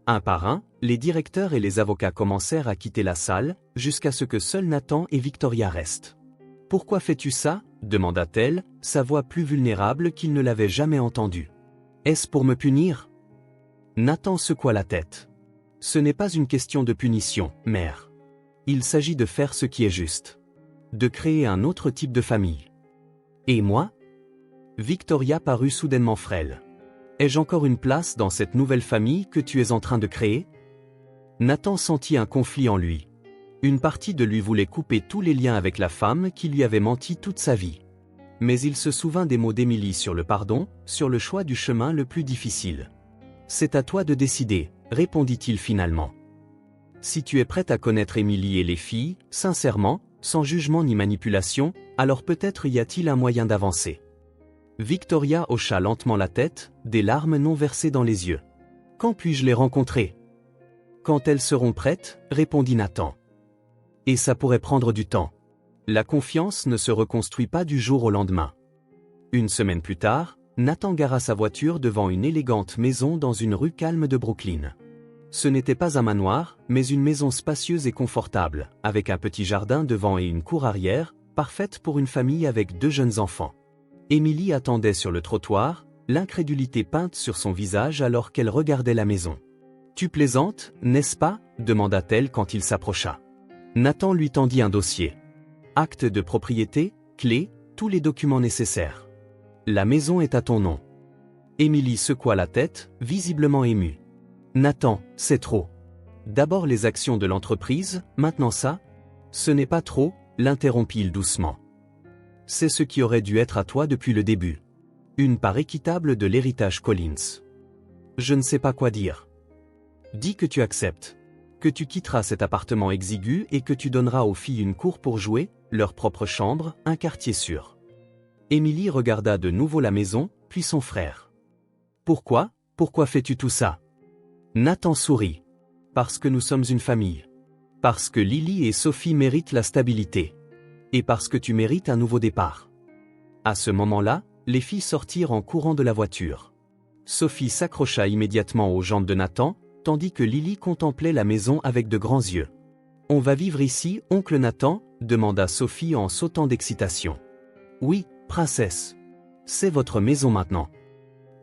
Un par un, les directeurs et les avocats commencèrent à quitter la salle, jusqu'à ce que seuls Nathan et Victoria restent. « Pourquoi fais-tu ça » demanda-t-elle, sa voix plus vulnérable qu'il ne l'avait jamais entendue. « Est-ce pour me punir » Nathan secoua la tête. « Ce n'est pas une question de punition, mère. Il s'agit de faire ce qui est juste. De créer un autre type de famille. » « Et moi » Victoria parut soudainement frêle. « Ai-je encore une place dans cette nouvelle famille que tu es en train de créer » Nathan sentit un conflit en lui. Une partie de lui voulait couper tous les liens avec la femme qui lui avait menti toute sa vie. Mais il se souvint des mots d'Émilie sur le pardon, sur le choix du chemin le plus difficile. « C'est à toi de décider », répondit-il finalement. Si tu es prête à connaître Émilie et les filles, sincèrement, sans jugement ni manipulation, alors peut-être y a-t-il un moyen d'avancer. Victoria hocha lentement la tête, des larmes non versées dans les yeux. « Quand puis-je les rencontrer ?»« Quand elles seront prêtes, répondit Nathan. Et ça pourrait prendre du temps. La confiance ne se reconstruit pas du jour au lendemain. Une semaine plus tard, Nathan gara sa voiture devant une élégante maison dans une rue calme de Brooklyn. Ce n'était pas un manoir, mais une maison spacieuse et confortable, avec un petit jardin devant et une cour arrière, parfaite pour une famille avec 2 jeunes enfants. Émilie attendait sur le trottoir, l'incrédulité peinte sur son visage alors qu'elle regardait la maison. « Tu plaisantes, n'est-ce pas ?» demanda-t-elle quand il s'approcha. Nathan lui tendit un dossier. Acte de propriété, clé, tous les documents nécessaires. La maison est à ton nom. Émilie secoua la tête, visiblement émue. Nathan, c'est trop. D'abord les actions de l'entreprise, maintenant ça? Ce n'est pas trop, l'interrompit-il doucement. C'est ce qui aurait dû être à toi depuis le début. Une part équitable de l'héritage Collins. Je ne sais pas quoi dire. Dis que tu acceptes. Que tu quitteras cet appartement exigu et que tu donneras aux filles une cour pour jouer, leur propre chambre, un quartier sûr. Émilie regarda de nouveau la maison, puis son frère. Pourquoi fais-tu tout ça? Nathan sourit. Parce que nous sommes une famille. Parce que Lily et Sophie méritent la stabilité. Et parce que tu mérites un nouveau départ. À ce moment-là, les filles sortirent en courant de la voiture. Sophie s'accrocha immédiatement aux jambes de Nathan, tandis que Lily contemplait la maison avec de grands yeux. « On va vivre ici, oncle Nathan ?» demanda Sophie en sautant d'excitation. « Oui, princesse. C'est votre maison maintenant. »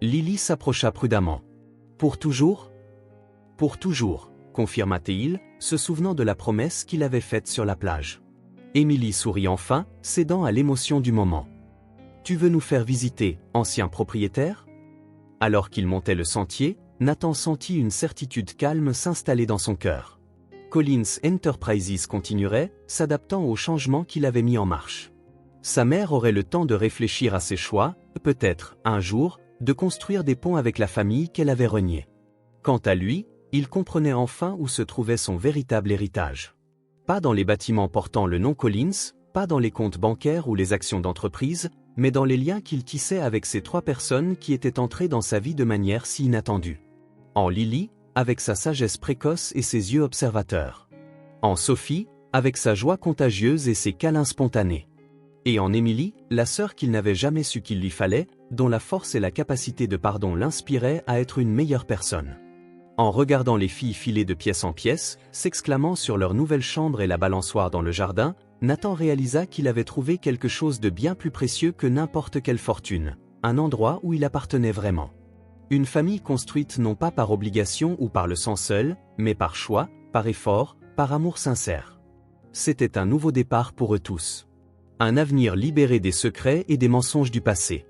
Lily s'approcha prudemment. « Pour toujours ?»« Pour toujours », confirma-t-il, se souvenant de la promesse qu'il avait faite sur la plage. Émilie sourit enfin, cédant à l'émotion du moment. « Tu veux nous faire visiter, ancien propriétaire ?» Alors qu'il montait le sentier, Nathan sentit une certitude calme s'installer dans son cœur. Collins Enterprises continuerait, s'adaptant aux changements qu'il avait mis en marche. Sa mère aurait le temps de réfléchir à ses choix, peut-être, un jour, de construire des ponts avec la famille qu'elle avait reniée. Quant à lui, il comprenait enfin où se trouvait son véritable héritage. Pas dans les bâtiments portant le nom Collins, pas dans les comptes bancaires ou les actions d'entreprise, mais dans les liens qu'il tissait avec ces 3 personnes qui étaient entrées dans sa vie de manière si inattendue. En Lily, avec sa sagesse précoce et ses yeux observateurs. En Sophie, avec sa joie contagieuse et ses câlins spontanés. Et en Émilie, la sœur qu'il n'avait jamais su qu'il lui fallait, dont la force et la capacité de pardon l'inspiraient à être une meilleure personne. En regardant les filles filer de pièce en pièce, s'exclamant sur leur nouvelle chambre et la balançoire dans le jardin, Nathan réalisa qu'il avait trouvé quelque chose de bien plus précieux que n'importe quelle fortune, un endroit où il appartenait vraiment. Une famille construite non pas par obligation ou par le sang seul, mais par choix, par effort, par amour sincère. C'était un nouveau départ pour eux tous. Un avenir libéré des secrets et des mensonges du passé.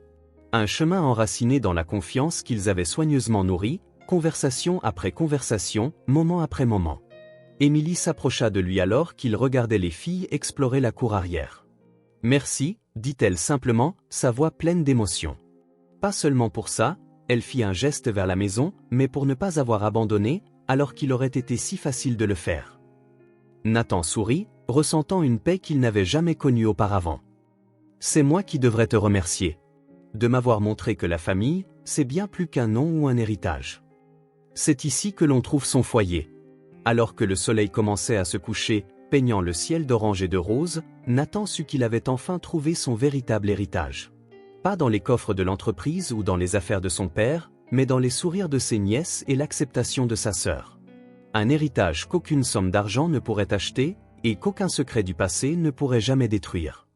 Un chemin enraciné dans la confiance qu'ils avaient soigneusement nourrie, conversation après conversation, moment après moment. Émilie s'approcha de lui alors qu'il regardait les filles explorer la cour arrière. « Merci », dit-elle simplement, sa voix pleine d'émotion. Pas seulement pour ça, elle fit un geste vers la maison, mais pour ne pas avoir abandonné, alors qu'il aurait été si facile de le faire. Nathan sourit, ressentant une paix qu'il n'avait jamais connue auparavant. « C'est moi qui devrais te remercier. De m'avoir montré que la famille, c'est bien plus qu'un nom ou un héritage. C'est ici que l'on trouve son foyer. » Alors que le soleil commençait à se coucher, peignant le ciel d'orange et de rose, Nathan sut qu'il avait enfin trouvé son véritable héritage. Pas dans les coffres de l'entreprise ou dans les affaires de son père, mais dans les sourires de ses nièces et l'acceptation de sa sœur. Un héritage qu'aucune somme d'argent ne pourrait acheter, et qu'aucun secret du passé ne pourrait jamais détruire.